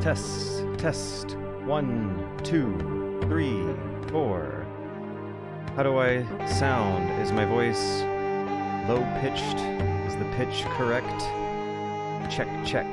Test, test. 1, 2, 3, 4. How do I sound? Is my voice low pitched? Is the pitch correct? Check, check.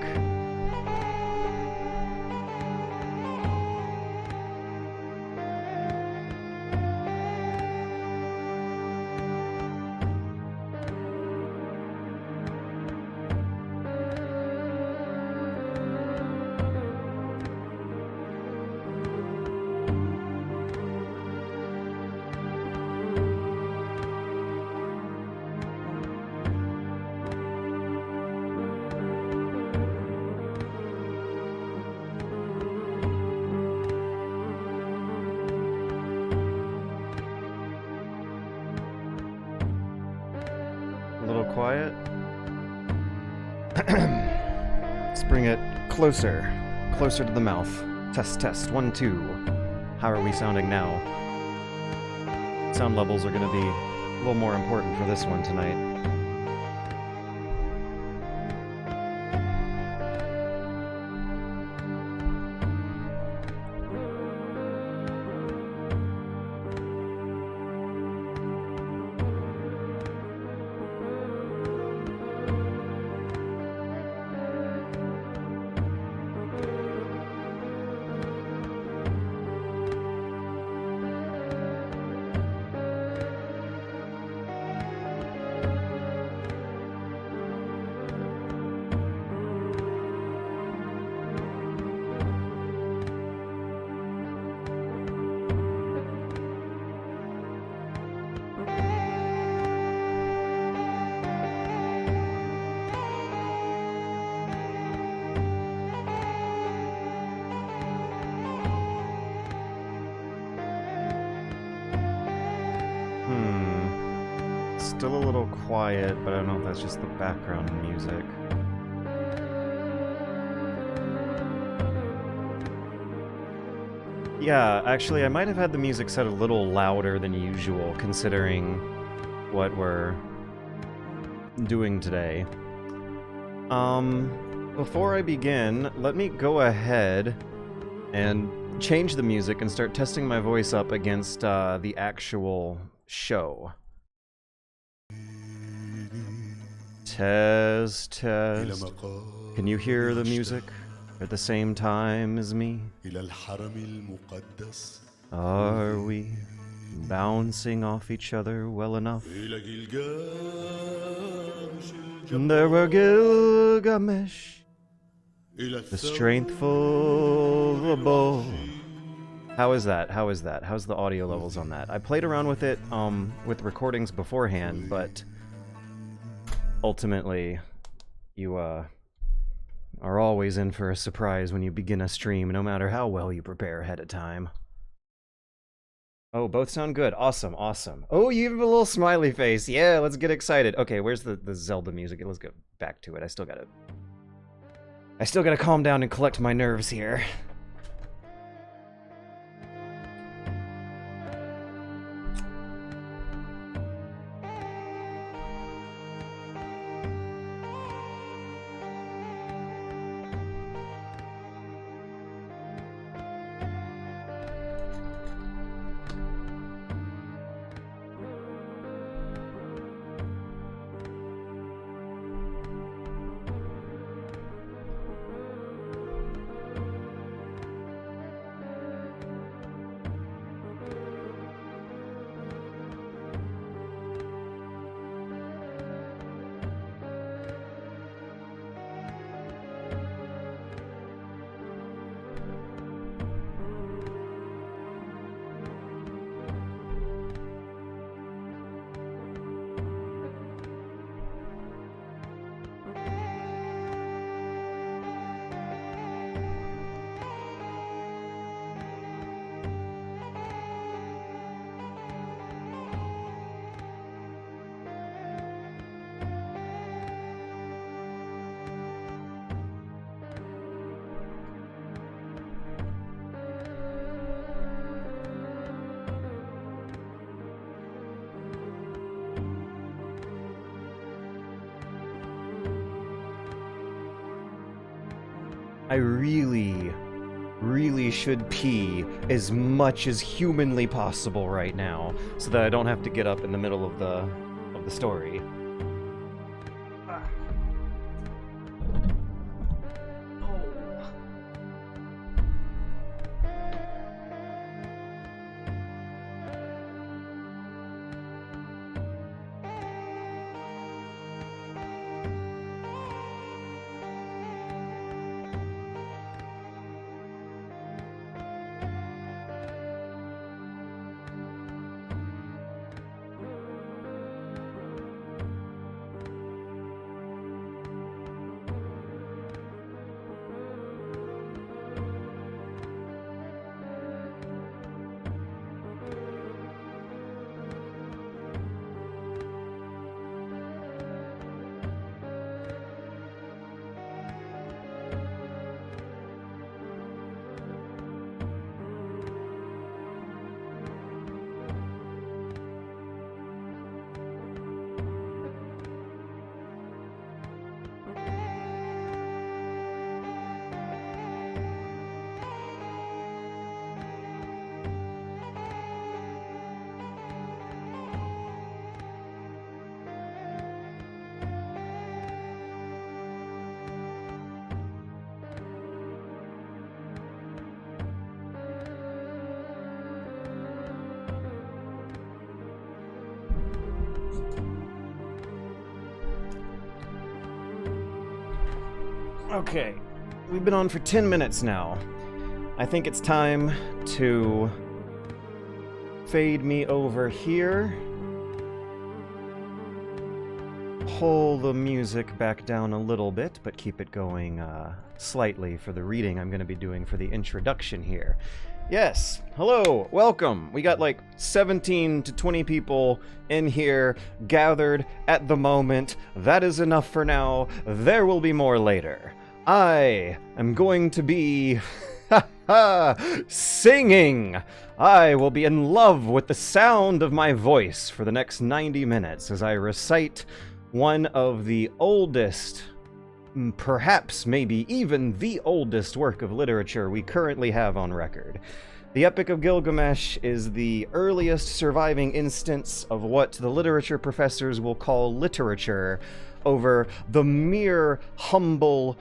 Quiet. Let's bring it closer to the mouth. Test, test. 1, 2. How are we sounding now? Sound levels are going to be a little more important for this one tonight. Still a little quiet, but I don't know if that's just the background music. Yeah, actually, I might have had the music set a little louder than usual, considering what we're doing today. Before I begin, let me go ahead and change the music and start testing my voice up against the actual show. Test, test. Can you hear the music at the same time as me? Are we bouncing off each other well enough? There were Gilgamesh, the strengthful, the bow. How is that? How is that? How's the audio levels on that? I played around with it with recordings beforehand, but ultimately, you are always in for a surprise when you begin a stream, no matter how well you prepare ahead of time. Oh, both sound good. Awesome, awesome. Oh, you have a little smiley face. Yeah, let's get excited. Okay, where's the Zelda music? Let's go back to it. I still gotta calm down and collect my nerves here. I really should pee as much as humanly possible right now, so that I don't have to get up in the middle of the story. Okay, we've been on for 10 minutes now. I think it's time to fade me over here. Pull the music back down a little bit, but keep it going slightly for the reading I'm going to be doing for the introduction here. Yes, hello, welcome. We got like 17 to 20 people in here gathered at the moment. That is enough for now. There will be more later. I am going to be singing. I will be in love with the sound of my voice for the next 90 minutes as I recite one of the oldest, perhaps maybe even the oldest work of literature we currently have on record. The Epic of Gilgamesh is the earliest surviving instance of what the literature professors will call literature over the mere humble,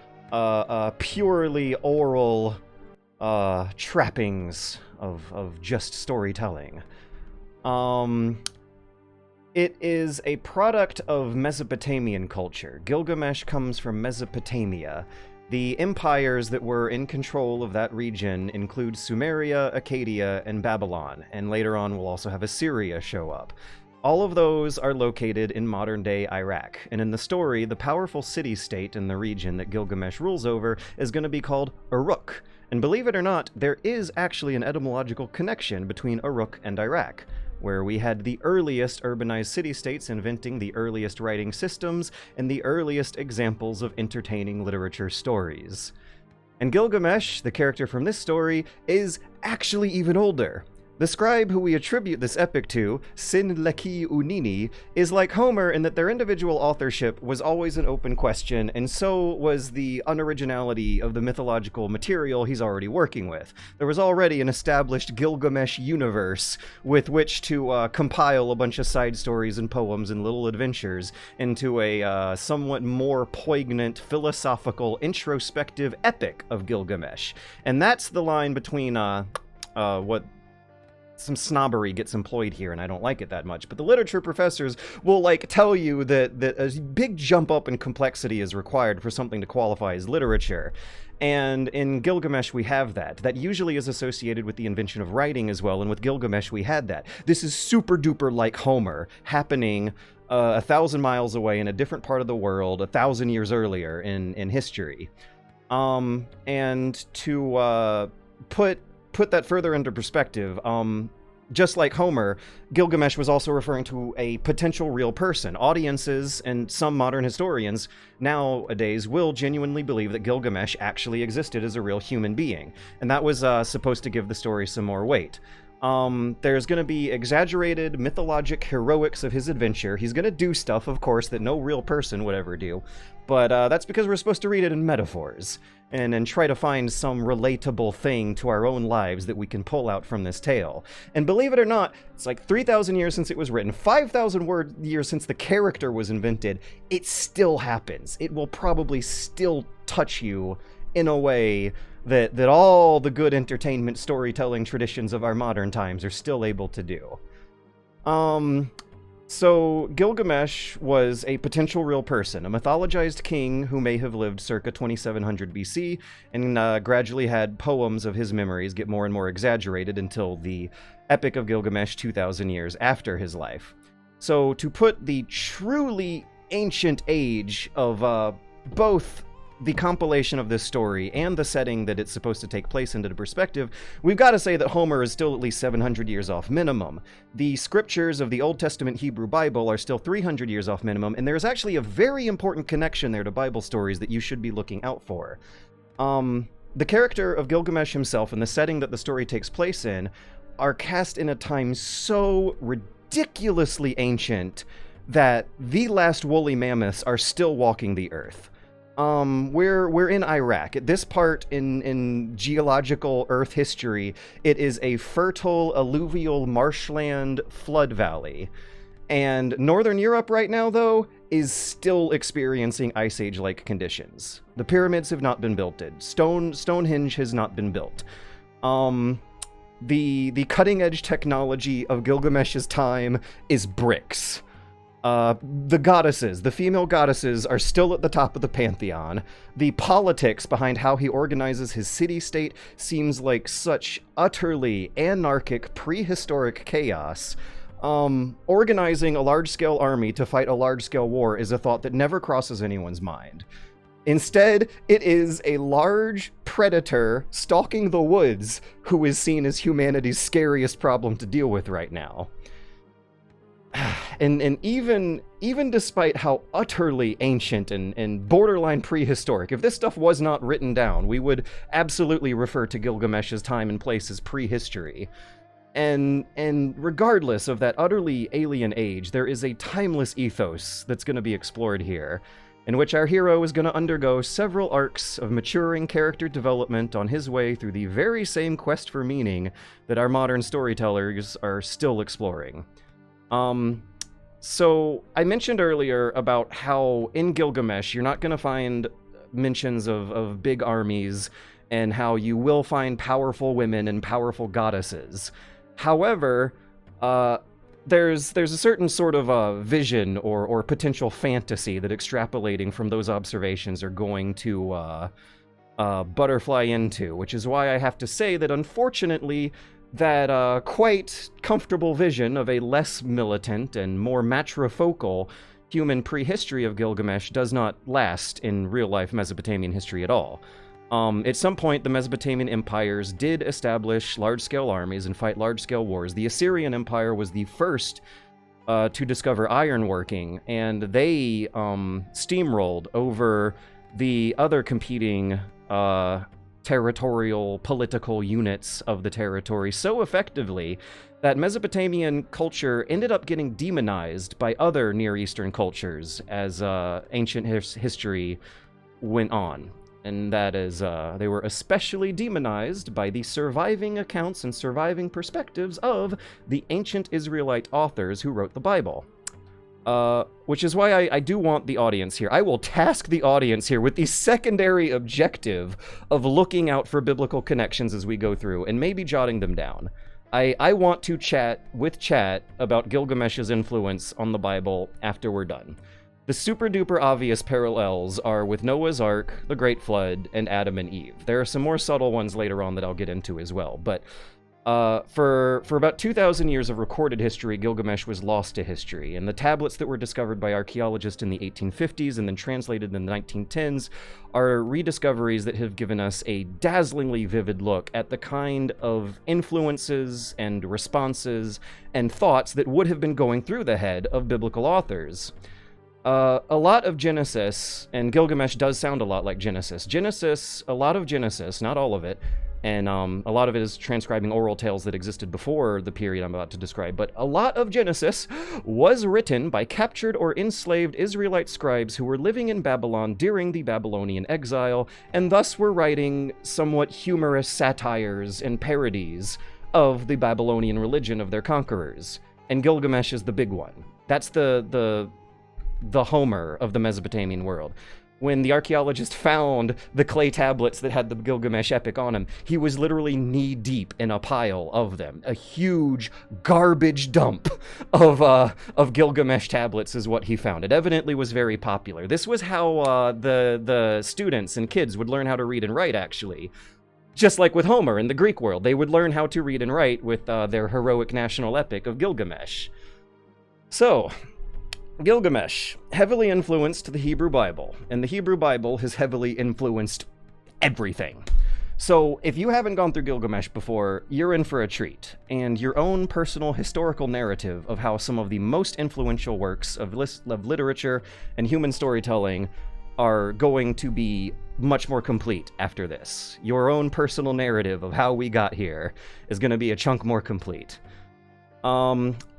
purely oral trappings of just storytelling. It is a product of Mesopotamian culture. Gilgamesh comes from Mesopotamia. The empires that were in control of that region include Sumeria, Akkadian, and Babylon, and later on we'll also have Assyria show up. All of those are located in modern-day Iraq, and in the story, the powerful city-state in the region that Gilgamesh rules over is going to be called Uruk. And believe it or not, there is actually an etymological connection between Uruk and Iraq, where we had the earliest urbanized city-states inventing the earliest writing systems and the earliest examples of entertaining literature stories. And Gilgamesh, the character from this story, is actually even older. The scribe who we attribute this epic to, Sinleki Unini, is like Homer in that their individual authorship was always an open question, and so was the unoriginality of the mythological material he's already working with. There was already an established Gilgamesh universe with which to compile a bunch of side stories and poems and little adventures into a somewhat more poignant, philosophical, introspective epic of Gilgamesh. And that's the line between what some snobbery gets employed here, and I don't like it that much, but the literature professors will tell you that a big jump up in complexity is required for something to qualify as literature. And in Gilgamesh we have that. That usually is associated with the invention of writing as well, and with Gilgamesh we had that. This is super duper like Homer, happening 1,000 miles away in a different part of the world 1,000 years earlier in history. And to put that further into perspective, just like Homer, Gilgamesh was also referring to a potential real person. Audiences and some modern historians nowadays will genuinely believe that Gilgamesh actually existed as a real human being, and that was supposed to give the story some more weight. There's going to be exaggerated mythologic heroics of his adventure. He's going to do stuff, of course, that no real person would ever do, but that's because we're supposed to read it in metaphors and try to find some relatable thing to our own lives that we can pull out from this tale. And believe it or not, it's like 3,000 years since it was written, 5,000 years since the character was invented. It still happens. It will probably still touch you in a way that all the good entertainment storytelling traditions of our modern times are still able to do. So Gilgamesh was a potential real person, a mythologized king who may have lived circa 2700 BC, and gradually had poems of his memories get more and more exaggerated until the Epic of Gilgamesh 2,000 years after his life. So to put the truly ancient age of both the compilation of this story and the setting that it's supposed to take place into perspective, we've got to say that Homer is still at least 700 years off minimum. The scriptures of the Old Testament Hebrew Bible are still 300 years off minimum, and there's actually a very important connection there to Bible stories that you should be looking out for. The character of Gilgamesh himself and the setting that the story takes place in are cast in a time so ridiculously ancient that the last woolly mammoths are still walking the earth. We're in Iraq. At this part in geological Earth history, it is a fertile alluvial marshland flood valley. And Northern Europe right now, though, is still experiencing Ice Age-like conditions. The pyramids have not been built. Stonehenge has not been built. The cutting-edge technology of Gilgamesh's time is bricks. The goddesses, the female goddesses, are still at the top of the pantheon. The politics behind how he organizes his city-state seems like such utterly anarchic, prehistoric chaos. Organizing a large-scale army to fight a large-scale war is a thought that never crosses anyone's mind. Instead, it is a large predator stalking the woods who is seen as humanity's scariest problem to deal with right now. And even despite how utterly ancient and borderline prehistoric, if this stuff was not written down, we would absolutely refer to Gilgamesh's time and place as prehistory. And regardless of that utterly alien age, there is a timeless ethos that's going to be explored here, in which our hero is going to undergo several arcs of maturing character development on his way through the very same quest for meaning that our modern storytellers are still exploring. So I mentioned earlier about how in Gilgamesh you're not going to find mentions of big armies and how you will find powerful women and powerful goddesses. However, there's a certain sort of vision or potential fantasy that extrapolating from those observations are going to butterfly into, which is why I have to say that unfortunately that quite comfortable vision of a less militant and more matrifocal human prehistory of Gilgamesh does not last in real-life Mesopotamian history at all. At some point, the Mesopotamian empires did establish large-scale armies and fight large-scale wars. The Assyrian Empire was the first to discover ironworking, and they steamrolled over the other competing territorial political units of the territory so effectively that Mesopotamian culture ended up getting demonized by other Near Eastern cultures as ancient history went on. And that is, they were especially demonized by the surviving accounts and surviving perspectives of the ancient Israelite authors who wrote the Bible. Which is why I do want the audience here. I will task the audience here with the secondary objective of looking out for biblical connections as we go through and maybe jotting them down. I want to chat with chat about Gilgamesh's influence on the Bible after we're done. The super duper obvious parallels are with Noah's Ark, the Great Flood, and Adam and Eve. There are some more subtle ones later on that I'll get into as well, but for about 2,000 years of recorded history, Gilgamesh was lost to history, and the tablets that were discovered by archaeologists in the 1850s and then translated in the 1910s are rediscoveries that have given us a dazzlingly vivid look at the kind of influences and responses and thoughts that would have been going through the head of biblical authors. A lot of Genesis, and Gilgamesh does sound a lot like Genesis. A lot of Genesis, not all of it, and a lot of it is transcribing oral tales that existed before the period I'm about to describe, but a lot of Genesis was written by captured or enslaved Israelite scribes who were living in Babylon during the Babylonian exile, and thus were writing somewhat humorous satires and parodies of the Babylonian religion of their conquerors. And Gilgamesh is the big one. That's the Homer of the Mesopotamian world. When the archaeologist found the clay tablets that had the Gilgamesh epic on them, he was literally knee-deep in a pile of them. A huge garbage dump of Gilgamesh tablets is what he found. It evidently was very popular. This was how the students and kids would learn how to read and write, actually. Just like with Homer in the Greek world, they would learn how to read and write with their heroic national epic of Gilgamesh. So, Gilgamesh heavily influenced the Hebrew Bible, and the Hebrew Bible has heavily influenced everything. So if you haven't gone through Gilgamesh before, you're in for a treat, and your own personal historical narrative of how some of the most influential works of literature and human storytelling are going to be much more complete after this. Your own personal narrative of how we got here is going to be a chunk more complete.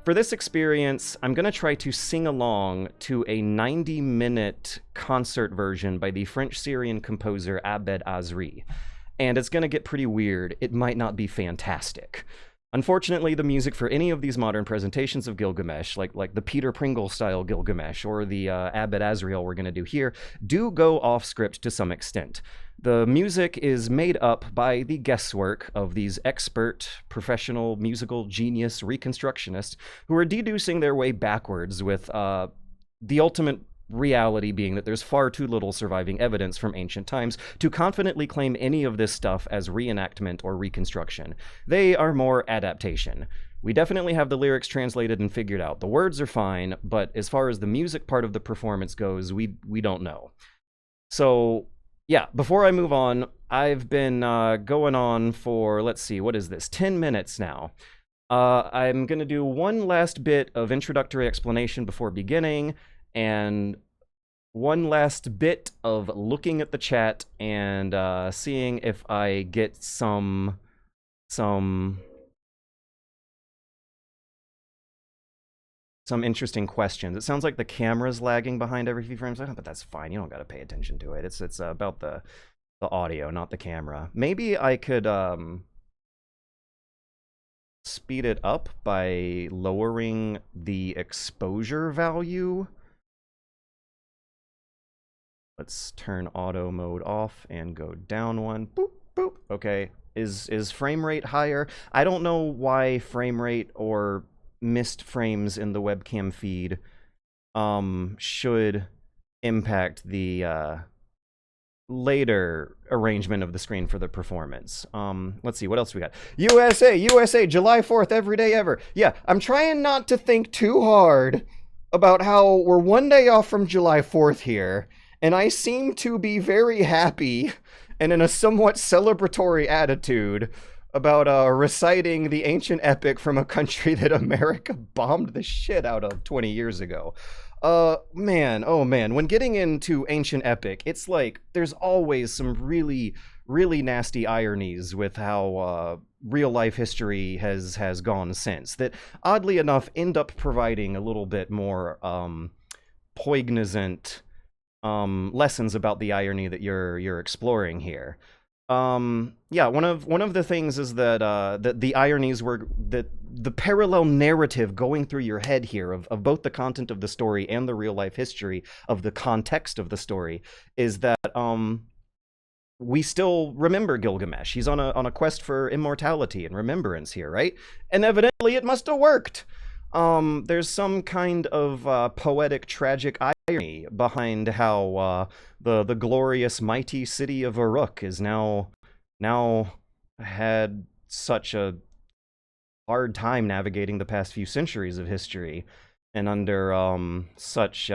For this experience, I'm going to try to sing along to a 90-minute concert version by the French-Syrian composer Abed Azri. And it's going to get pretty weird. It might not be fantastic. Unfortunately, the music for any of these modern presentations of Gilgamesh, like the Peter Pringle-style Gilgamesh or the Abed Azrael we're going to do here, do go off-script to some extent. The music is made up by the guesswork of these expert, professional, musical genius reconstructionists who are deducing their way backwards with the ultimate reality being that there's far too little surviving evidence from ancient times to confidently claim any of this stuff as reenactment or reconstruction. They are more adaptation. We definitely have the lyrics translated and figured out. The words are fine, but as far as the music part of the performance goes, we don't know. So, yeah, before I move on, I've been going on for, let's see, what is this, 10 minutes now. I'm going to do one last bit of introductory explanation before beginning, and one last bit of looking at the chat and seeing if I get some interesting questions. It sounds like the camera's lagging behind every few frames, but that's fine. You don't got to pay attention to it. It's about the audio, not the camera. Maybe I could speed it up by lowering the exposure value. Let's turn auto mode off and go down one. Boop, boop. Okay. Is frame rate higher? I don't know why frame rate or missed frames in the webcam feed should impact the later arrangement of the screen for the performance. Let's see, what else we got? USA, July 4th, every day ever. Yeah, I'm trying not to think too hard about how we're one day off from July 4th here, and I seem to be very happy and in a somewhat celebratory attitude about reciting the ancient epic from a country that America bombed the shit out of 20 years ago. Man, oh man, when getting into ancient epic, it's like there's always some really, really nasty ironies with how real life history has gone since that oddly enough end up providing a little bit more poignant lessons about the irony that you're exploring here. Yeah, one of the things is that the ironies were that the parallel narrative going through your head here of both the content of the story and the real life history of the context of the story is that we still remember Gilgamesh. He's on a quest for immortality and remembrance here, right? And evidently it must have worked. There's some kind of poetic, tragic irony behind how the glorious, mighty city of Uruk is now had such a hard time navigating the past few centuries of history, and under such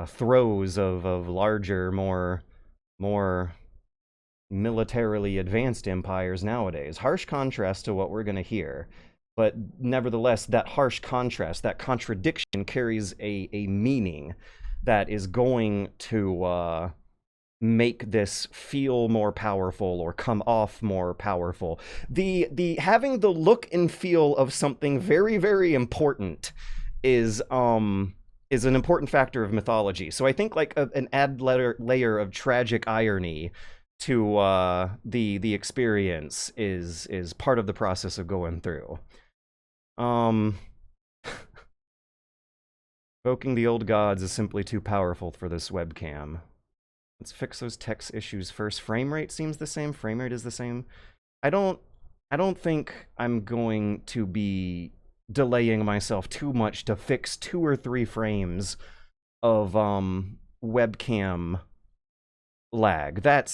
throes of larger, more militarily advanced empires nowadays. Harsh contrast to what we're going to hear. But nevertheless, that harsh contrast, that contradiction carries a meaning that is going to make this feel more powerful or come off more powerful. The having the look and feel of something very, very important is an important factor of mythology. So I think like an add layer of tragic irony to the experience is part of the process of going through. Evoking the old gods is simply too powerful for this webcam. Let's fix those text issues first. Frame rate seems the same. Frame rate is the same. I don't think I'm going to be delaying myself too much to fix 2 or 3 frames of webcam lag. That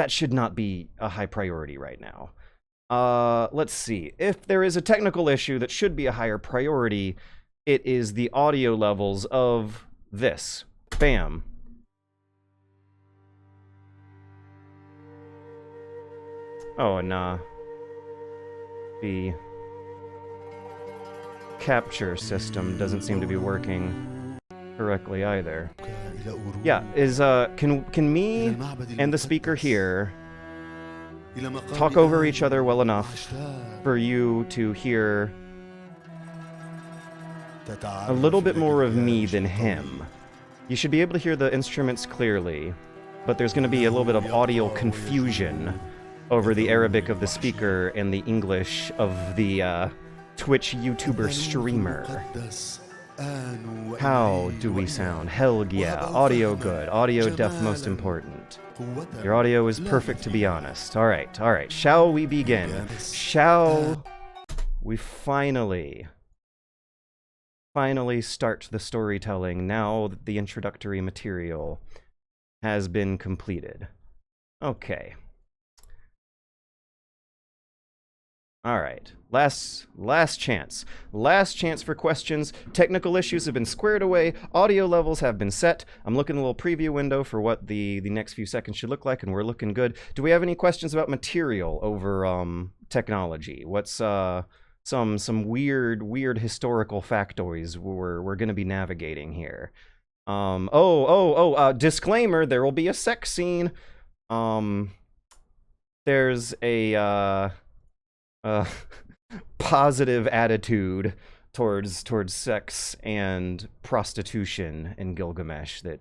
should not be a high priority right now. Let's see. If there is a technical issue that should be a higher priority, it is the audio levels of this. Bam. Oh, and the capture system doesn't seem to be working correctly either. Yeah, can me and the speaker here talk over each other well enough for you to hear a little bit more of me than him? You should be able to hear the instruments clearly, but there's going to be a little bit of audio confusion over the Arabic of the speaker and the English of the Twitch YouTuber streamer. How do we sound? Hell yeah. Audio good. Audio depth most important. Your audio is perfect, to be honest. Alright. Shall we begin? Shall we finally start the storytelling now that the introductory material has been completed? Okay. All right. Last chance. Last chance for questions. Technical issues have been squared away. Audio levels have been set. I'm looking at a little preview window for what the next few seconds should look like, and we're looking good. Do we have any questions about material over technology? What's some weird historical factoids we're going to be navigating here? Disclaimer, there will be a sex scene. There's a positive attitude towards sex and prostitution in Gilgamesh that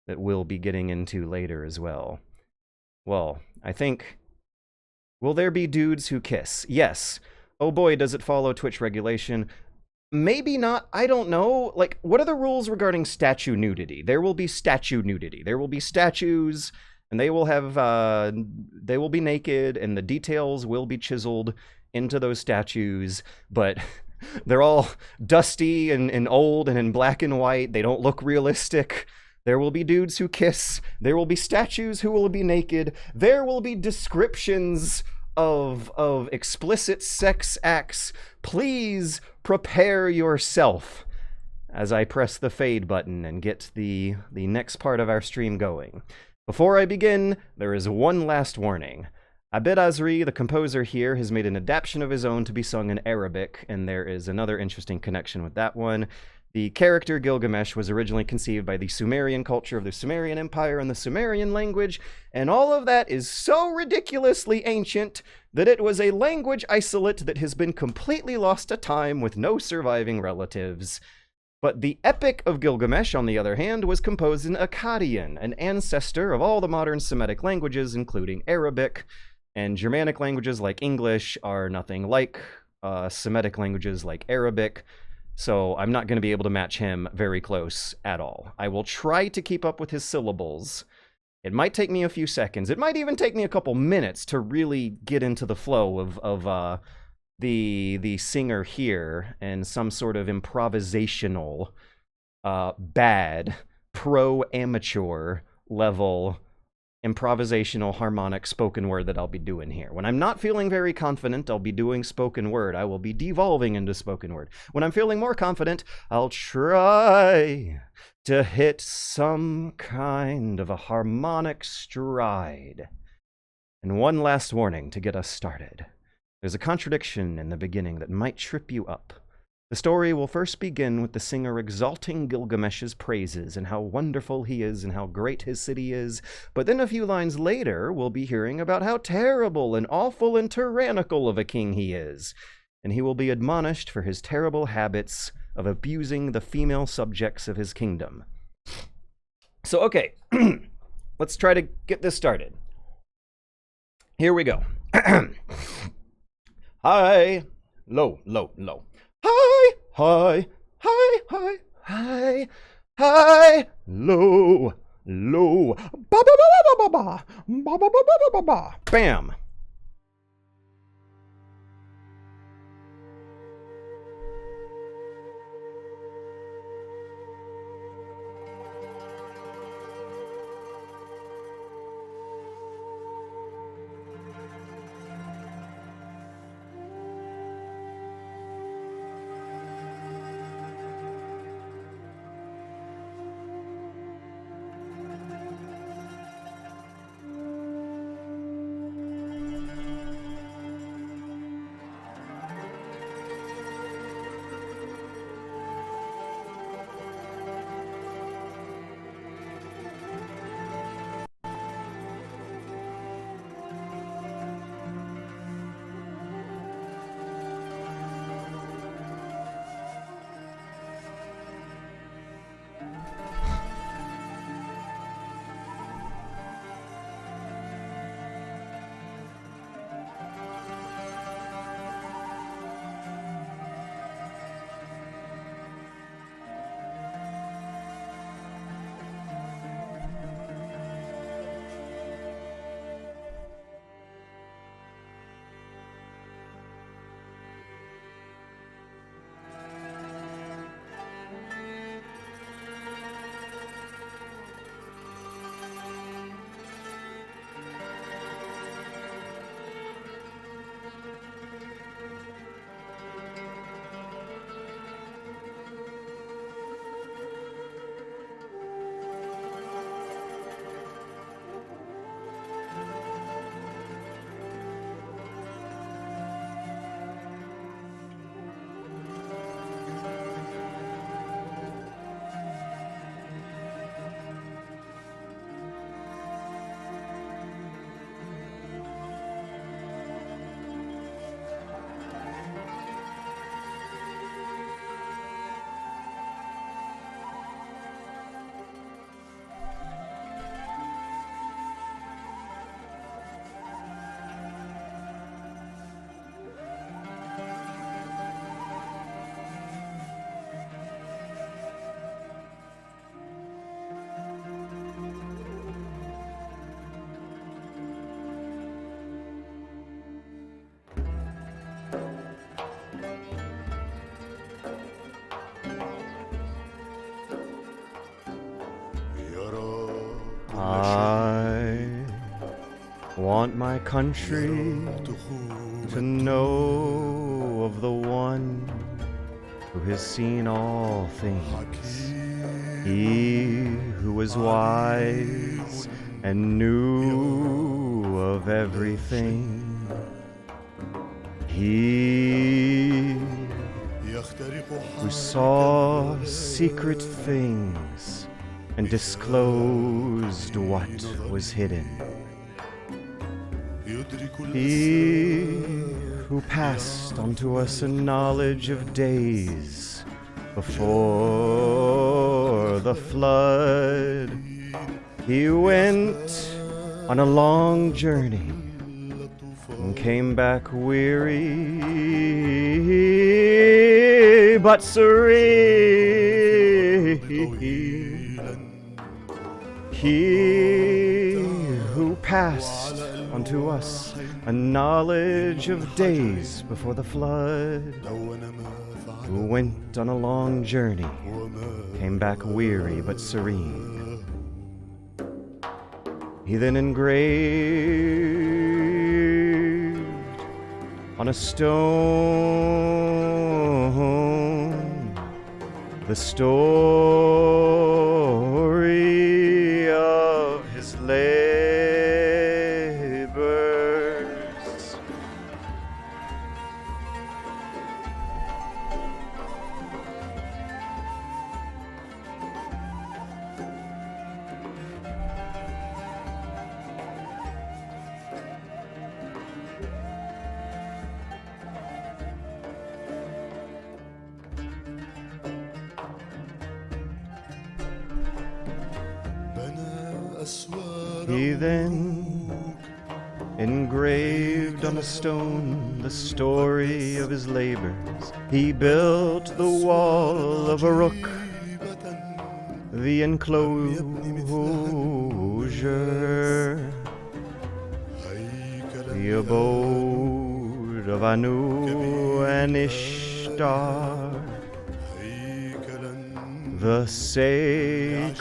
we'll be getting into later as well. Well, I think, will there be dudes who kiss? Yes. Oh boy, does it follow Twitch regulation? Maybe not. I don't know. Like, what are the rules regarding statue nudity? There will be statue nudity. There will be statues, and they will have they will be naked, and the details will be chiseled into those statues, but they're all dusty and old and in black and white. They don't look realistic. There will be dudes who kiss. There will be statues who will be naked. There will be descriptions of explicit sex acts. Please prepare yourself as I press the fade button and get the next part of our stream going. Before I begin, there is one last warning. Abid Azri, the composer here, has made an adaptation of his own to be sung in Arabic, and there is another interesting connection with that one. The character Gilgamesh was originally conceived by the Sumerian culture of the Sumerian Empire and the Sumerian language, and all of that is so ridiculously ancient that it was a language isolate that has been completely lost to time with no surviving relatives. But the Epic of Gilgamesh, on the other hand, was composed in Akkadian, an ancestor of all the modern Semitic languages, including Arabic. And Germanic languages like English are nothing like Semitic languages like Arabic, so I'm not going to be able to match him very close at all. I will try to keep up with his syllables. It might take me a few seconds. It might even take me a couple minutes to really get into the flow of the singer here and some sort of improvisational, bad, pro-amateur level improvisational harmonic spoken word that I'll be doing here. When I'm not feeling very confident, I'll be doing spoken word. I will be devolving into spoken word. When I'm feeling more confident, I'll try to hit some kind of a harmonic stride. And one last warning to get us started. There's a contradiction in the beginning that might trip you up. The story will first begin with the singer exalting Gilgamesh's praises and how wonderful he is and how great his city is, but then a few lines later we'll be hearing about how terrible and awful and tyrannical of a king he is, and he will be admonished for his terrible habits of abusing the female subjects of his kingdom. So, okay, let's try to get this started. Here we go. High, low, low, low. High, high, high, high, high, high, low, low, ba ba ba ba ba ba ba ba ba ba ba ba. Bam. I want my country to know of the one who has seen all things, he who was wise and knew of everything, he who saw secret things and disclosed what was hidden, he who passed unto us a knowledge of days before the flood. He went on a long journey and came back weary but serene. He who passed unto us a knowledge of days before the flood, who went on a long journey, came back weary but serene. He then engraved on a stone the story of his labors. He then engraved on a stone the story of his labors. He built the wall of Uruk, the enclosure, the abode of Anu and Ishtar, the sacred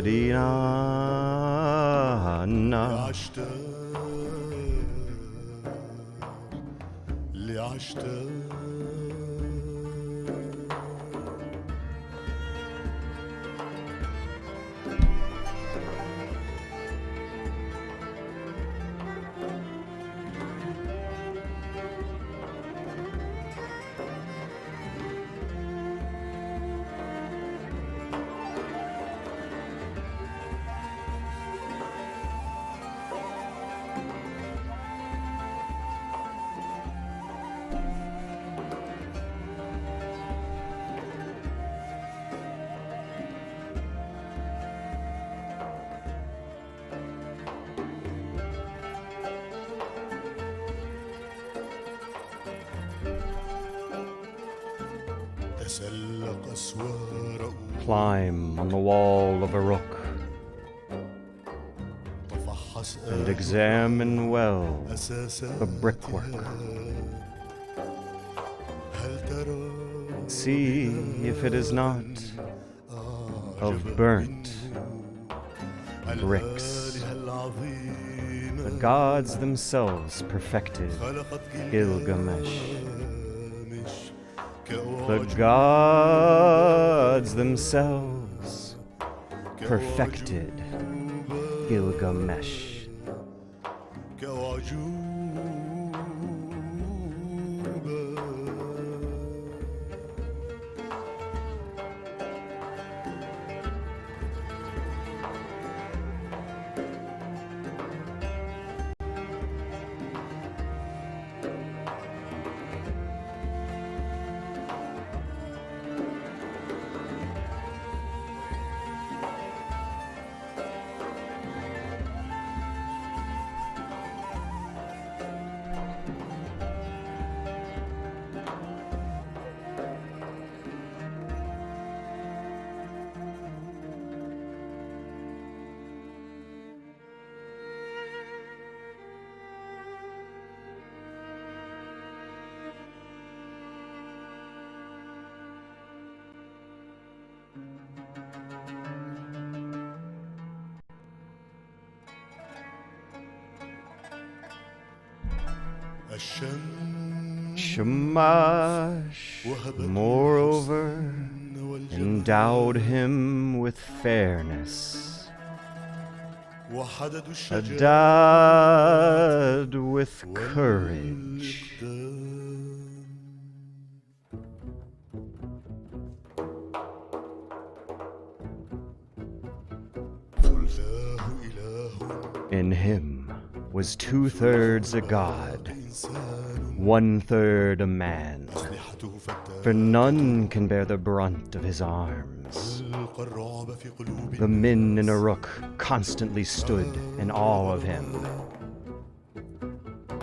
Inanna. Climb on the wall of Uruk and examine well the brickwork. See if it is not of burnt bricks. The gods themselves perfected Gilgamesh. The gods themselves perfected Gilgamesh. Shamash, moreover, endowed him with fairness, Adad with courage, in him was 2/3 a god, 1/3 a man, for none can bear the brunt of his arms. The men in Uruk constantly stood in awe of him.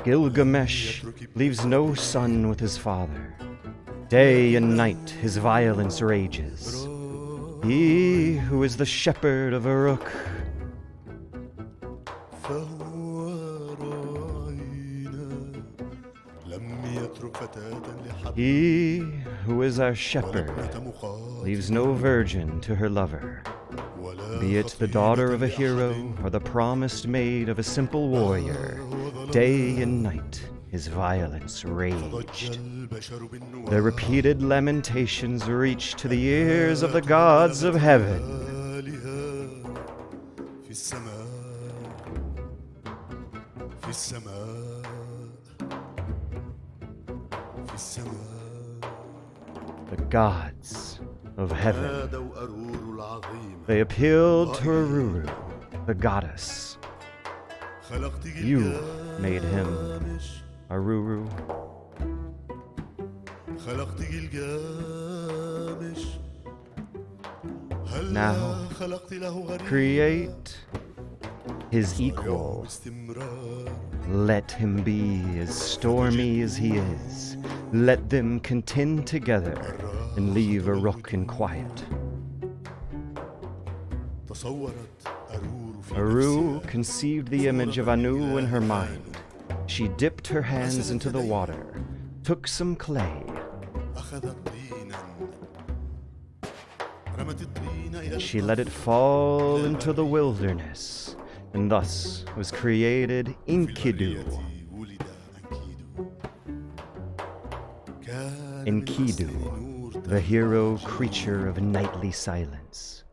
Gilgamesh leaves no son with his father. Day and night his violence rages. He who is the shepherd of Uruk, he who is our shepherd leaves no virgin to her lover, be it the daughter of a hero or the promised maid of a simple warrior. Day and night his violence raged. Their repeated lamentations reached to the ears of the gods of heaven. The gods of heaven. They appealed to Aruru, the goddess. You made him, Aruru. Now, create his equal. Let him be as stormy as he is. Let them contend together and leave Uruk in quiet. Aru conceived the image of Anu in her mind. She dipped her hands into the water, took some clay. She let it fall into the wilderness, and thus was created Enkidu. Enkidu, the hero creature of nightly silence,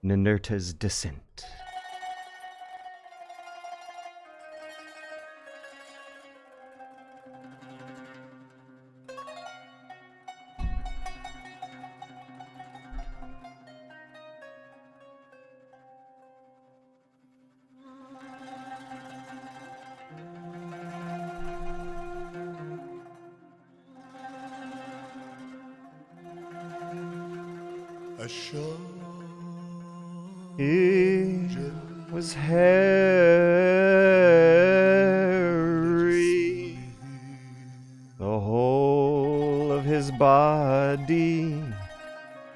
Ninurta's descent. He was hairy. The whole of his body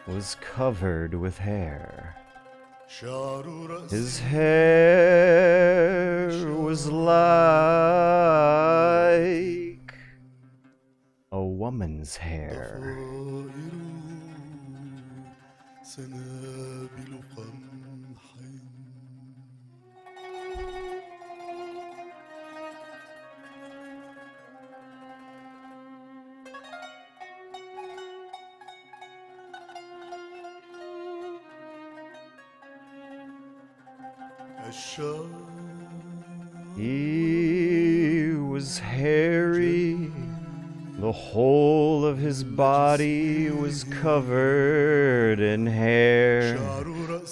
was covered with hair. His hair was like a woman's hair. He was hairy. The whole of his body was covered in hair.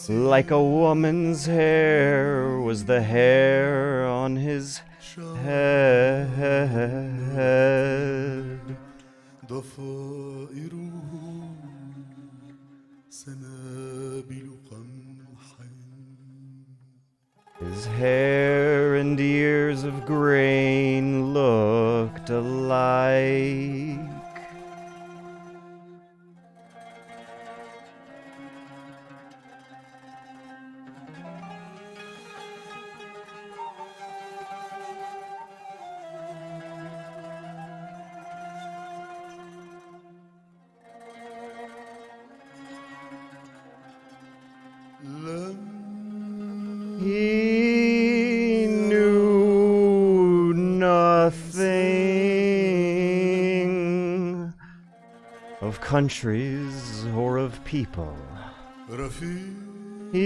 Like a woman's hair was the hair on his head. His hair and ears of grain looked alike. He knew nothing. of countries or of people. He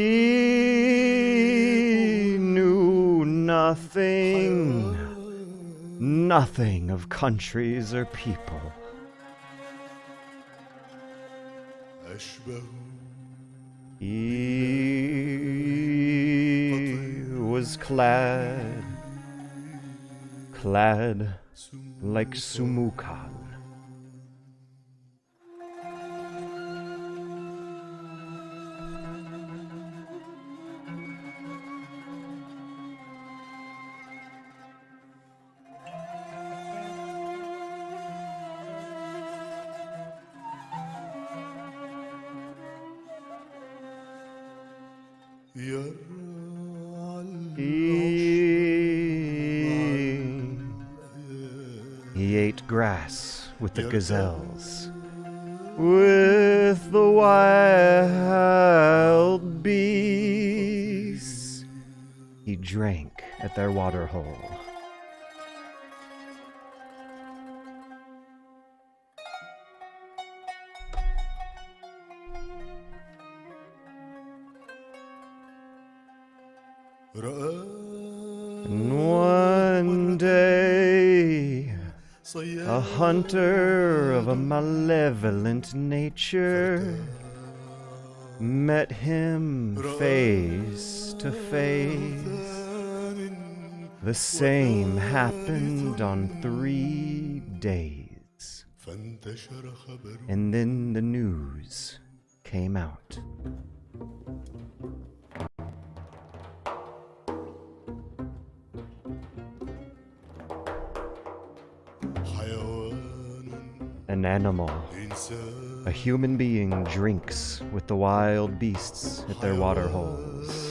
knew nothing, nothing of countries or people. He was clad like Sumukan. He ate grass with the gazelles, with the wild beasts. He drank at their water hole. And one day, a hunter of a malevolent nature met him face to face. The same happened on 3 days. And then the news came out. An animal, a human being, drinks with the wild beasts at their water holes.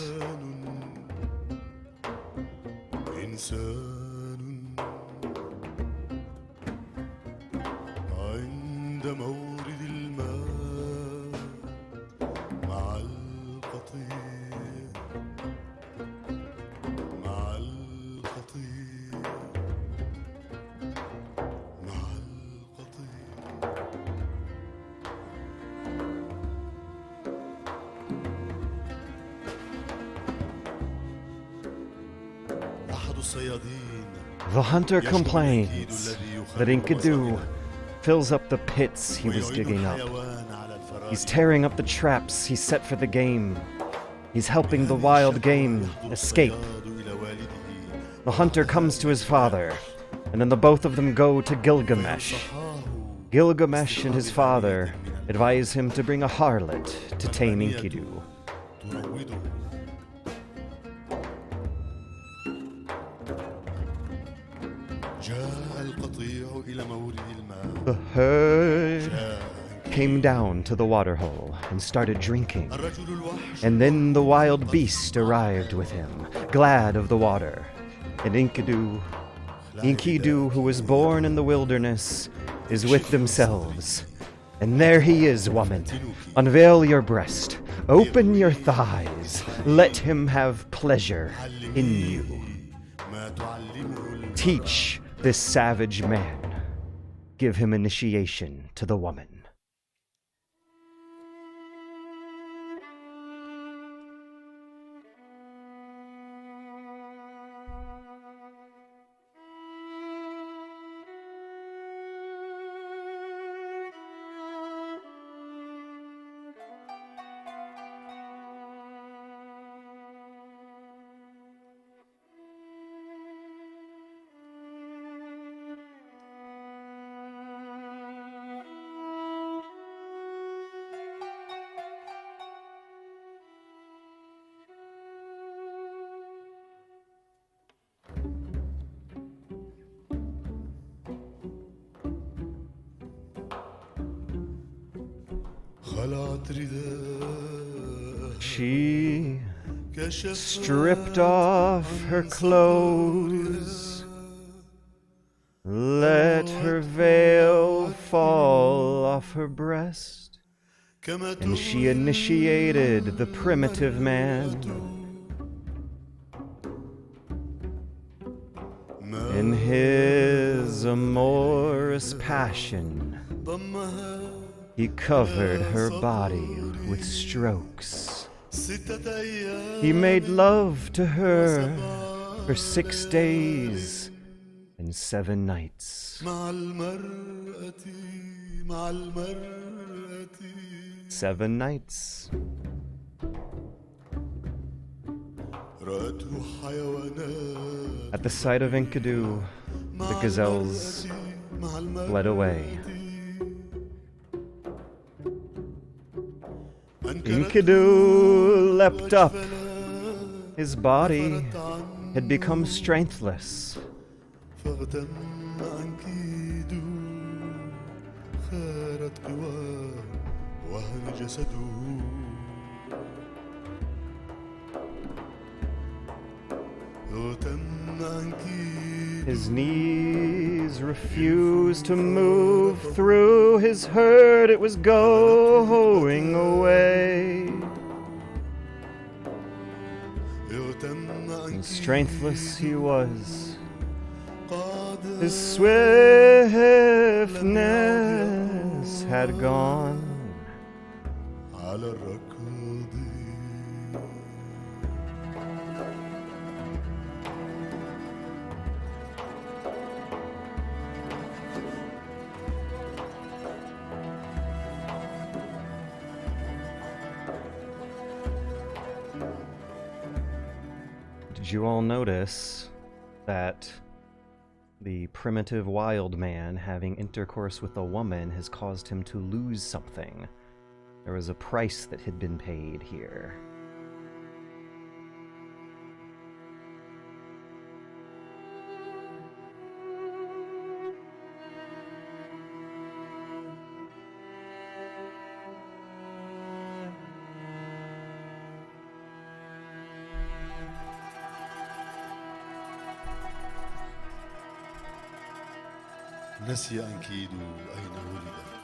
The hunter complains that Enkidu fills up the pits he was digging up. He's tearing up the traps he set for the game. He's helping the wild game escape. The hunter comes to his father, and then the both of them go to Gilgamesh. Gilgamesh and his father advise him to bring a harlot to tame Enkidu. The herd came down to the waterhole and started drinking. And then the wild beast arrived with him, glad of the water. And Enkidu, who was born in the wilderness, is with themselves. And there he is, woman. Unveil your breast. Open your thighs. Let him have pleasure in you. Teach this savage man. Give him initiation to the woman. She stripped off her clothes, let her veil fall off her breast, and she initiated the primitive man. In his amorous passion, He covered her body with strokes. He made love to her for 6 days and 7 nights. 7 nights. At the sight of Enkidu, the gazelles fled away. Enkidu leapt up. His body had become strengthless. His knees refused to move through his herd. It was going away. And strengthless he was. His swiftness had gone. Did you all notice that the primitive wild man having intercourse with a woman has caused him to lose something? There was a price that had been paid here.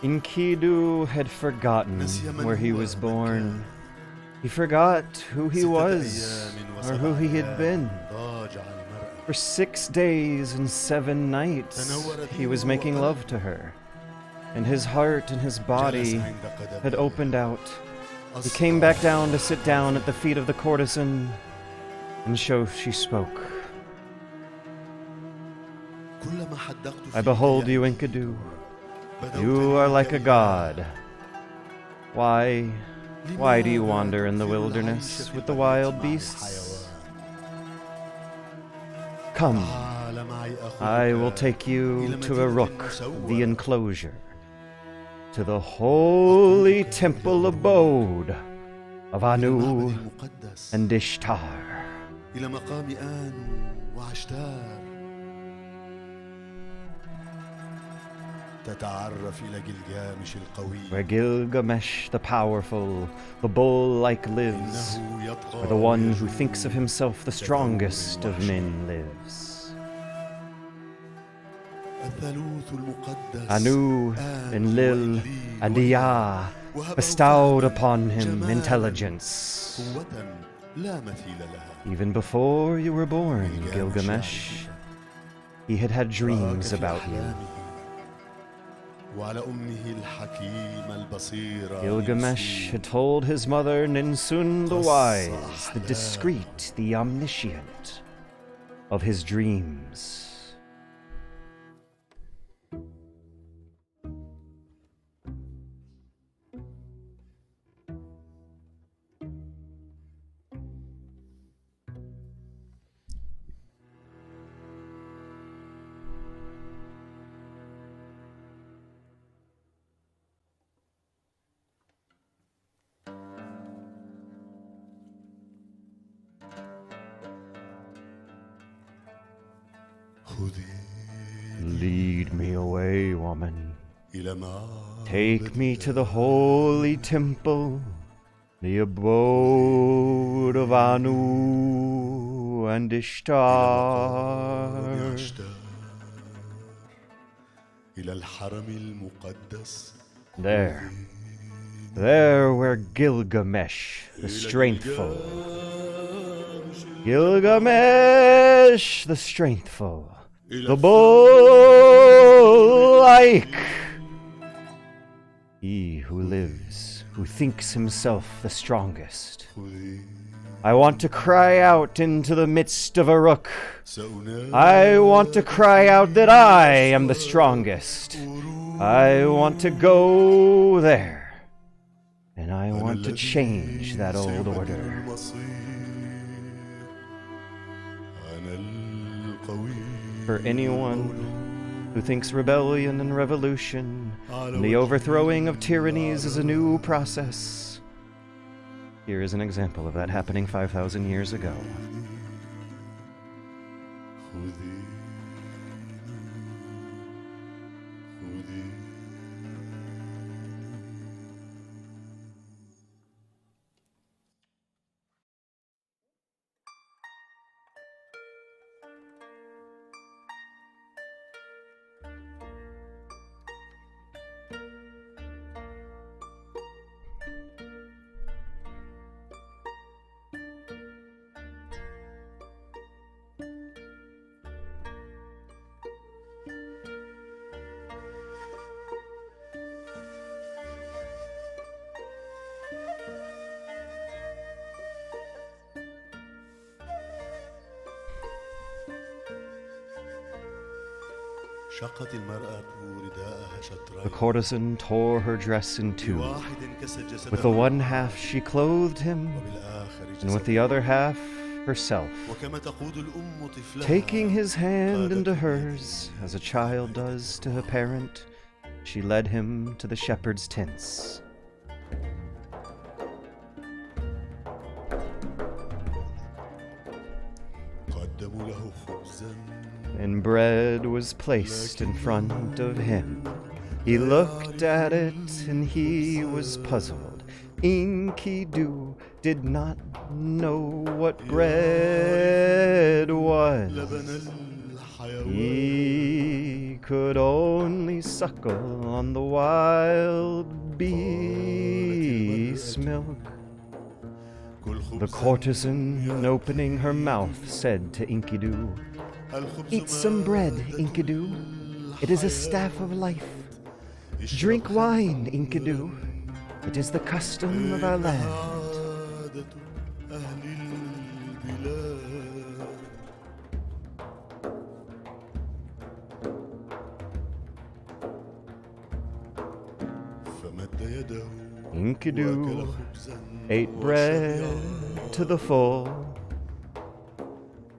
Enkidu had forgotten where he was born. He forgot who he was or who he had been. For 6 days and 7 nights, he was making love to her, and his heart and his body had opened out. He came back down to sit down at the feet of the courtesan, and so she spoke. I behold you, Enkidu. You are like a god. Why do you wander in the wilderness with the wild beasts? Come, I will take you to Uruk, the enclosure, to the holy temple abode of Anu and Ishtar. Where Gilgamesh the powerful, the bull-like lives, where the one who thinks of himself the strongest of men lives. Anu, Enlil, and Ea bestowed upon him intelligence. Even before you were born, Gilgamesh, he had had dreams about you. Gilgamesh had told his mother Ninsun the wise, the discreet, the omniscient, of his dreams. Lead me away, woman. Take me to the holy temple, the abode of Anu and Ishtar. There where Gilgamesh, the strengthful, Gilgamesh, the strengthful, the bull-like, He who lives, who thinks himself the strongest. I want to cry out into the midst of a rook. I want to cry out that I am the strongest. I want to go there. And I want to change that old order. For anyone who thinks rebellion and revolution and the overthrowing of tyrannies is a new process, here is an example of that happening 5,000 years ago. The courtesan tore her dress in two. With the one half she clothed him, and with the other half herself. Taking his hand into hers, as a child does to a parent, she led him to the shepherd's tents. And bread was placed in front of him. He looked at it and he was puzzled. Enkidu did not know what bread was. He could only suckle on the wild beast's milk. The courtesan, opening her mouth, said to Enkidu, "Eat some bread, Enkidu. It is a staff of life. Drink wine, Enkidu. It is the custom of our land." Enkidu ate bread to the full.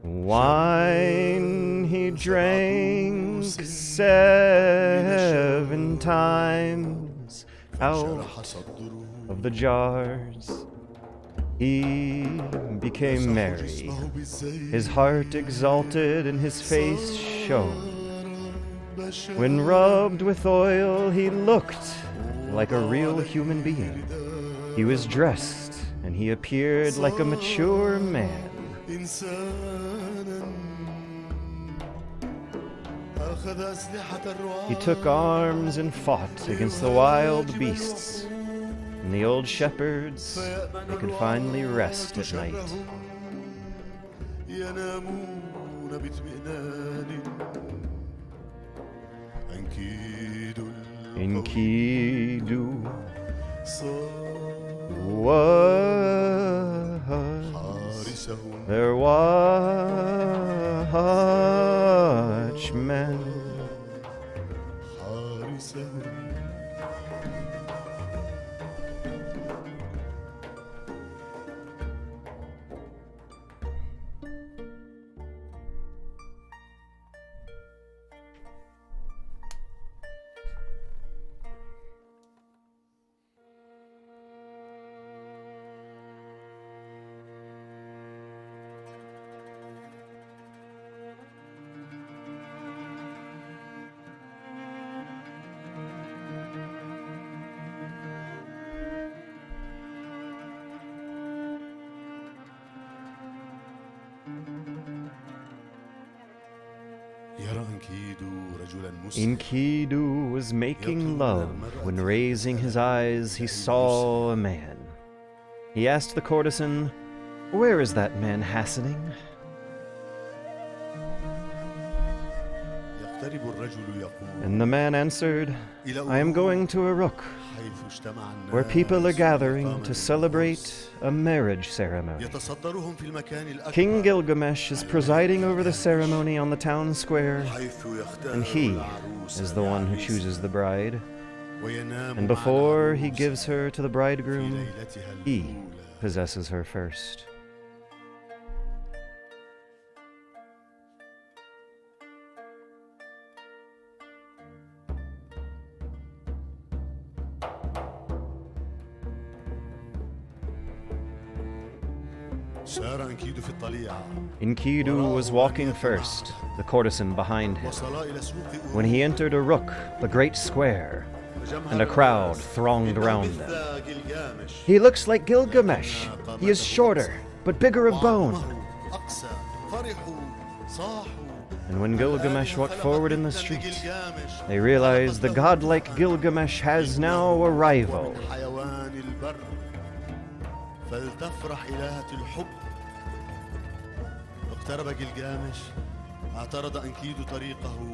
Wine he drank 7 times out of the jars. He became merry, his heart exalted and his face shone. When rubbed with oil, he looked like a real human being. He was dressed and he appeared like a mature man. He took arms and fought against the wild beasts, and the old shepherds, they could finally rest at night. Enkidu was their watchman. Enkidu was making love when, raising his eyes, he saw a man. He asked the courtesan, "Where is that man hastening?" And the man answered, I am going to Uruk, where people are gathering to celebrate a marriage ceremony. King Gilgamesh is presiding over the ceremony on the town square, and he is the one who chooses the bride. And before he gives her to the bridegroom, he possesses her first. Enkidu was walking first, the courtesan behind him, when he entered Uruk, the great square, and a crowd thronged around them. He looks like Gilgamesh. He is shorter, but bigger of bone. And when Gilgamesh walked forward in the street, they realized the godlike Gilgamesh has now a rival.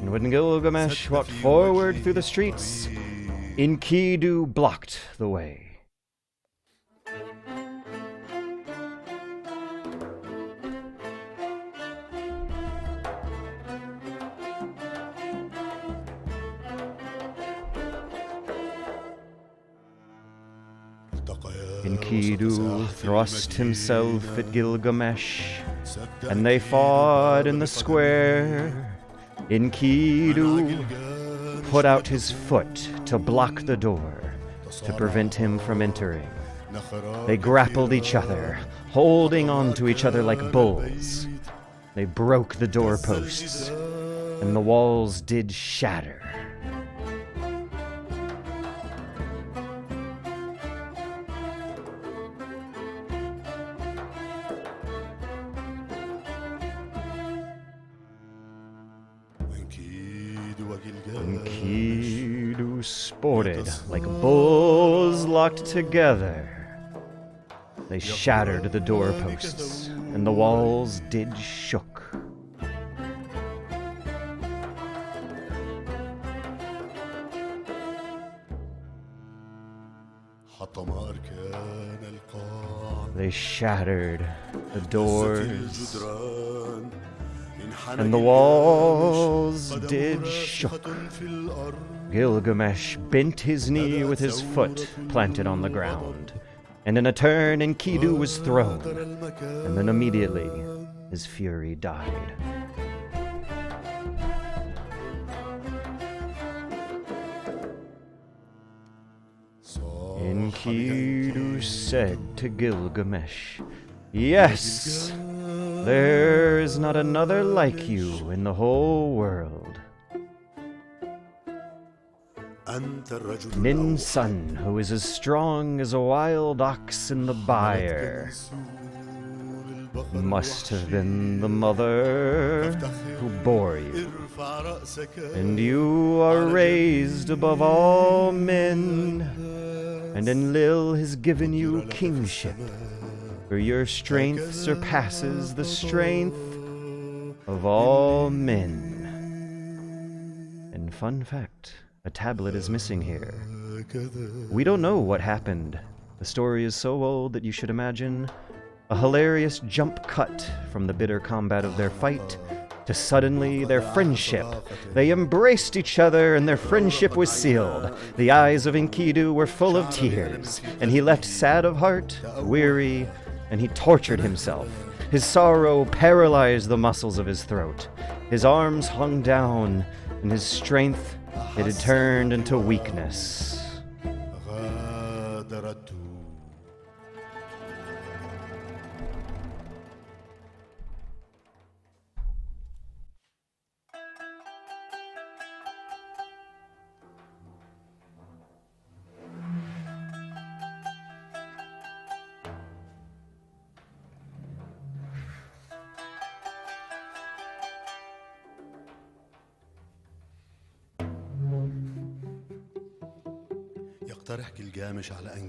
And when Gilgamesh walked forward through the streets, Enkidu blocked the way. Enkidu thrust himself at Gilgamesh, and they fought in the square. Enkidu put out his foot to block the door, to prevent him from entering. They grappled each other, holding on to each other like bulls. They broke the doorposts, and the walls did shatter. Enkidu sported like bulls locked together. They shattered the doorposts, and the walls did shook. They shattered the doors, and the walls did shook. Gilgamesh bent his knee with his foot planted on the ground, and in a turn Enkidu was thrown, and then immediately his fury died. Enkidu said to Gilgamesh, "Yes, there is not another like you in the whole world. Nin's son, who is as strong as a wild ox in the byre, must have been the mother who bore you. And you are raised above all men, and Enlil has given you kingship, for your strength surpasses the strength of all men." And fun fact, a tablet is missing here. We don't know what happened. The story is so old that you should imagine a hilarious jump cut from the bitter combat of their fight to suddenly their friendship. They embraced each other and their friendship was sealed. The eyes of Enkidu were full of tears, and he left sad of heart, weary, and he tortured himself. His sorrow paralyzed the muscles of his throat. His arms hung down, and his strength, it had turned into weakness.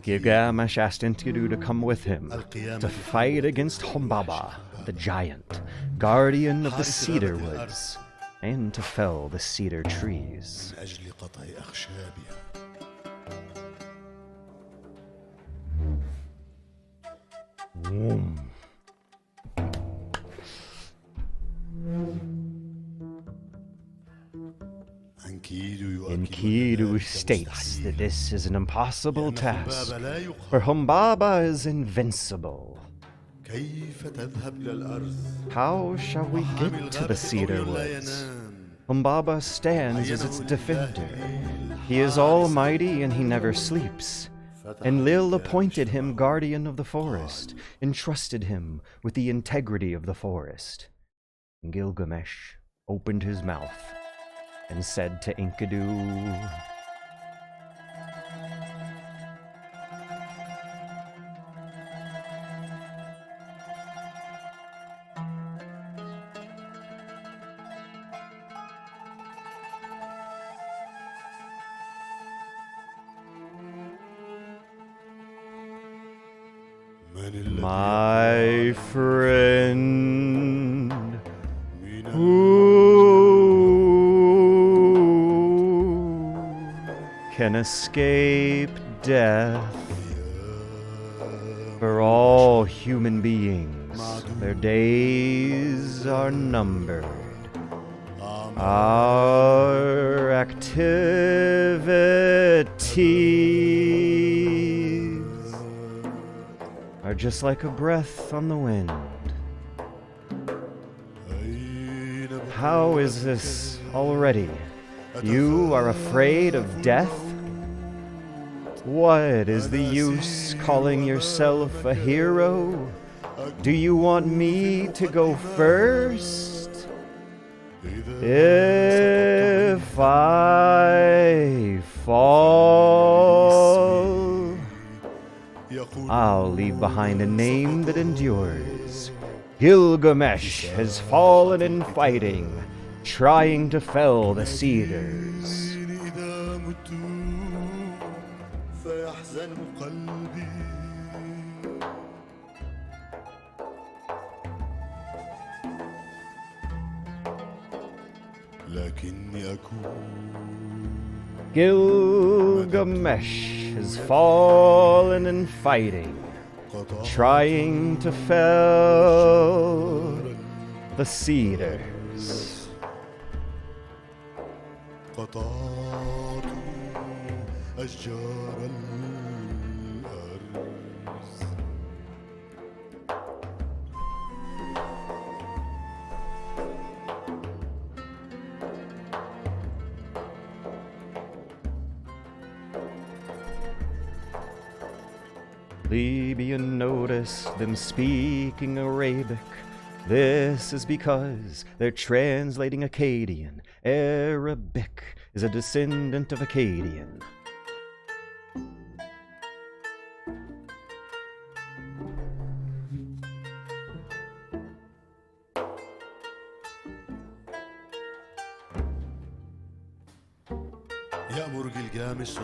Gilgamesh asked Enkidu to come with him to fight against Humbaba, the giant, guardian of the cedar woods. and to fell the cedar trees. من أجل قطع أخشابها. Enkidu states that this is an impossible task, for Humbaba is invincible. كيف تذهب إلى الأرض؟ How shall we get to the cedar woods? Humbaba stands as its defender. He is almighty and he never sleeps. Enlil appointed him guardian of the forest, entrusted him with the integrity of the forest. Gilgamesh opened his mouth and said to Enkidu, my friend, who can escape death? For all human beings, their days are numbered. Our activities are just like a breath on the wind. How is this already? You are afraid of death? What is the use calling yourself a hero? Do you want me to go first? If I fall, I'll leave behind a name that endures. Gilgamesh has fallen in fighting, trying to fell the cedars. Gilgamesh has fallen in fighting, trying to fell the cedars. قطعت أشجار الأرز. Libyan noticed them speaking Arabic. This is because they're translating Akkadian. Arabic is a descendant of Akkadian.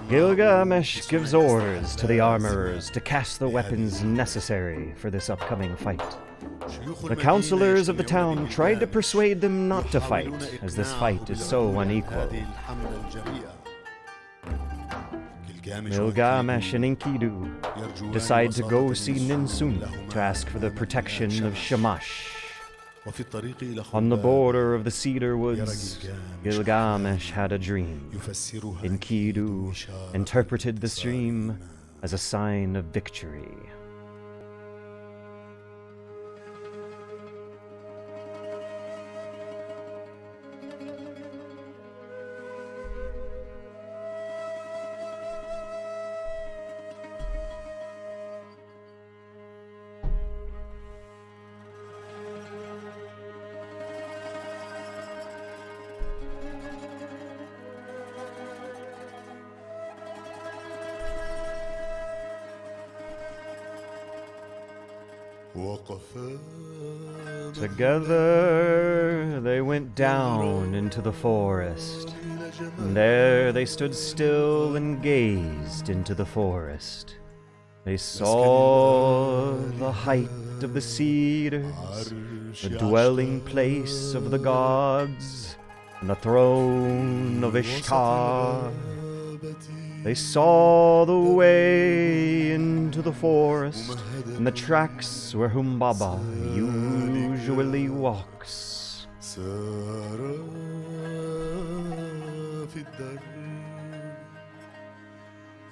Gilgamesh gives orders to the armorers to cast the weapons necessary for this upcoming fight. The counselors of the town tried to persuade them not to fight, as this fight is so unequal. Gilgamesh and Enkidu decide to go see Ninsun to ask for the protection of Shamash. On the border of the cedar woods, Gilgamesh had a dream. Enkidu interpreted the dream as a sign of victory. Together they went down into the forest, and there they stood still and gazed into the forest. They saw the height of the cedars, the dwelling place of the gods, on the throne of Ishtar. الغابة They saw the way into the forest and the tracks where Humbaba usually walks. سار في الدرب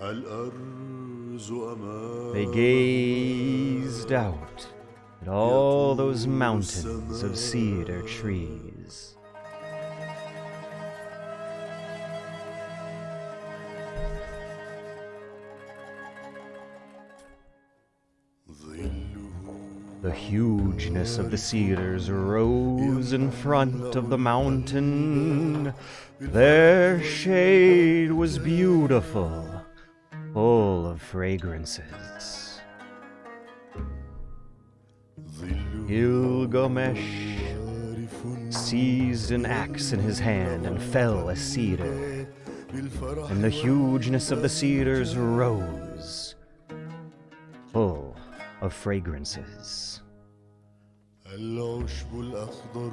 الأرز أمام They gazed out at all those mountains of cedar trees. The hugeness of the cedars rose in front of the mountain. Their shade was beautiful, full of fragrances. Gilgamesh seized an axe in his hand and fell a cedar, and the hugeness of the cedars rose, full of fragrances. العشب الأخضر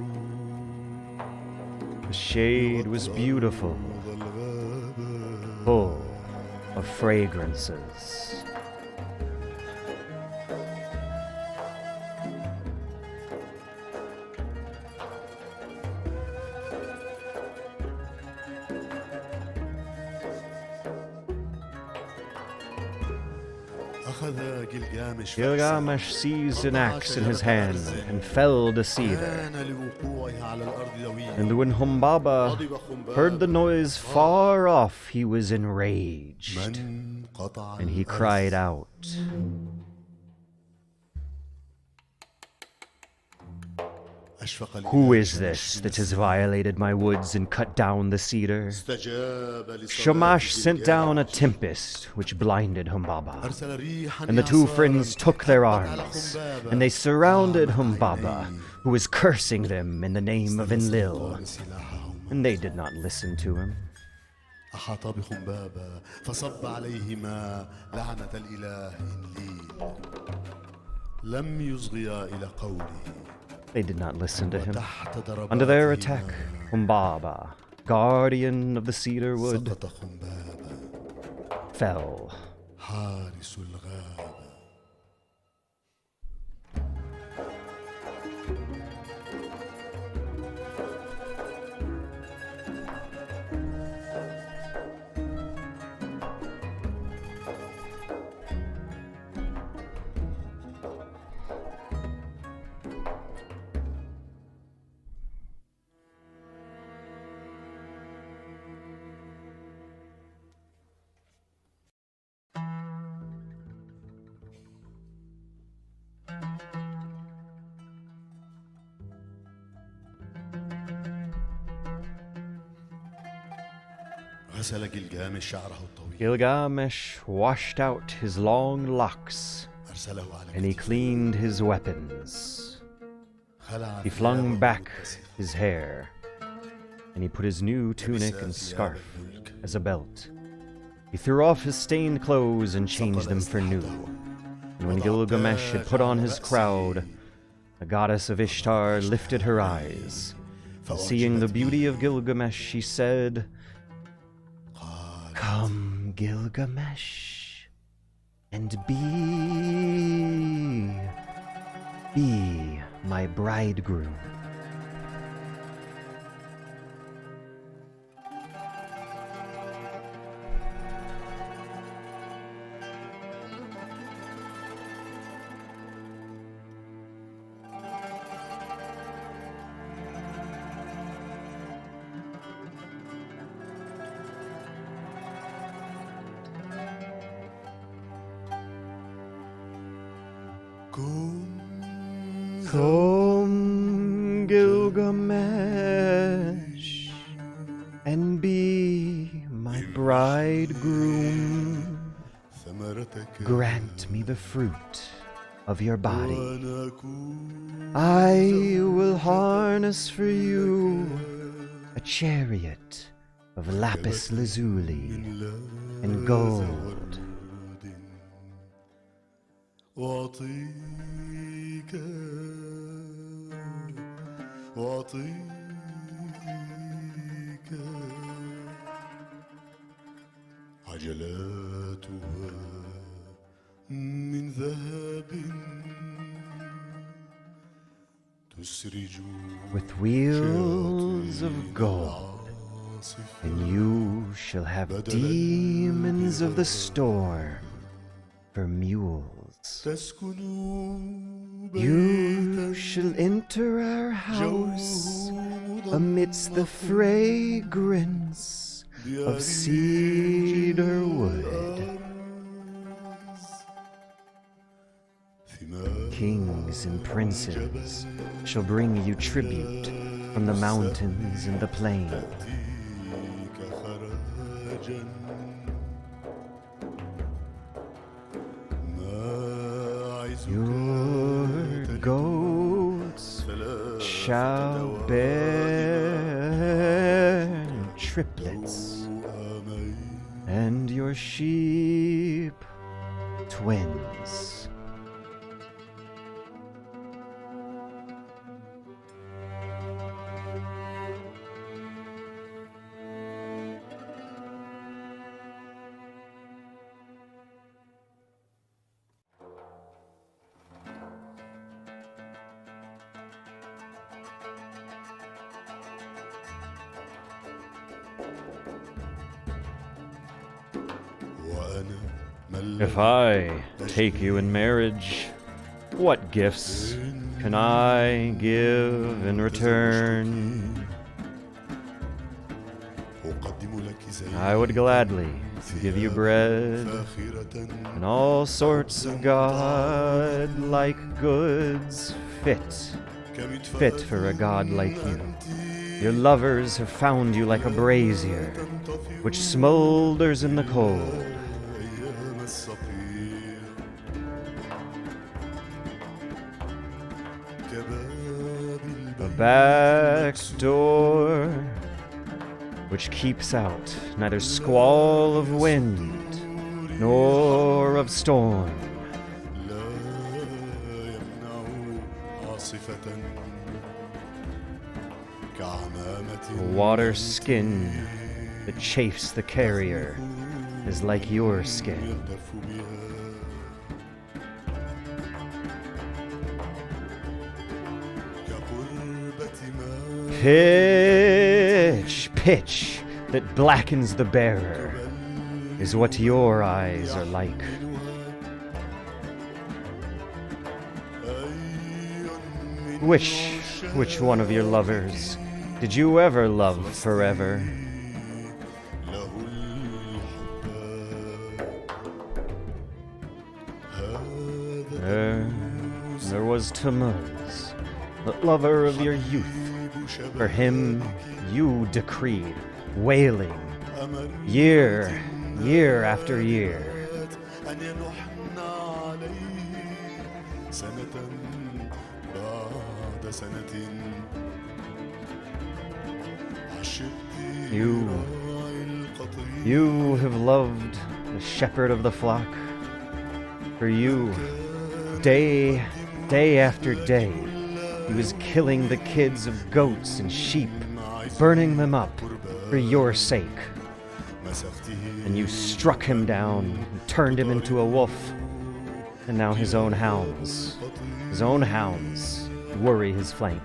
The shade was beautiful, الغابة full of fragrances. أخذ جلجامش Gilgamesh seized an axe in his hand and felled a cedar. كان لوقوعها على الأرض لويا And when Humbaba غضب خنباب heard the noise far off, he was enraged, من قطع and he الأرز cried out, أشفق "Who الإله is this that has violated my woods and cut down the cedar?" استجاب لصلاة Shamash sent down a جلجامش. tempest which blinded Humbaba. أرسل ريحا And the two إعصاراً friends took their حبت على arms, خنباب. and they surrounded قامت Humbaba, عينيه. who was cursing them in the name of Enlil, سلاحهما. and they did not listen to him. أحاط بخنباب فصب عليهما لعنة الإله إنليل لم يصغيا إلى قوله They did not listen to him. وتحت ضرباتهما Under their attack, Humbaba, guardian of the cedar wood, سقط خنباب fell. حارس الغابة غسل جلجامش شعره الطويل Gilgamesh washed out his long locks, أرسله على and he كتفه. cleaned his weapons. خلع He flung ثيابه back المتسخة. his hair, and he put his new tunic and scarf as a belt. He threw off his stained clothes and changed them for new. And when Gilgamesh had put on his crowd, the goddess of Ishtar lifted her eyes. Seeing the beauty of Gilgamesh, she said, "Come, Gilgamesh, and be my bridegroom." Come, Gilgamesh, and be my bridegroom. Grant me the fruit of your body. I will harness for you a chariot of lapis lazuli and gold. وأعطيك with wheels of gold, and you shall have demons of the storm for mules. You shall enter our house amidst the fragrance of cedar wood. Kings and princes shall bring you tribute from the mountains and the plain. Your goats shall bear triplets, and your sheep twins. If I take you in marriage, what gifts can I give in return? I would gladly give you bread and all sorts of god-like goods fit for a god like you. Your lovers have found you like a brazier, which smolders in the cold. A back door which keeps out neither squall of wind nor of storm. A water skin that chafes the carrier is like your skin. Pitch that blackens the bearer is what your eyes are like. Which one of your lovers did you ever love forever? There was Tammuz, the lover of your youth. For him you decreed, wailing, year after year. You have loved the shepherd of the flock. For you, day after day, he was killing the kids of goats and sheep, burning them up for your sake. And you struck him down and turned him into a wolf. And now his own hounds worry his flank.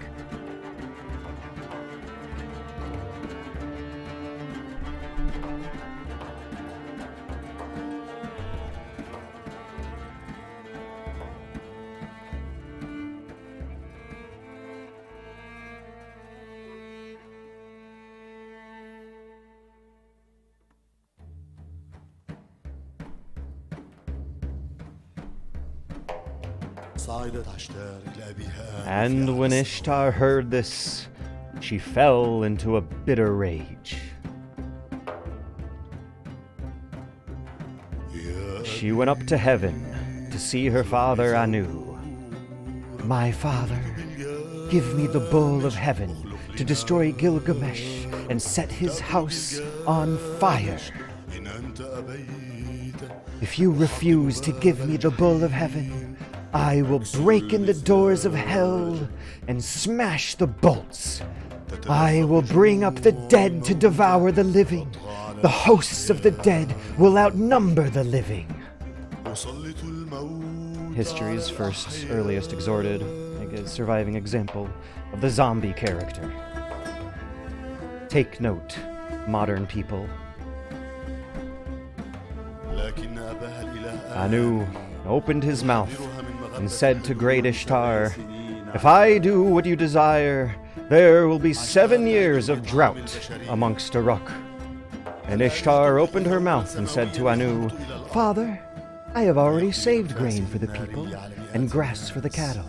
And when Ishtar heard this, she fell into a bitter rage. She went up to heaven to see her father Anu. My father, give me the bull of heaven to destroy Gilgamesh and set his house on fire. If you refuse to give me the bull of heaven, I will break in the doors of hell and smash the bolts. I will bring up the dead to devour the living. The hosts of the dead will outnumber the living. History's first earliest exhorted surviving example of the zombie character. Take note, modern people. Anu opened his mouth and said to great Ishtar, "If I do what you desire, there will be 7 years of drought amongst Uruk." And Ishtar opened her mouth and said to Anu, "Father, I have already saved grain for the people and grass for the cattle."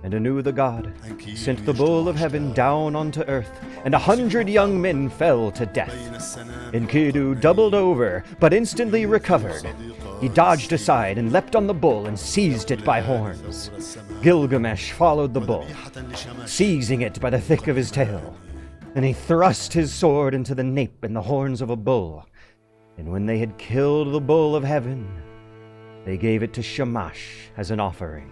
And Anu the god sent the bull of heaven down onto earth, and 100 young men fell to death. Enkidu doubled over, but instantly recovered. He dodged aside and leapt on the bull and seized it by horns. Gilgamesh followed the bull, seizing it by the thick of his tail. And he thrust his sword into the nape and the horns of a bull. And when they had killed the bull of heaven, they gave it to Shamash as an offering.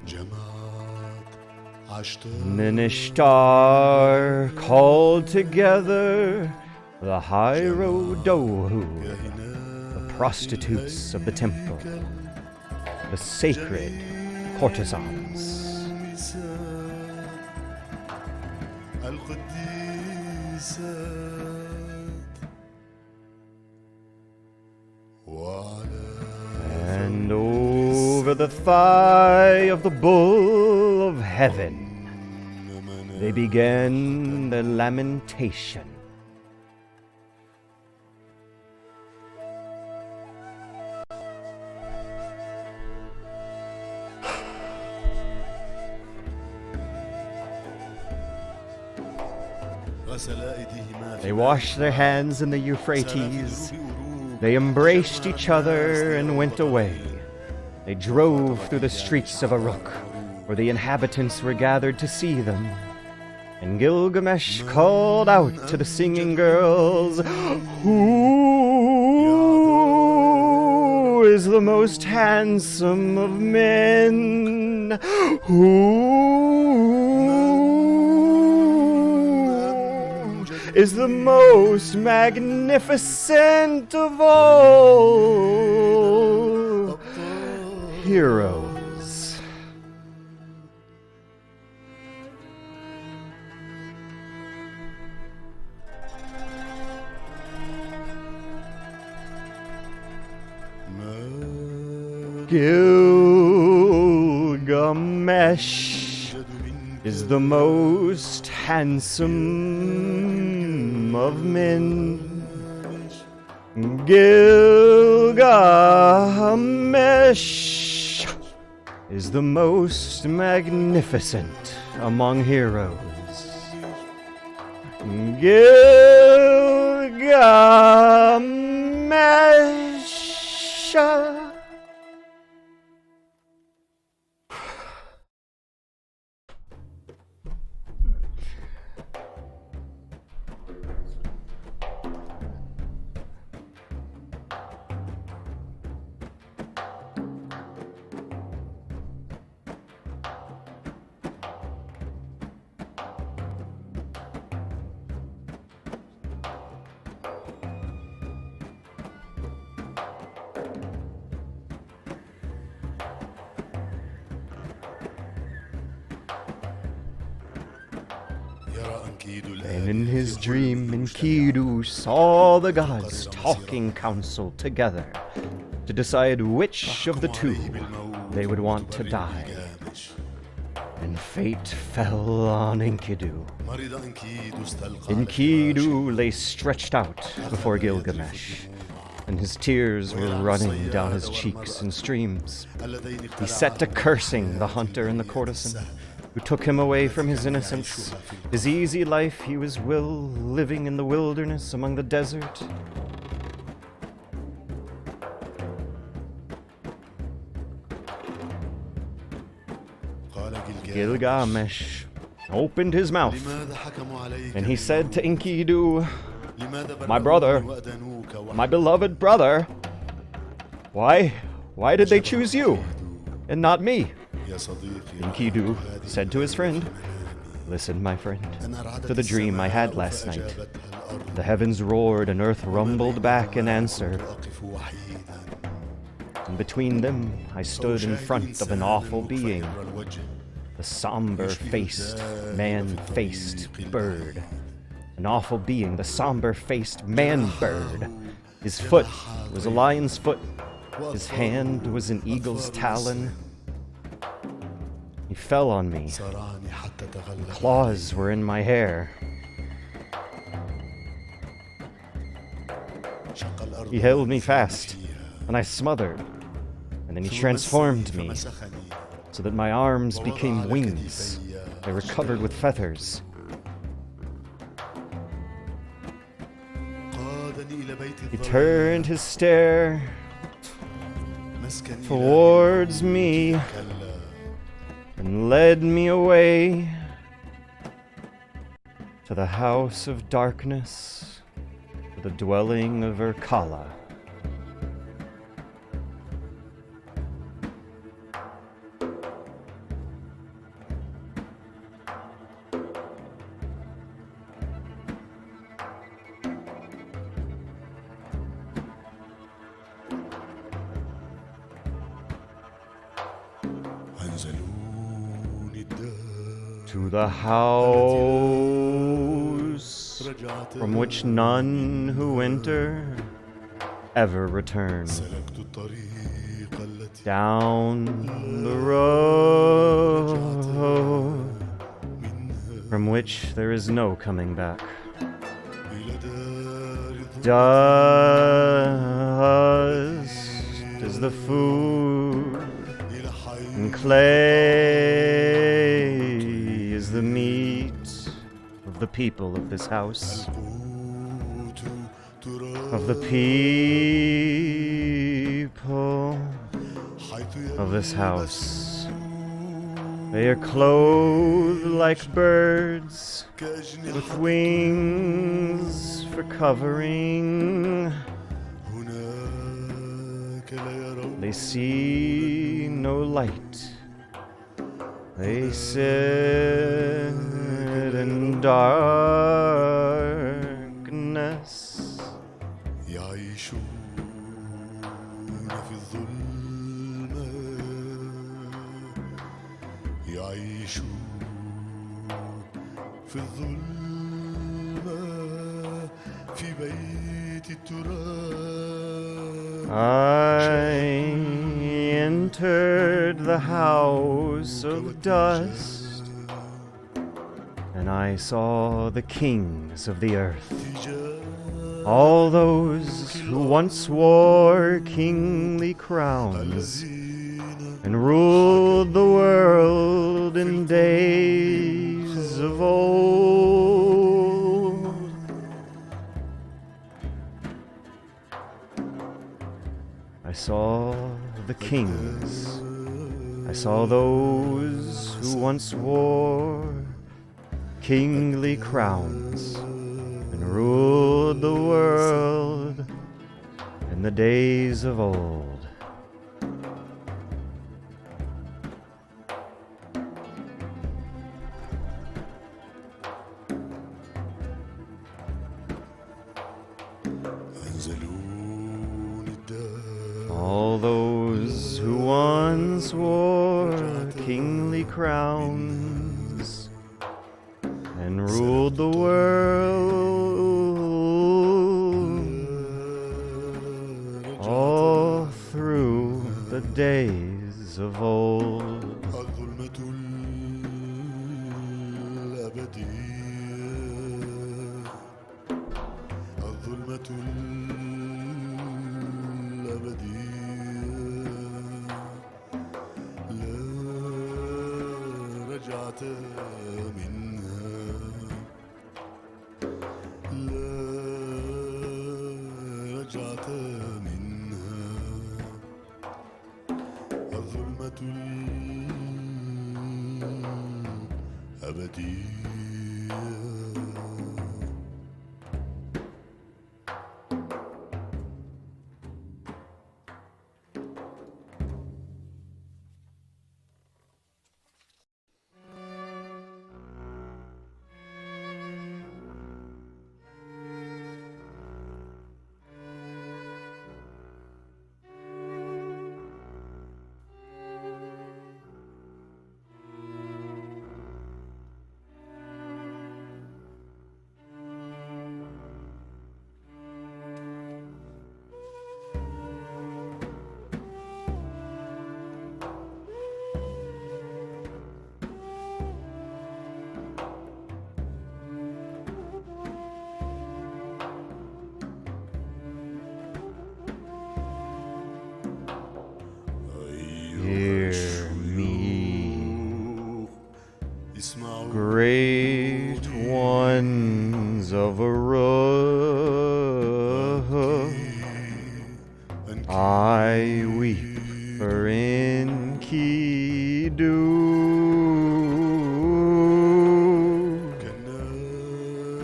And then Ishtar called together the Hierodohu, the prostitutes of the temple, the sacred courtesans. And over the thigh of the bull of heaven, they began their lamentation. They washed their hands in the Euphrates. They embraced each other and went away. They drove through the streets of Uruk, where the inhabitants were gathered to see them. And Gilgamesh called out to the singing girls, "Who is the most handsome of men? Who is the most magnificent of all heroes?" Gilgamesh is the most handsome of men. Gilgamesh is the most magnificent among heroes. Gilgamesh. And in his dream, Enkidu saw the gods talking counsel together to decide which of the two they would want to die. And fate fell on Enkidu. Enkidu lay stretched out before Gilgamesh, and his tears were running down his cheeks in streams. He set to cursing the hunter and the courtesan, who took him away from his innocence, his easy life he was living in the wilderness among the desert. Gilgamesh opened his mouth, and he said to Enkidu, "My brother, my beloved brother, why did they choose you and not me?" Enkidu said to his friend, "Listen, my friend, to the dream I had last night. The heavens roared and earth rumbled back in answer. And between them I stood in front of an awful being. the somber-faced, man-faced bird. An awful being, the somber-faced man-bird. His foot was a lion's foot. His hand was an eagle's talon. He fell on me. صرعني حتى تغلب Claws were in my hair. شق الأرض He held me fast, and I smothered. And then he transformed me فمسخني so that my arms became wings. They were covered with feathers. قادني إلى بيت He الظلام turned his stare مسكني towards me كلا and led me away to the house of darkness, to the dwelling of Urkala. أنزلوني الدار To the house رجعت from which none who enter ever return. سلكت الطريق التي Down the road منها from which there is no coming back. إلى دار الظلام Dust is the food, إلى حي and clay is the meat of the people of this house, القوت تراب of the people حيث of this house. They are clothed like birds, كأجنحة with wings for covering. هناك لا يرون They see no light. They sit in darkness. يعيشون في الظلمة يعيشون في الظلمة في بيت التراب I entered the house of dust, and I saw the kings of the earth, all those who once wore kingly crowns and ruled the world in days of old. I saw the kings. I saw those who once wore kingly crowns and ruled the world in the days of old. أنزلوني الدار All those who once wore kingly crowns and ruled the world all through the days of old. الظلمة الأبدية الظلمة الأبدية لا رجعت منها لا رجعت منها الظلمة الأبدية Hear me, اسمعوا great ones of Arua. I weep for Enkidu, كالنادبة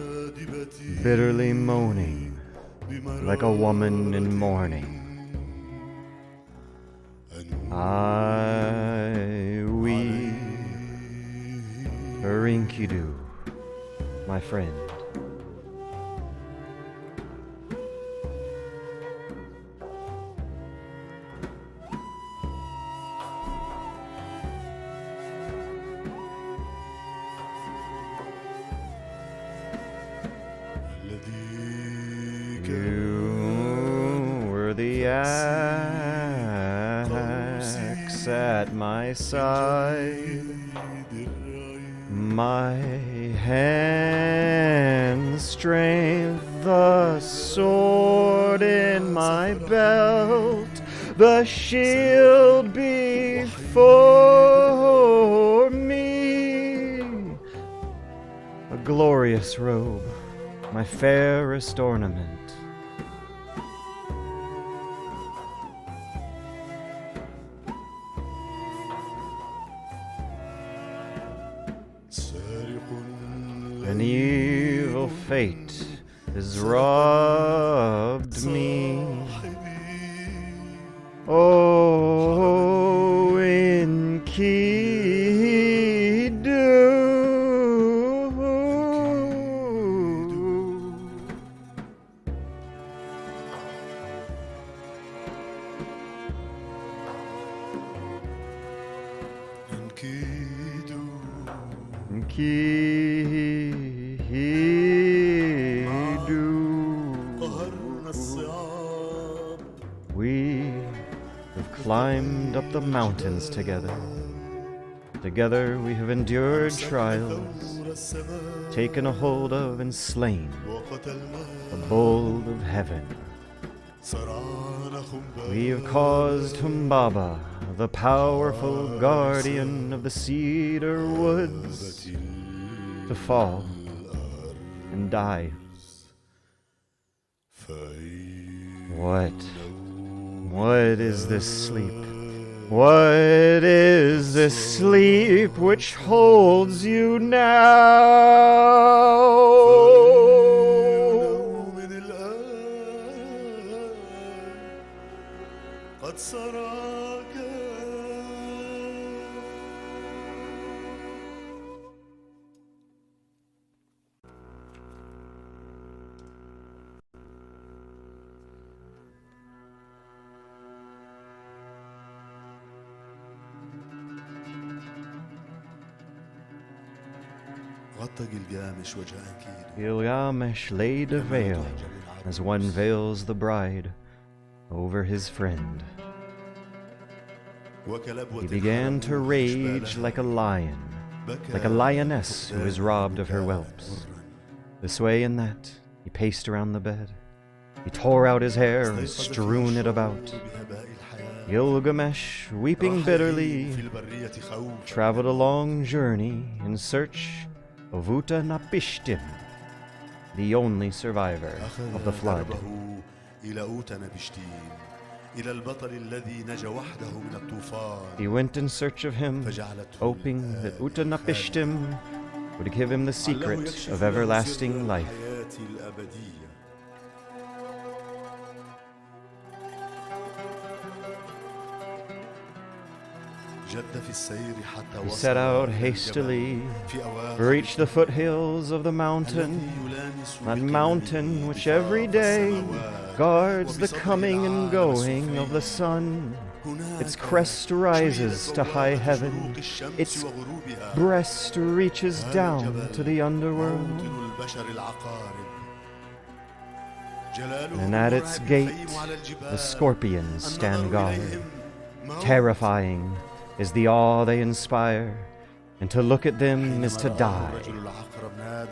bitterly moaning like a woman in mourning. I weep for Enkidu, my friend. You were the axe at my side, my hand's strength, the sword in my belt, the shield before me, a glorious robe, my fairest ornament. An evil fate has robbed me. Oh, Enkidu. قهرنا الصعاب We have climbed up the mountains together. Together we have endured trials, السماء taken a hold of and slain وقتلنا the bull of heaven. صرعنا خنبا We have caused Humbaba, the powerful guardian of the cedar woods, to fall and die. What is this sleep? What is this sleep which holds you now? من الآن قد سراك غطى جلجامش وجه أنكيد Gilgamesh laid a veil, as one veils the bride, over his friend. He began to rage like a lion, like a lioness who is robbed of her whelps. This way and that, he paced around the bed. He tore out his hair and strewn it about. Gilgamesh, weeping bitterly, traveled a long journey in search of Utanapishtim, the only survivor of the flood. He went in search of him, hoping that Utanapishtim would give him the secret of everlasting life. He set out hastily, reached the foothills of the mountain, that mountain which every day guards the coming and going of the sun. Its crest rises to high heaven, its breast reaches down to the underworld, and at its gate the scorpions stand guard. Terrifying is the awe they inspire, and to look at them is to die.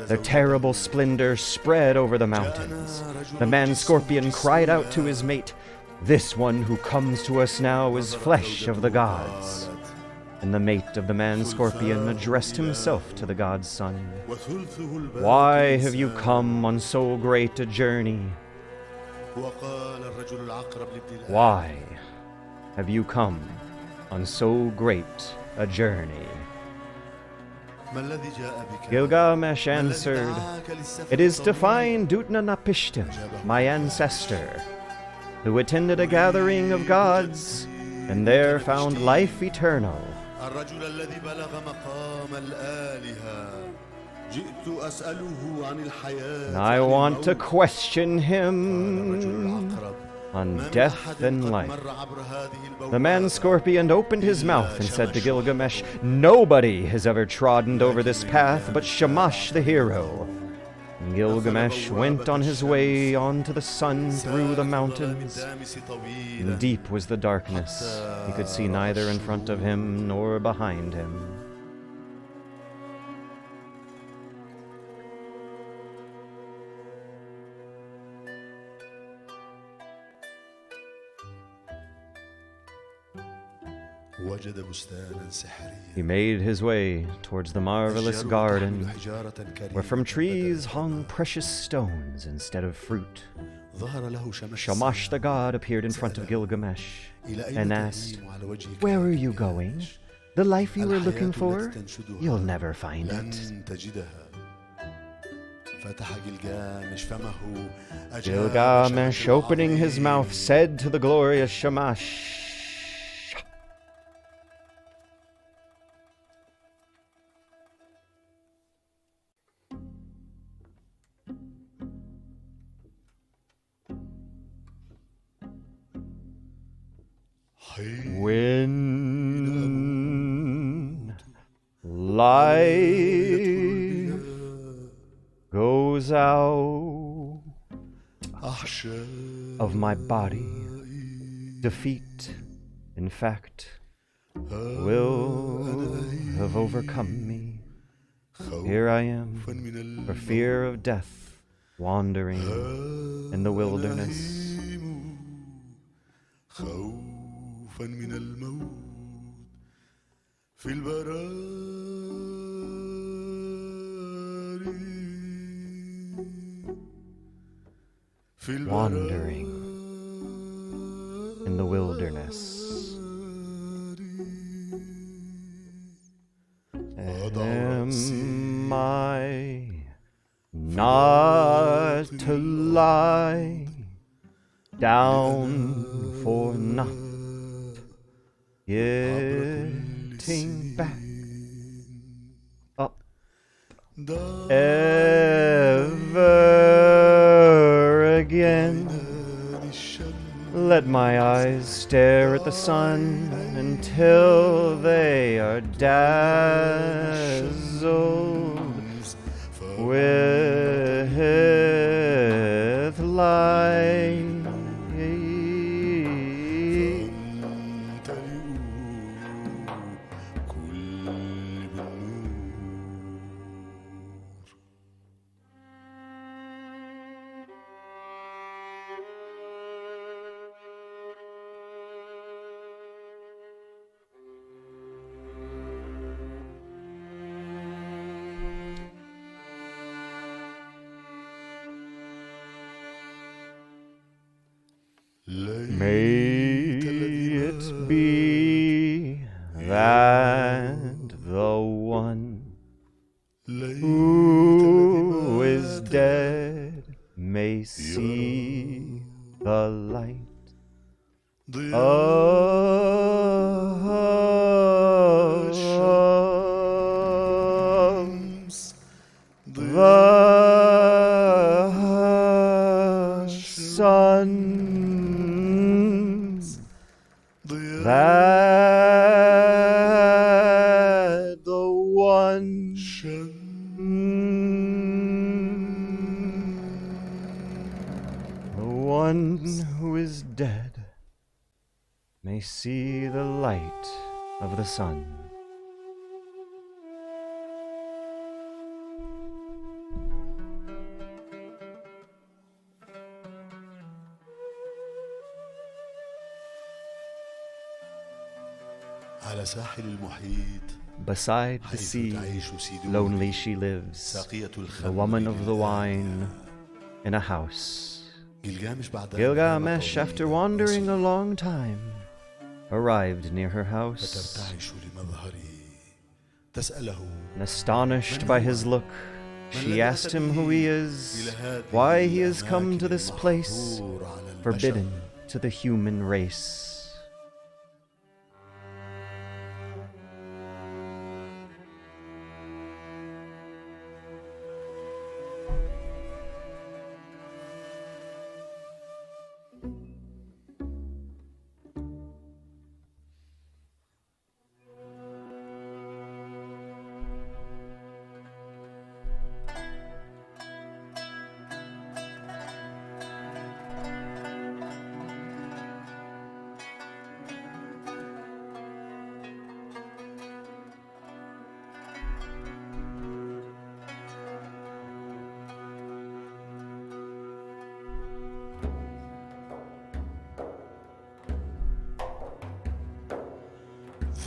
Their terrible splendor spread over the mountains. The man-scorpion cried out to his mate, This one who comes to us now is flesh of the gods. And the mate of the man-scorpion addressed himself to the god's son. Why have you come on so great a journey? Why have you come on so great a journey? Gilgamesh answered, It is to find Dutnanapishtim, my ancestor, who attended a gathering of gods, and there found life eternal. And I want to question him on death and life. The man-scorpion opened his mouth and said to Gilgamesh, Nobody has ever trodden over this path but Shamash the hero. And Gilgamesh went on his way onto the sun through the mountains. And deep was the darkness. He could see neither in front of him nor behind him. He made his way towards the marvelous garden, where from trees hung precious stones instead of fruit. Shamash the god appeared in front of Gilgamesh and asked, Where are you going? The life you were looking for? You'll never find it. Gilgamesh, opening his mouth, said to the glorious Shamash, When life goes out of my body, defeat, in fact, will have overcome me. Here I am, for fear of death, wandering in the wilderness. من الموت في البراري wandering in the wilderness. Am I not to lie down for naught? Getting back up ever again. Let my eyes stare at the sun until they are dazzled with light. May it be that the one who is dead may see the light of the sun. That the one who is dead may see the light of the sun. على ساحل المحيط Beside the حيث sea, تعيش سيدوني lonely she lives, ساقية the الخمر woman of the للآلهة. wine, in a house. جلجامش بعد أن Gilgamesh, هام after طويلاً wandering a وصل long time, arrived near her house, فترتعش لمظهري تسأله and astonished by his look, she asked him who he is, why he has come to this place, forbidden to the human race.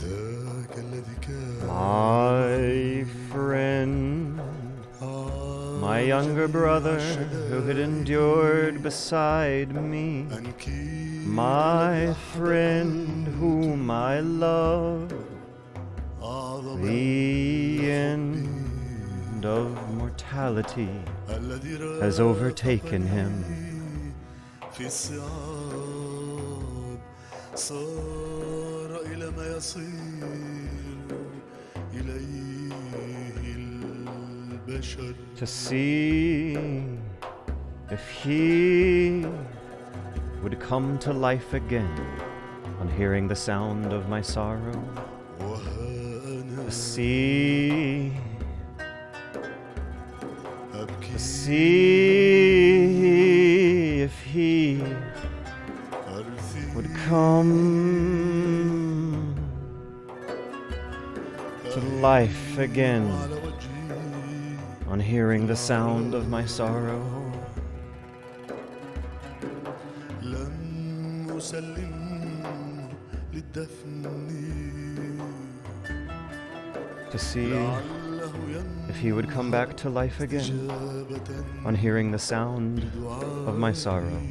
ذاك الذي كان My friend, my younger brother, who had endured beside me, my friend whom I love, the end of mortality has overtaken him. في الصعاب صار إلى ما يصير إليه البشر To see if he would come to life again on hearing the sound of my sorrow. وها أنا To see أبكي if he أرثي would come to life again على وجهي on hearing the sound of my sorrow. لن أسلم للدفن To see لعله if he would come back to life again ينجبة on hearing the sound of my sorrow.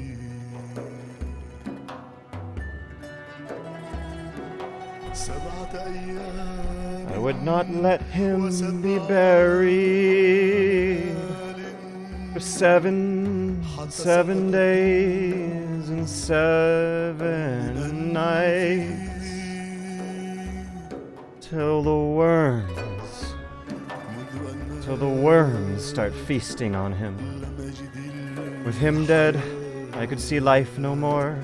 سبعة أيام I would not let him be buried for seven days and 7 nights till the worms start feasting on him. With him dead, I could see life no more.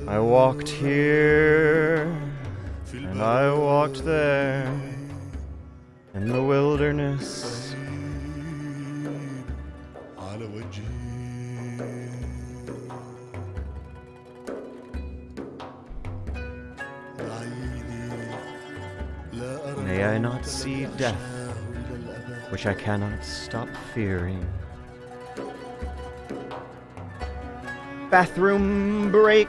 I walked here and I walked there in the wilderness. على وجهي عيني لا أرى May I not see death, إلى الأبد which I cannot stop fearing. Bathroom break.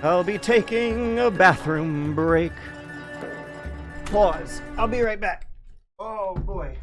I'll be taking a bathroom break. Pause. I'll be right back. Oh boy.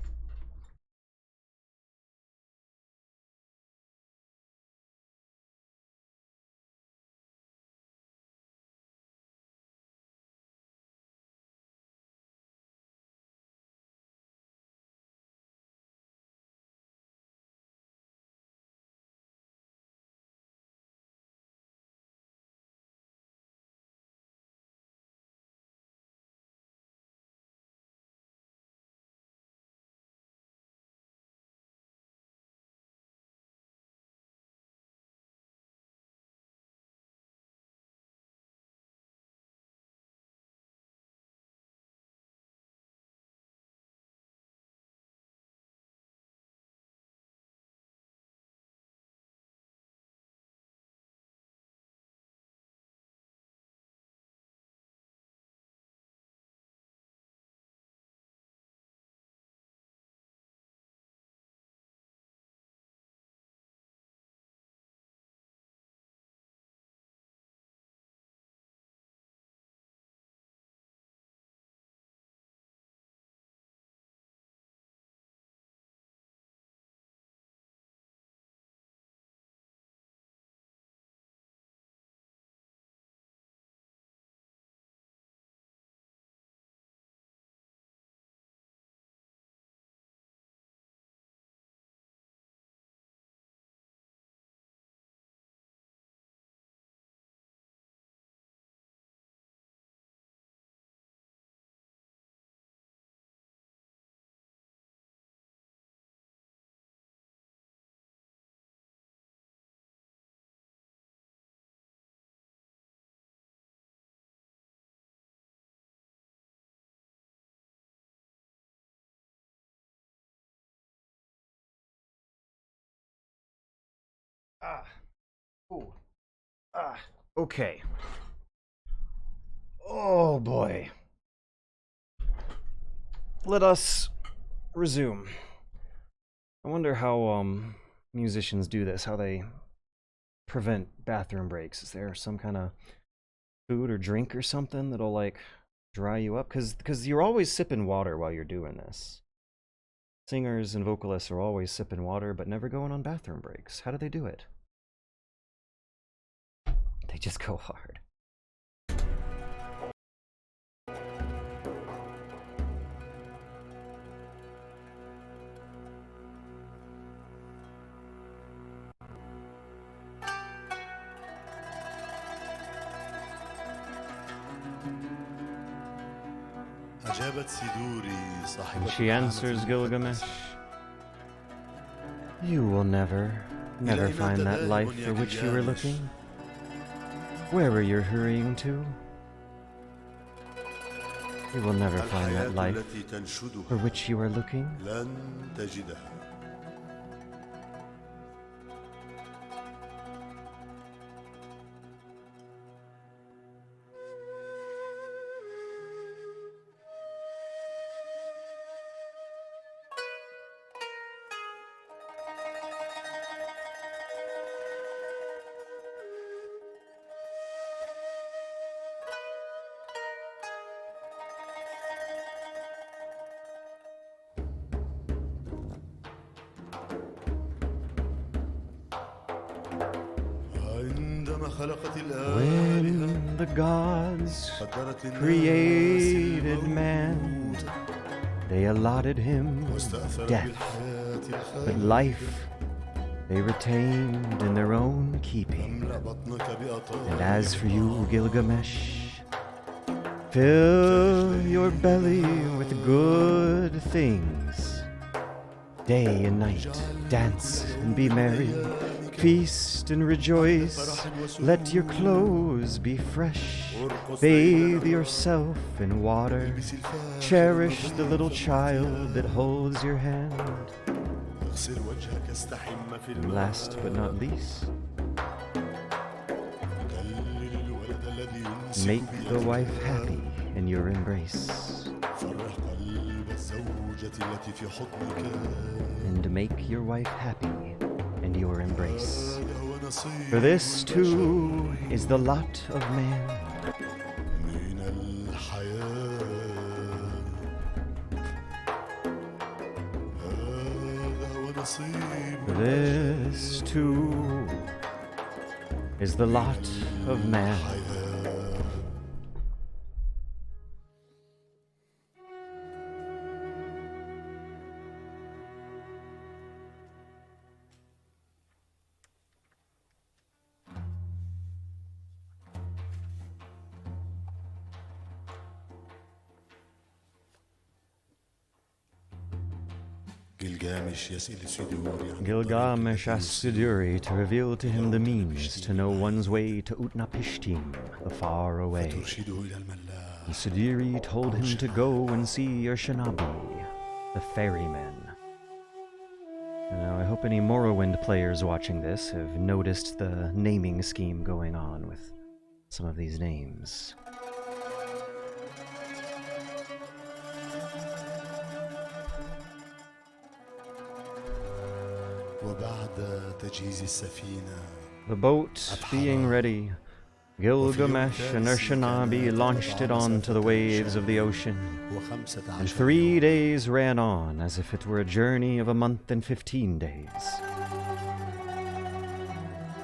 Ah. Ooh. Ah. Okay. Oh boy. Let us resume. I wonder how musicians do this, how they prevent bathroom breaks. Is there some kind of food or drink or something that'll like dry you up? Cause you're always sipping water while you're doing this. Singers and vocalists are always sipping water but never going on bathroom breaks. How do they do it? They just go hard. أجابت سيدوري صاحبة And she answers Gilgamesh, "You will never find that life for which you were looking. Where are you hurrying to? You will never find that life التي تنشدها for which you are looking." لن تجدها. عندما خلقت الآلهة When the gods قدرت للناس created الموت man, they allotted him واستأثر death, بالحياة but الخالدة. life they retained in their own keeping. املأ بطنك بأطراف And as for you, Gilgamesh, fill your belly with good things. Day and night, dance and be merry. Feast and rejoice. Let your clothes be fresh. Bathe yourself in water. Cherish the little child that holds your hand. اغسل وجهك استحم في And last but not least, دلل الولد الذي يمسك make the بيدك. wife happy in your embrace. فرح قلب الزوجة التي في حضنك. And make your wife happy in your embrace. هذا هو نصيب For this too is the lot of man. من الحياة. هذا هو نصيب For this too is the lot of man. الحياة. Gilgamesh يسأل سيدوري عن Gilgamesh asked Siduri to reveal to him the means to know one's way to Utnapishtim, the far away. ترشده إلى الملاح. And Siduri told him to go and see Urshanabi, the ferryman. Now, I hope any Morrowind players watching this have noticed the naming scheme going on with some of these names. وبعد تجهيز السفينة The boat being ready, Gilgamesh and Urshanabi launched it onto the waves of the ocean, وخمسة and عشر 3 days ran on as if it were a journey of a month and 15 days.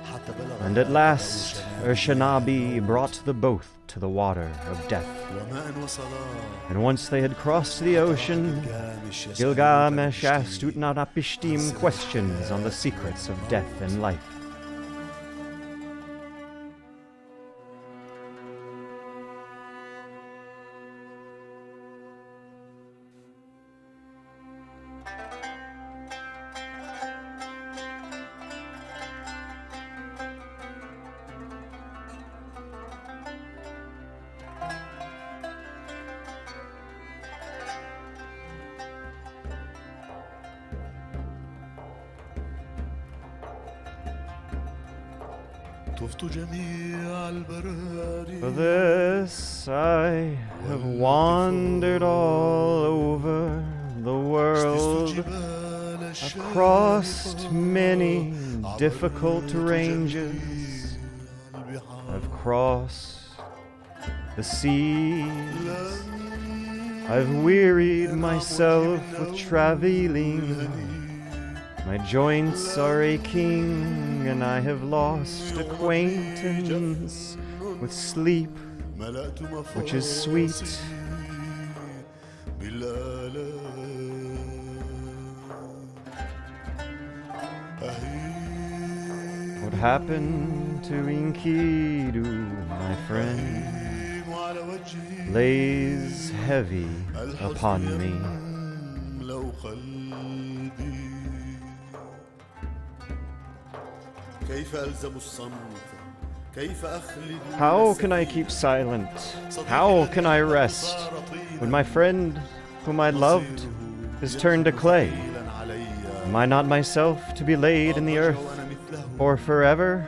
حتى بلغ And at last, Urshanabi brought the boat to the water of death. وما أن وصلا And once they had crossed the ocean, جilgamesh يسأل Gilgamesh asked Utnapishtim questions on the secrets of death and life. طفت جميع البراري For this I have wandered all over the world. I've crossed many difficult ranges. I've crossed the seas. I've wearied myself with traveling. My joints are aching, and I have lost acquaintance with sleep, which is sweet. What happened to Enkidu, my friend, lays heavy upon me. How can I keep silent? How can I rest when my friend whom I loved is turned to clay? Am I not myself to be laid in the earth for forever?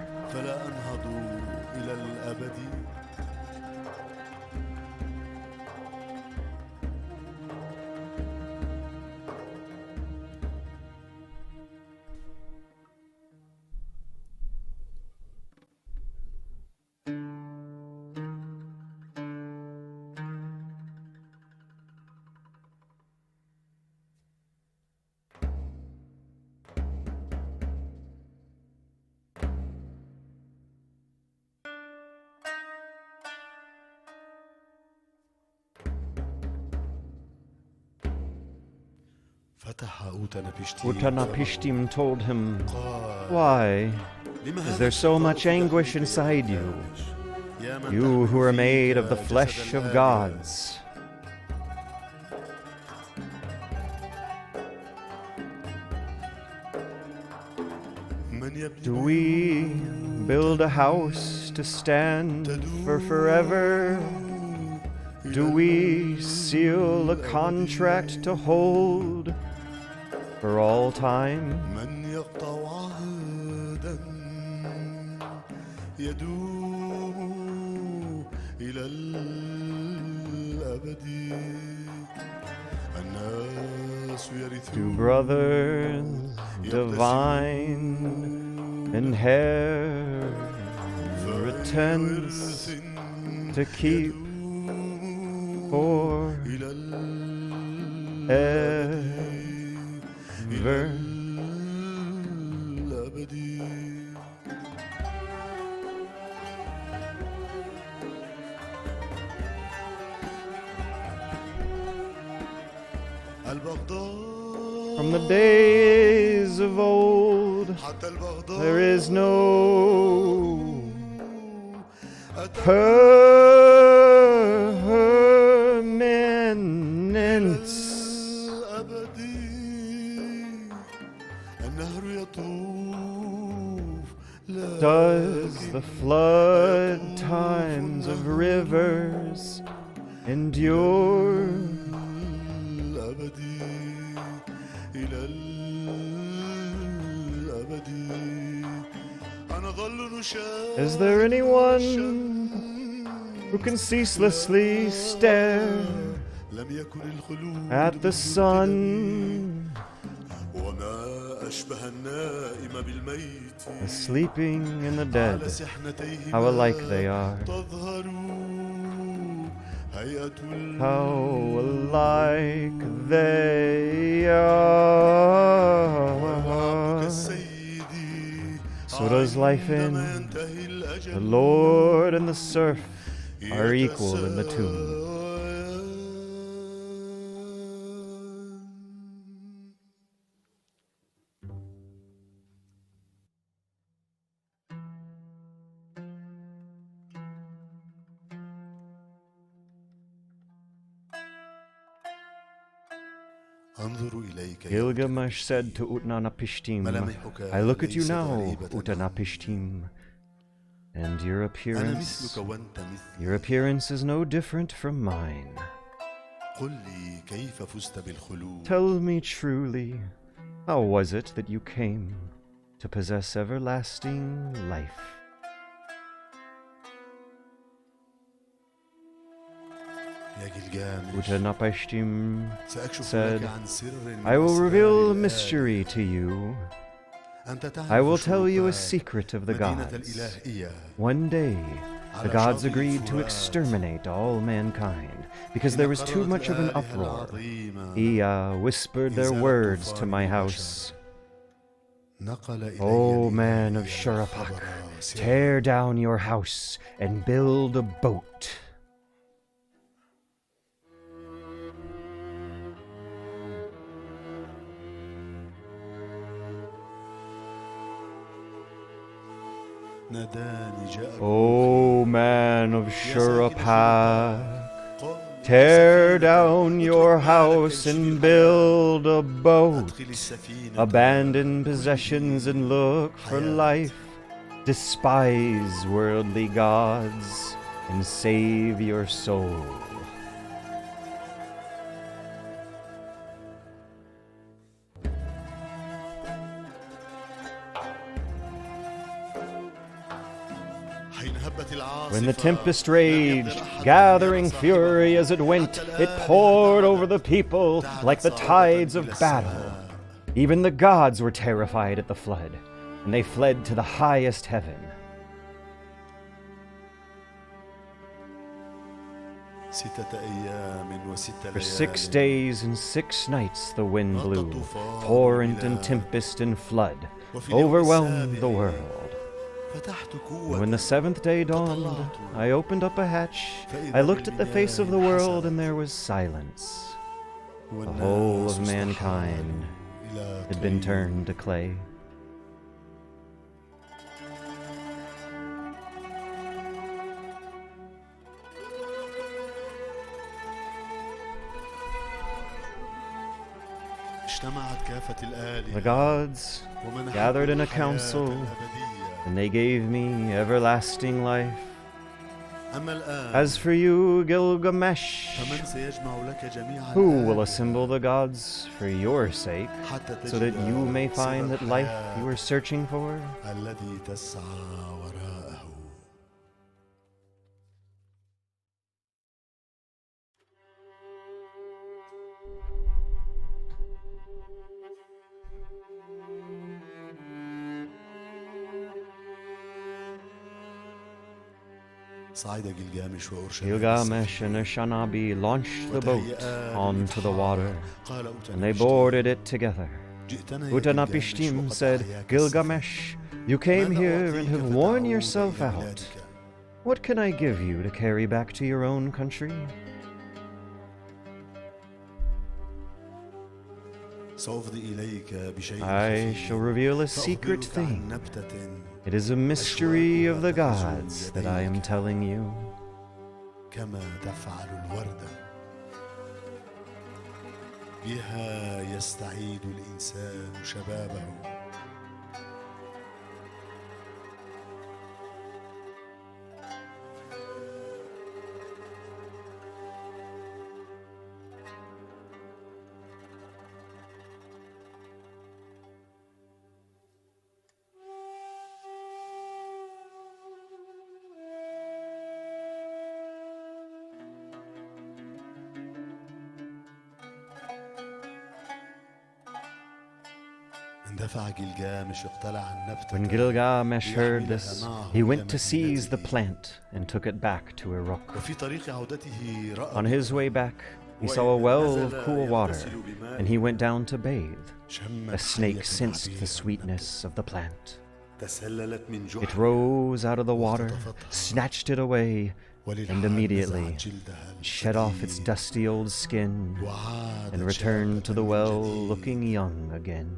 Utanapishtim told him, "Why is there so much anguish inside you, you who are made of the flesh of gods? Do we build a house to stand for forever? Do we seal a contract to hold for all time? Do brothers divine inheritance to keep for ever?" From the days of old, there is no permanence. Does the flood times of rivers endure? Is there anyone who can ceaselessly stare at the sun, sleeping in the dead? How alike they are. How alike they are. So does life end. The Lord and the serf are equal in the tomb. Gilgamesh said to Utnapishtim, "I look at you now, Utnapishtim, and your appearance is no different from mine. Tell me truly, how was it that you came to possess everlasting life?" يا جلجامش Utanapishtim سأكشف said, لك عن سر من I will أسرار reveal a الآلهة. mystery to you. أنت تعرف I will tell you a شروق secret of the مدينة gods. الإلهية One day, the على gods شاطئ agreed to الفرات. exterminate all mankind because حين there was too قررت much of an الآلهة uproar. العظيمة Ea whispered their إنزال words to الطوفان my بالبشر. house. نقل إلي O man of الإلهي Shurapak, الخبر سرا. tear down your house and build a boat. ناداني جاء O man of Shurapak, قم tear بالسفينة. down your اترك house مالك and امشي build a boat. أدخل السفينة. Abandon possessions and look for life. Despise worldly gods and save your soul. حين هبت العاصفة When the tempest لم raged, يقدر أحد gathering أن يرى fury as it went, it poured over the people like the tides of battle. Even the gods were terrified at the flood, and they fled to the highest heaven. ستة أيام وست For 6 ليال days and 6 nights the wind blew, torrent and tempest and flood, overwhelmed the world. فتحت And when the 7th day dawned, I opened up a hatch, I looked at the face of the world, and there was silence. The whole of mankind had been turned to clay. اجتمعت كافة الآلهة The gods ومنحتني gathered in a الحياة council, الأبدية. and they gave me everlasting life. أما الآن As for you, Gilgamesh, فمن سيجمع لك جميع who will الآلهة assemble the gods for your sake, حتى so that تجد you may سر find that life الحياة you are searching for? الذي تسعى وراءه. صعد جلجامش وأورشليم Gilgamesh and Ashanabi launched the boat onto the water, قال and they boarded it together. جئتنا يا Utanapishtim جلجامش وقد said, أحياك Gilgamesh, you came here and have worn yourself out. What can I give you to carry back to your own country? سأفضي إليك بشيء I خفي. shall reveal a secret سأخبرك عن thing. نبتة It is a mystery of the gods that I am telling you. كما تفعل الوردة بها يستعيد الإنسان شبابه. اندفع جلجامش اقتلع النبتة. When Gilgamesh heard this, he went to seize the plant and took it back to Uruk. وفي طريق عودته رأى On his way back, he saw a well of cool water, and he went down to bathe. شمت A snake حية sensed the عبيرة sweetness of the plant. تسللت من It جحر rose out of the water, snatched it away, and immediately shed off its dusty old skin and returned to the well looking young again.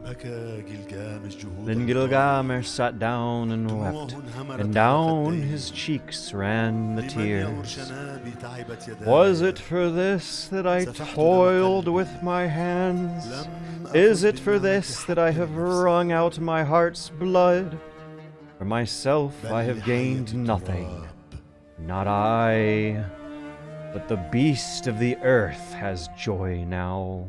أكى جلجامش جهود Then Gilgamesh sat down and wept, and down his cheeks ran the tears. Was it for this that I toiled with my hands? Is it for this that I have wrung out my heart's blood? For myself I have gained nothing, not I, but the beast of the earth has joy now.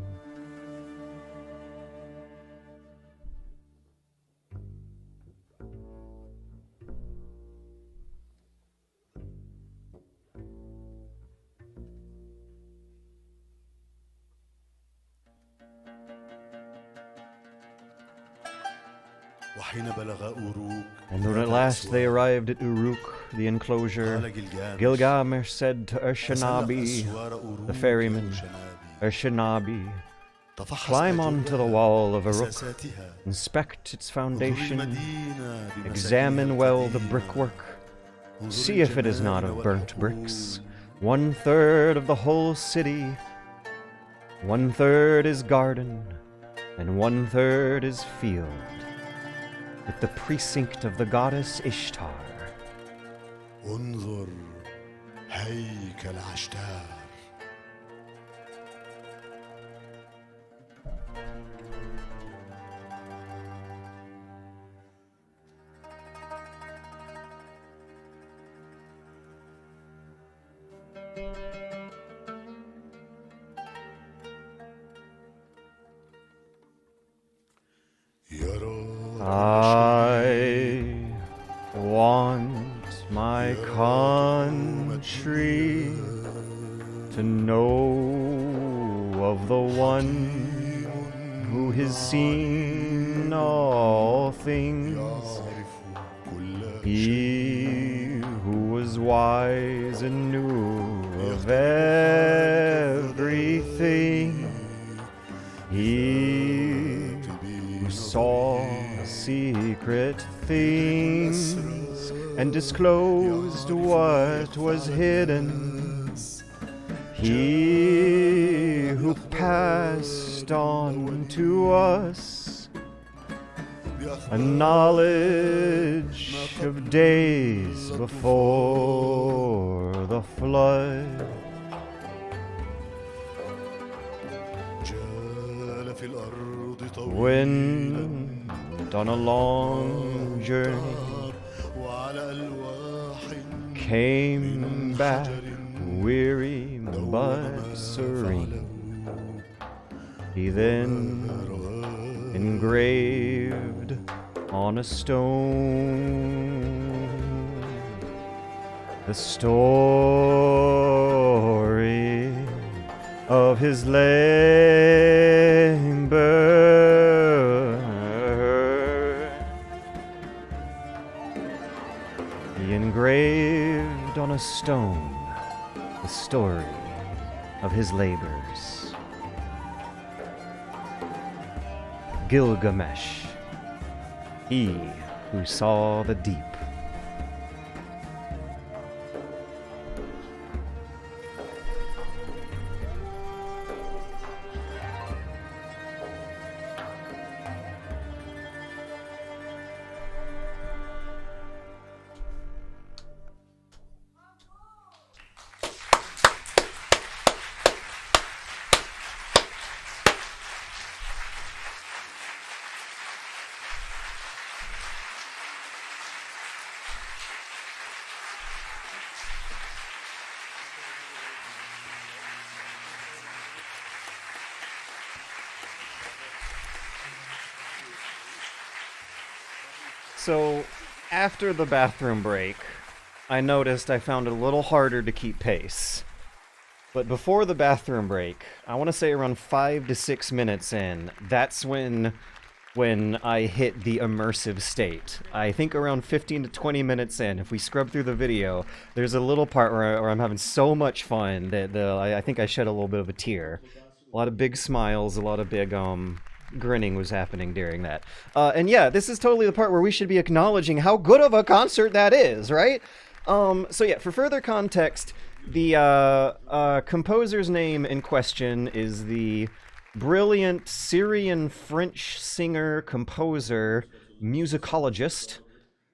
And when at last they arrived at Uruk, the enclosure, Gilgamesh said to Urshanabi, the ferryman, Urshanabi, climb onto the wall of Uruk, inspect its foundation, examine well the brickwork, see if it is not of burnt bricks. 1/3 of the whole city, 1/3 is garden, and 1/3 is field, with the precinct of the goddess Ishtar. انظر هيكل عشتار. I want my country to know of the one who has seen all things, he who was wise and knew of everything, he who saw secret things and disclosed what was hidden, he who passed on to us a knowledge of days before the flood. Went on a long journey, came back weary but serene. He then engraved on a stone the story of his labor. He engraved on a stone the story of his labors. Gilgamesh, he who saw the deep. So, after the bathroom break, I noticed I found it a little harder to keep pace. But before the bathroom break, I want to say around 5 to 6 minutes in, that's when I hit the immersive state. I think around 15 to 20 minutes in, if we scrub through the video, there's a little part where I'm having so much fun that I think I shed a little bit of a tear. A lot of big smiles, a lot of big grinning was happening during that. And yeah, this is totally the part where we should be acknowledging how good of a concert that is, right? So yeah, for further context, the composer's name in question is the brilliant Syrian French singer, composer, musicologist.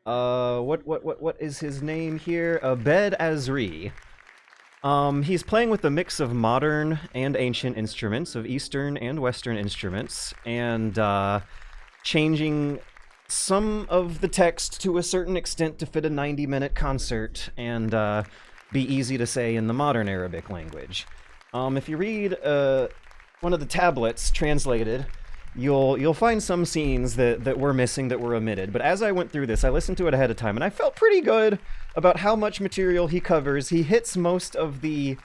What is his name here? Abed Azri. He's playing with a mix of modern and ancient instruments, of Eastern and Western instruments, and changing some of the text to a certain extent to fit a 90-minute concert and be easy to say in the modern Arabic language. If you read one of the tablets translated, you'll find some scenes that were missing, that were omitted. But as I went through this, I listened to it ahead of time, and I felt pretty good about how much material he covers. He hits most of the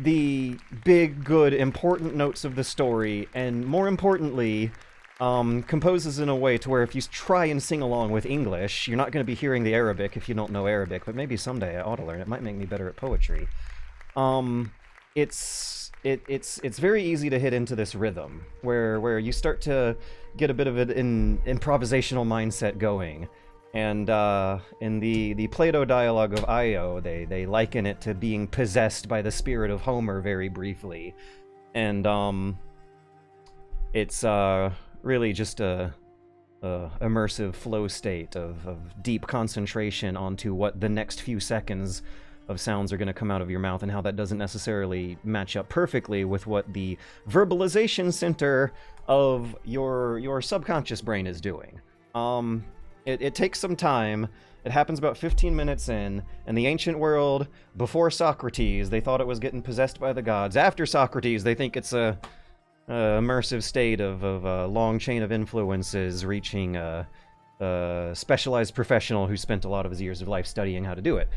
big, good, important notes of the story, and more importantly, composes in a way to where if you try and sing along with English, you're not going to be hearing the Arabic if you don't know Arabic, but maybe someday I ought to learn. It might make me better at poetry. It's very easy to hit into this rhythm where you start to get a bit of an improvisational mindset going. And in the Plato dialogue of Io, they liken it to being possessed by the spirit of Homer very briefly. And it's really just a immersive flow state of deep concentration onto what the next few seconds of sounds are going to come out of your mouth, and how that doesn't necessarily match up perfectly with what the verbalization center of your subconscious brain is doing. It takes some time. It happens about 15 minutes in the ancient world. Before Socrates, they thought it was getting possessed by the gods. After Socrates, they think it's a immersive state of a long chain of influences reaching a specialized professional who spent a lot of his years of life studying how to do it.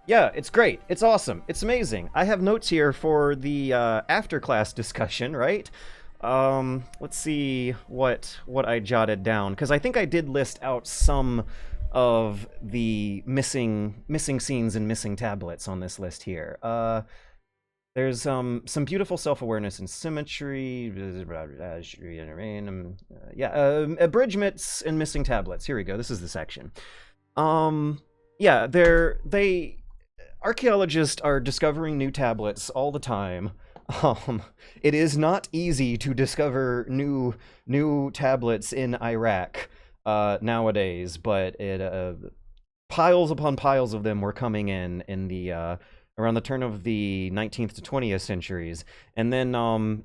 Yeah, it's great. It's awesome. It's amazing. I have notes here for the after-class discussion, right? Let's see what I jotted down, because I think I did list out some of the missing scenes and missing tablets on this list here. There's some beautiful self-awareness and symmetry. Abridgments and missing tablets. Here we go. This is the section. Yeah, archaeologists are discovering new tablets all the time. It is not easy to discover new tablets in Iraq nowadays, but piles upon piles of them were coming in the around the turn of the 19th to 20th centuries, and then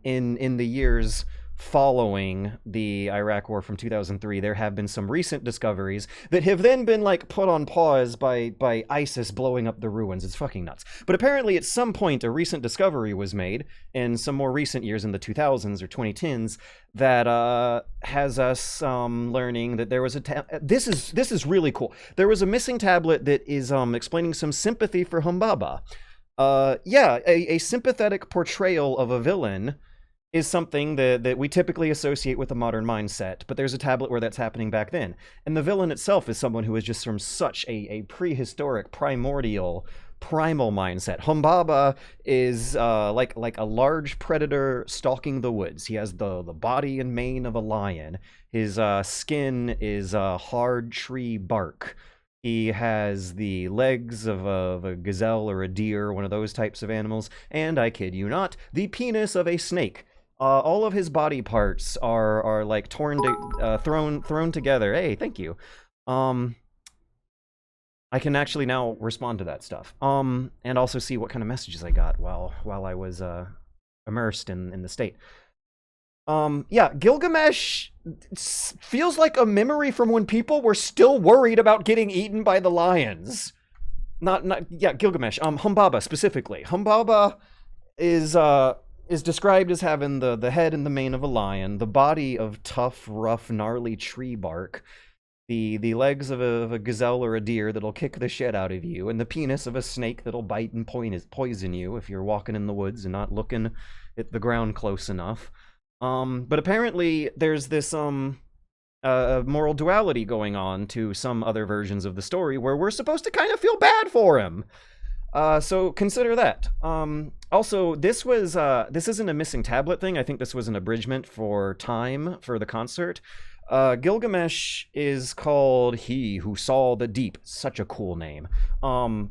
in the years following the Iraq War from 2003, there have been some recent discoveries that have then been like put on pause by ISIS blowing up the ruins. It's fucking nuts. But apparently at some point a recent discovery was made in some more recent years, in the 2000s or 2010s, that has us learning that there was this is really cool. There was a missing tablet that is explaining some sympathy for Humbaba. A sympathetic portrayal of a villain is something that we typically associate with a modern mindset, but there's a tablet where that's happening back then. And the villain itself is someone who is just from such a prehistoric, primal mindset. Humbaba is like a large predator stalking the woods. He has the body and mane of a lion. His skin is hard tree bark. He has the legs of a gazelle or a deer, one of those types of animals, and I kid you not, the penis of a snake. All of his body parts are like thrown together. Hey, thank you. I can actually now respond to that stuff. And also see what kind of messages I got while I was immersed in the state. Yeah, Gilgamesh feels like a memory from when people were still worried about getting eaten by the lions. Yeah, Gilgamesh. Humbaba specifically. Humbaba is described as having the head and the mane of a lion, the body of tough, rough, gnarly tree bark, the legs of a gazelle or a deer that'll kick the shit out of you, and the penis of a snake that'll bite and poison you if you're walking in the woods and not looking at the ground close enough. But apparently there's this moral duality going on to some other versions of the story where we're supposed to kind of feel bad for him. So consider that. Also, this isn't a missing tablet thing. I think this was an abridgment for time for the concert. Gilgamesh is called He Who Saw the Deep. Such a cool name.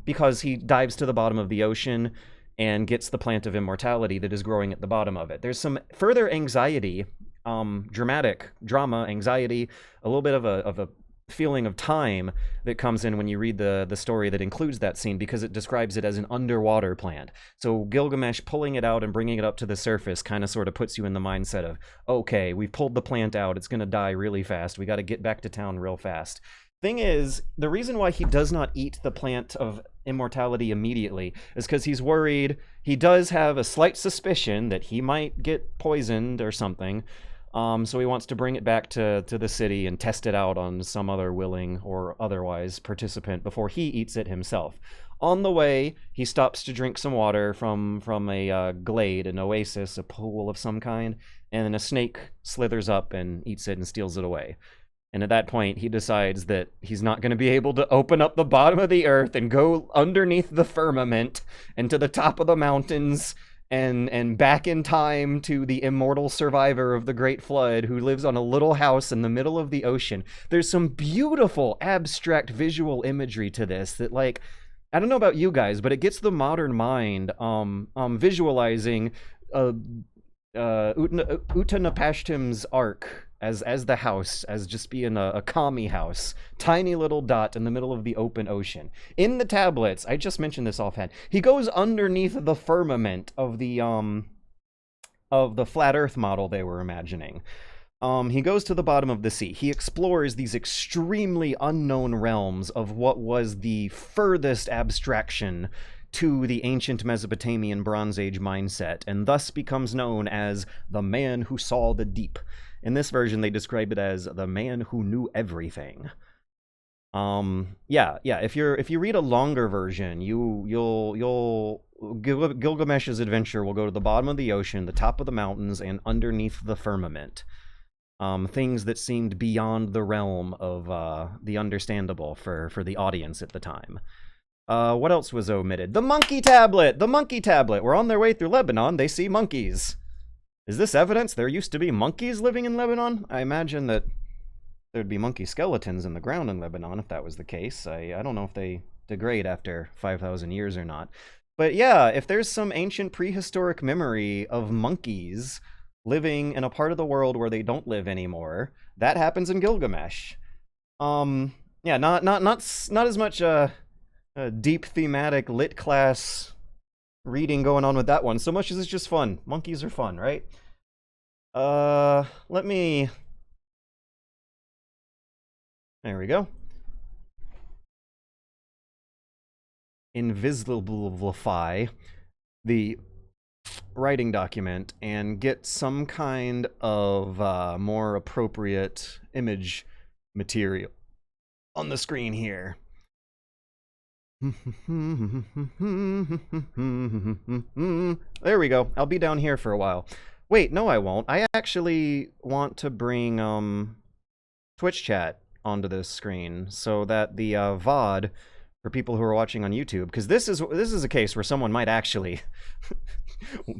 Because he dives to the bottom of the ocean and gets the plant of immortality that is growing at the bottom of it. There's some further anxiety, dramatic drama, anxiety, a little bit of a feeling of time that comes in when you read the story that includes that scene, because it describes it as an underwater plant. So Gilgamesh pulling it out and bringing it up to the surface kind of sort of puts you in the mindset of, okay, we've pulled the plant out, it's going to die really fast, we got to get back to town real fast. Thing is, the reason why he does not eat the plant of immortality immediately is because he's worried. He does have a slight suspicion that he might get poisoned or something. So he wants to bring it back to the city and test it out on some other willing or otherwise participant before he eats it himself. On the way, he stops to drink some water from a glade, an oasis, a pool of some kind, and then a snake slithers up and eats it and steals it away. And at that point, he decides that he's not going to be able to open up the bottom of the earth and go underneath the firmament and to the top of the mountains and back in time to the immortal survivor of the Great Flood who lives on a little house in the middle of the ocean. There's some beautiful abstract visual imagery to this that, like, I don't know about you guys, but it gets the modern mind visualizing Uttanapishtim's Ark as the house, as just being a commie house, tiny little dot in the middle of the open ocean. In the tablets, I just mentioned this offhand, he goes underneath the firmament of the flat Earth model they were imagining. He goes to the bottom of the sea. He explores these extremely unknown realms of what was the furthest abstraction to the ancient Mesopotamian Bronze Age mindset, and thus becomes known as the man who saw the deep. In this version, they describe it as the man who knew everything. Yeah. If you read a longer version, Gilgamesh's adventure will go to the bottom of the ocean, the top of the mountains, and underneath the firmament. Things that seemed beyond the realm of the understandable for the audience at the time. What else was omitted? The monkey tablet! The monkey tablet! We're on their way through Lebanon. They see monkeys. Is this evidence there used to be monkeys living in Lebanon? I imagine that there'd be monkey skeletons in the ground in Lebanon if that was the case. I don't know if they degrade after 5,000 years or not. But yeah, if there's some ancient prehistoric memory of monkeys living in a part of the world where they don't live anymore, that happens in Gilgamesh. Yeah, not as much a deep thematic lit class reading going on with that one, so much as it's just fun. Monkeys are fun, right? Let me... There we go. Invisibilify the writing document and get some kind of more appropriate image material on the screen here. There we go. I'll be down here for a while. Wait, no I won't. I actually want to bring Twitch chat onto this screen so that the VOD for people who are watching on YouTube, because this is a case where someone might actually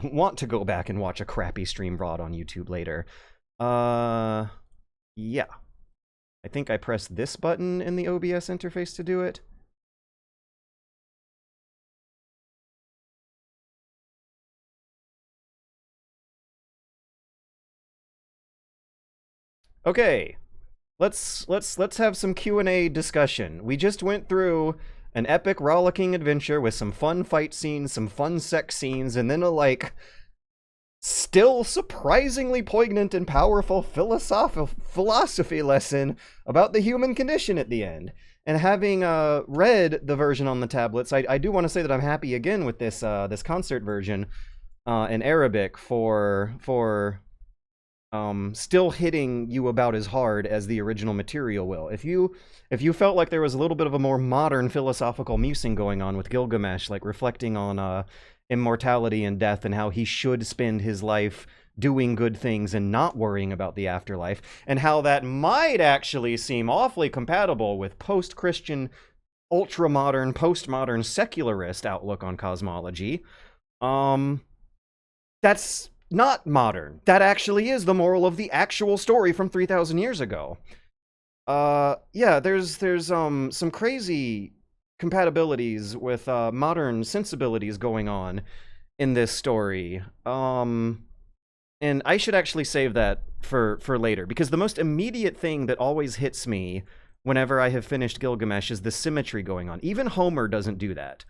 want to go back and watch a crappy stream VOD on YouTube later. Yeah. I think I pressed this button in the OBS interface to do it. Okay, let's have some Q&A discussion. We just went through an epic rollicking adventure with some fun fight scenes, some fun sex scenes, and then a, like, still surprisingly poignant and powerful philosophy lesson about the human condition at the end. And having read the version on the tablets, I do want to say that I'm happy again with this this concert version in Arabic for still hitting you about as hard as the original material will. If you felt like there was a little bit of a more modern philosophical musing going on with Gilgamesh, like reflecting on immortality and death and how he should spend his life doing good things and not worrying about the afterlife, and how that might actually seem awfully compatible with post-Christian, ultra-modern, postmodern, secularist outlook on cosmology, that's not modern. That actually is the moral of the actual story from 3,000 years ago. Yeah, there's some crazy compatibilities with modern sensibilities going on in this story. And I should actually save that for later, because the most immediate thing that always hits me whenever I have finished Gilgamesh is the symmetry going on. Even Homer doesn't do that.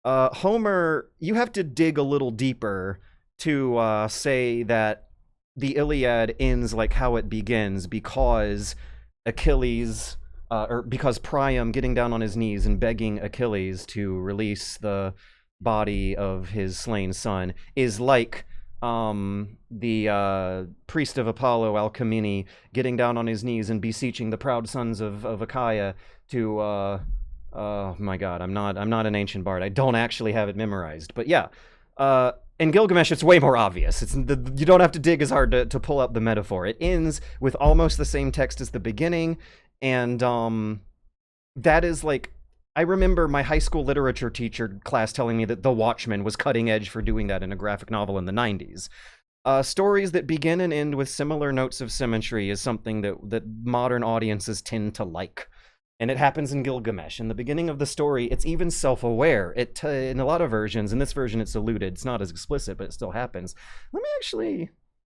Homer, you have to dig a little deeper to say that the Iliad ends like how it begins, because Achilles, or because Priam getting down on his knees and begging Achilles to release the body of his slain son is like the priest of Apollo, Alcmene, getting down on his knees and beseeching the proud sons of Achaia to, oh my god, I'm not an ancient bard. I don't actually have it memorized. But yeah, in Gilgamesh, it's way more obvious. You don't have to dig as hard to pull up the metaphor. It ends with almost the same text as the beginning, and that is like, I remember my high school literature teacher class telling me that The Watchmen was cutting edge for doing that in a graphic novel in the 90s. Stories that begin and end with similar notes of symmetry is something that modern audiences tend to like. And it happens in Gilgamesh. In the beginning of the story, it's even self-aware. In a lot of versions, in this version it's alluded, it's not as explicit, but it still happens. Let me actually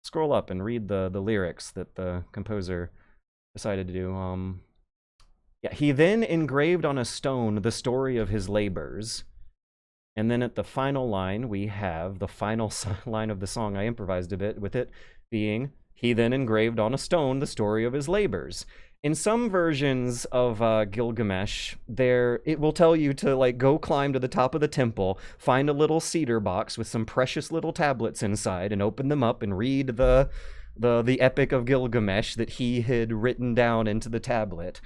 scroll up and read the lyrics that the composer decided to do. Yeah, he then engraved on a stone the story of his labors. And then at the final line, we have the final line of the song. I improvised a bit with it, being, he then engraved on a stone the story of his labors. In some versions of Gilgamesh, it will tell you to like go climb to the top of the temple, find a little cedar box with some precious little tablets inside, and open them up and read the epic of Gilgamesh that he had written down into the tablet.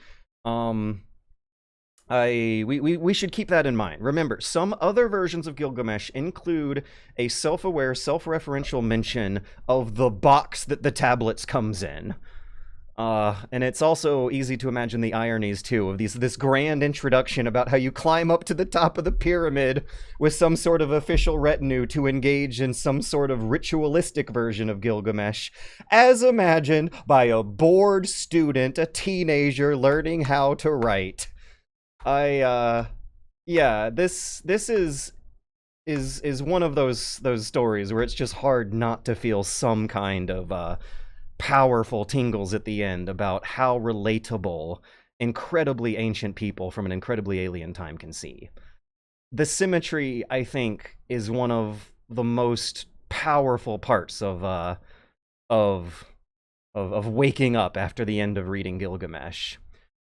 We should keep that in mind. Remember, some other versions of Gilgamesh include a self-aware, self-referential mention of the box that the tablets comes in. And it's also easy to imagine the ironies, too, of this grand introduction about how you climb up to the top of the pyramid with some sort of official retinue to engage in some sort of ritualistic version of Gilgamesh, as imagined by a bored student, a teenager learning how to write. Yeah, this is one of those stories where it's just hard not to feel some kind of, powerful tingles at the end about how relatable incredibly ancient people from an incredibly alien time can see. The symmetry, I think, is one of the most powerful parts of waking up after the end of reading Gilgamesh.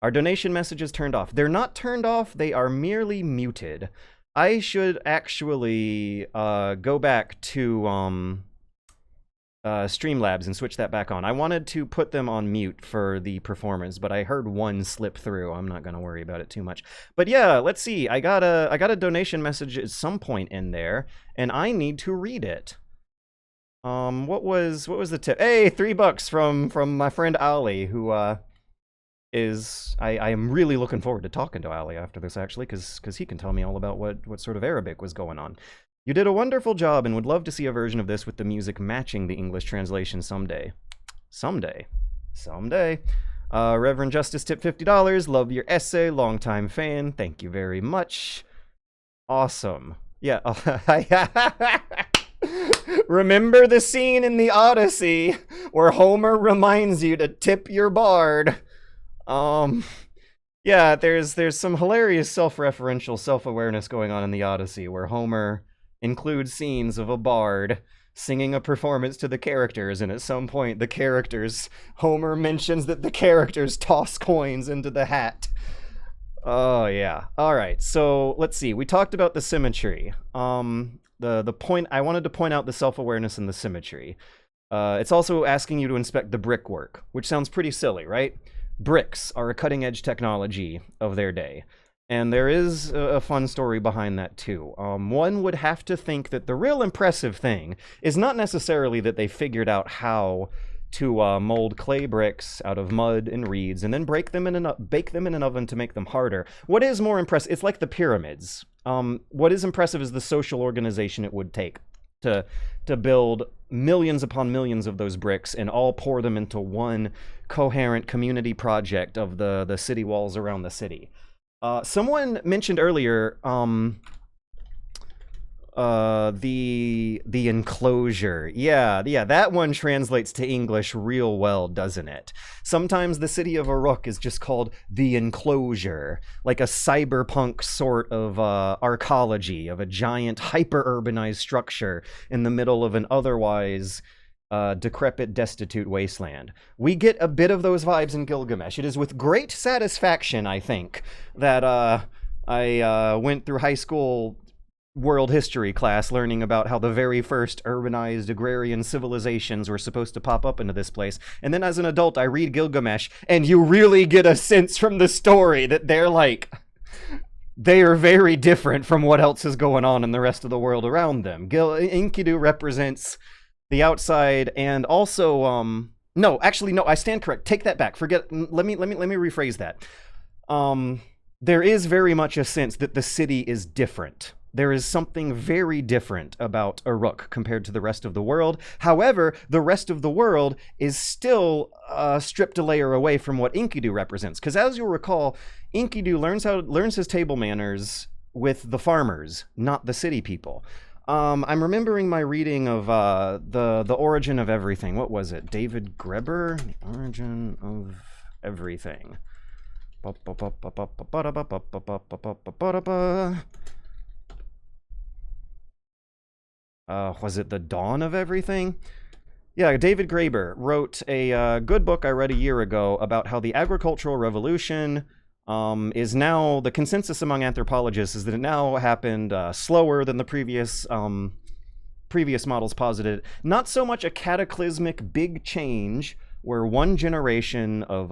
Our donation messages turned off. They're not turned off, they are merely muted. I should actually go back to Streamlabs and switch that back on. I wanted to put them on mute for the performance, but I heard one slip through. I'm not going to worry about it too much. But yeah, let's see. I got a donation message at some point in there, and I need to read it. What was the tip? Hey, $3 from my friend Ali, who is I am really looking forward to talking to Ali after this, actually, because he can tell me all about what sort of Arabic was going on. You did a wonderful job and would love to see a version of this with the music matching the English translation someday. Someday. Reverend Justice tip $50. Love your essay. Longtime fan. Thank you very much. Awesome. Yeah. Remember the scene in the Odyssey where Homer reminds you to tip your bard. Yeah, there's some hilarious self-referential self-awareness going on in the Odyssey where Homer includes scenes of a bard singing a performance to the characters, and at some point Homer mentions that the characters toss coins into the hat. Oh yeah. Alright, so let's see. We talked about the symmetry. The point, I wanted to point out the self-awareness and the symmetry. It's also asking you to inspect the brickwork, which sounds pretty silly, right? Bricks are a cutting-edge technology of their day. And there is a fun story behind that, too. One would have to think that the real impressive thing is not necessarily that they figured out how to mold clay bricks out of mud and reeds and then bake them in an oven to make them harder. What is more impressive, it's like the pyramids. What is impressive is the social organization it would take to build millions upon millions of those bricks and all pour them into one coherent community project of the city walls around the city. Someone mentioned earlier, the enclosure. Yeah, that one translates to English real well, doesn't it? Sometimes the city of Uruk is just called the enclosure, like a cyberpunk sort of arcology of a giant hyper-urbanized structure in the middle of an otherwise decrepit, destitute wasteland. We get a bit of those vibes in Gilgamesh. It is with great satisfaction, I think, that I went through high school world history class learning about how the very first urbanized agrarian civilizations were supposed to pop up into this place. And then as an adult, I read Gilgamesh, and you really get a sense from the story that they are very different from what else is going on in the rest of the world around them. Enkidu represents the outside, and also, no, I stand correct. Take that back. Let me rephrase that. There is very much a sense that the city is different. There is something very different about Uruk compared to the rest of the world. However, the rest of the world is still stripped a layer away from what Enkidu represents. Because as you'll recall, Enkidu learns his table manners with the farmers, not the city people. I'm remembering my reading of the Origin of Everything. What was it? David Graeber? The Origin of Everything. Was it The Dawn of Everything? Yeah, David Graeber wrote a good book I read a year ago about how the agricultural revolution is now, the consensus among anthropologists is that it now happened slower than the previous models posited. Not so much a cataclysmic big change where one generation of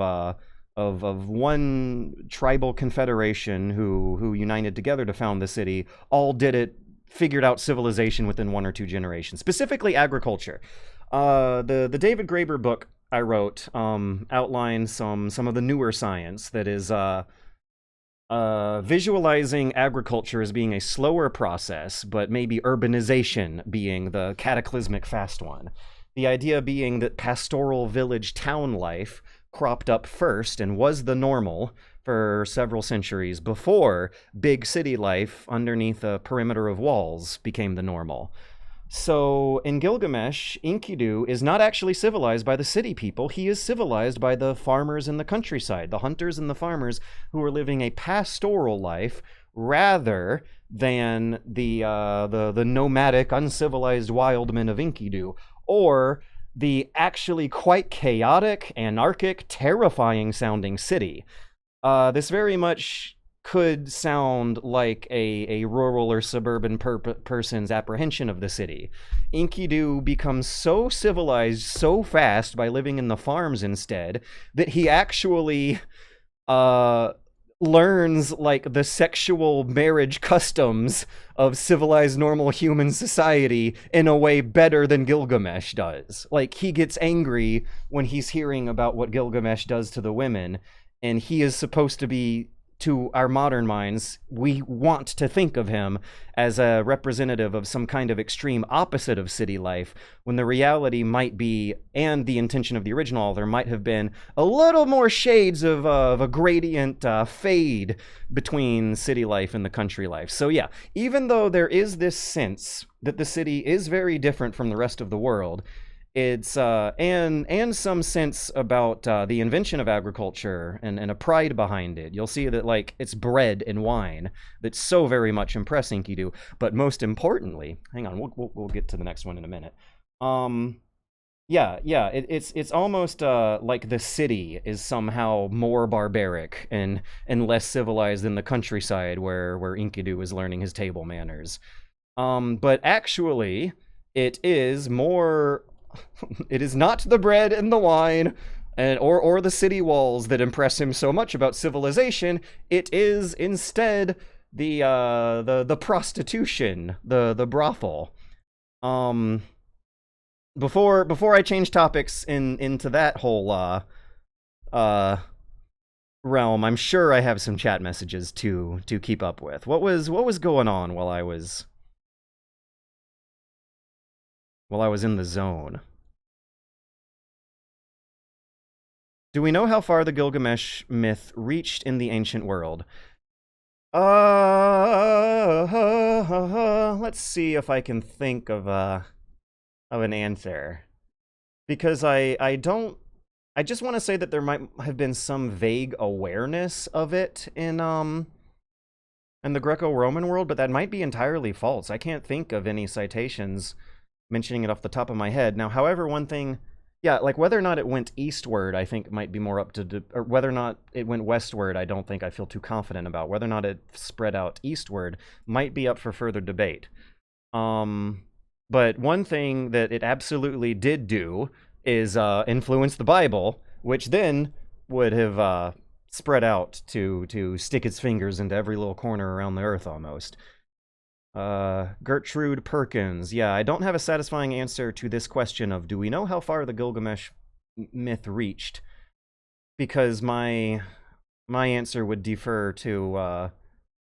one tribal confederation who united together to found the city all figured out civilization within 1 or 2 generations, specifically agriculture. The David Graeber book I wrote outlined some of the newer science that is visualizing agriculture as being a slower process, but maybe urbanization being the cataclysmic fast one. The idea being that pastoral village town life cropped up first and was the normal for several centuries before big city life underneath a perimeter of walls became the normal. So in Gilgamesh, Enkidu is not actually civilized by the city people. He is civilized by the farmers in the countryside, the hunters and the farmers who are living a pastoral life rather than the nomadic, uncivilized wild men of Enkidu, or the actually quite chaotic, anarchic, terrifying sounding city. This very much could sound like a rural or suburban person's apprehension of the city. Enkidu becomes so civilized so fast by living in the farms instead that he actually learns like the sexual marriage customs of civilized normal human society in a way better than Gilgamesh does. Like, he gets angry when he's hearing about what Gilgamesh does to the women, and he is supposed to be, to our modern minds, we want to think of him as a representative of some kind of extreme opposite of city life, when the reality might be, and the intention of the original author might have been, a little more shades of a gradient fade between city life and the country life. So yeah, even though there is this sense that the city is very different from the rest of the world, it's and some sense about the invention of agriculture and a pride behind it. You'll see that, like, it's bread and wine that so very much impress Enkidu. But most importantly, hang on, we'll get to the next one in a minute. It's almost like the city is somehow more barbaric and less civilized than the countryside where Enkidu is learning his table manners. But actually, it is more. It is not the bread and the wine or the city walls that impress him so much about civilization. It is instead the prostitution, the brothel. Before I change topics into that whole realm, I'm sure I have some chat messages to keep up with. What was going on while I was in the zone? Do we know how far the Gilgamesh myth reached in the ancient world? Let's let's see if I can think of an answer. Because I just want to say that there might have been some vague awareness of it in the Greco-Roman world, but that might be entirely false. I can't think of any citations mentioning it off the top of my head. Now, however, one thing, yeah, like whether or not it went eastward, I think might be more up to, or whether or not it went westward, I don't think I feel too confident about. Whether or not it spread out eastward might be up for further debate. But one thing that it absolutely did do is influence the Bible, which then would have spread out to stick its fingers into every little corner around the earth almost. Gertrude Perkins. Yeah, I don't have a satisfying answer to this question of, do we know how far the Gilgamesh myth reached? Because my answer would defer to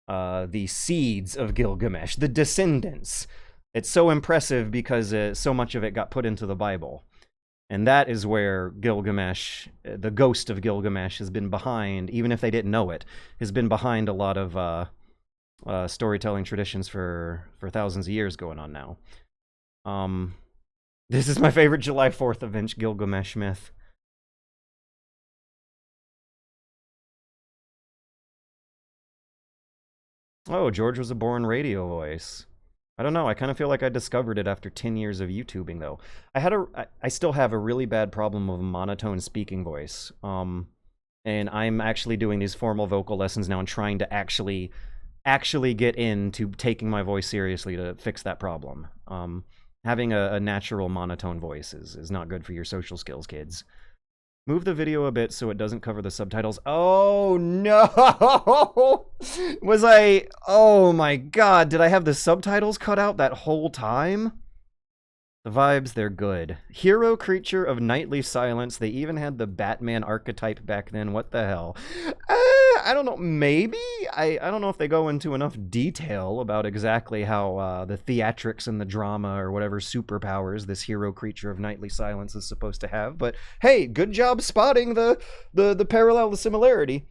the seeds of Gilgamesh, the descendants. It's so impressive because so much of it got put into the Bible. And that is where Gilgamesh, the ghost of Gilgamesh, has been behind, even if they didn't know it, has been behind a lot of storytelling traditions for thousands of years going on now. This is my favorite July 4th event, Gilgamesh myth. Oh, George was a born radio voice. I don't know, I kind of feel like I discovered it after 10 years of YouTubing, though. I still have a really bad problem of a monotone speaking voice. And I'm actually doing these formal vocal lessons now and trying to actually get into taking my voice seriously to fix that problem. Having a natural monotone voice is not good for your social skills, kids. Move the video a bit so it doesn't cover the subtitles. Oh, no! Oh my god, did I have the subtitles cut out that whole time? The vibes, they're good. Hero creature of nightly silence. They even had the Batman archetype back then. What the hell? I don't know. Maybe? I don't know if they go into enough detail about exactly how the theatrics and the drama or whatever superpowers this hero creature of nightly silence is supposed to have. But hey, good job spotting the parallel, the similarity.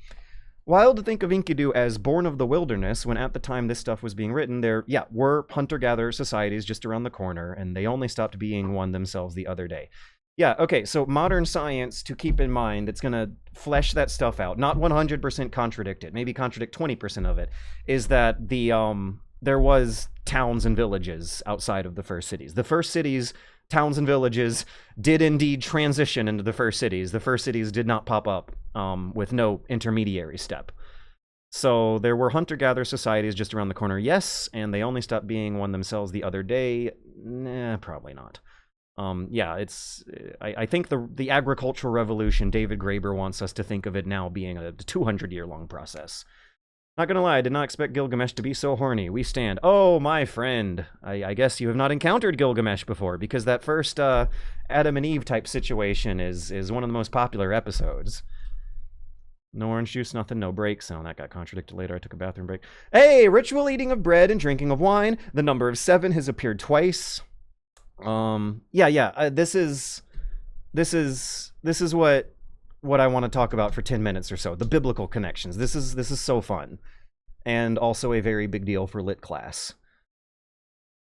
Wild to think of Enkidu as born of the wilderness, when at the time this stuff was being written, there, were hunter-gatherer societies just around the corner, and they only stopped being one themselves the other day. Yeah, okay, so modern science, to keep in mind, it's gonna flesh that stuff out, not 100% contradict it, maybe contradict 20% of it, is that there was towns and villages outside of the first cities. The first cities, towns and villages, did indeed transition into the first cities. The first cities did not pop up with no intermediary step. So there were hunter-gatherer societies just around the corner, yes, and they only stopped being one themselves the other day. Nah, probably not. I think the agricultural revolution, David Graeber wants us to think of it now being a 200-year-long process. Not gonna lie, I did not expect Gilgamesh to be so horny. We stand. Oh, my friend. I guess you have not encountered Gilgamesh before, because that first Adam and Eve type situation is one of the most popular episodes. No orange juice, nothing, no breaks. Oh, that got contradicted later. I took a bathroom break. Hey, ritual eating of bread and drinking of wine. The number of 7 has appeared twice. This is what I want to talk about for 10 minutes or so. The biblical connections. This is so fun. And also a very big deal for lit class.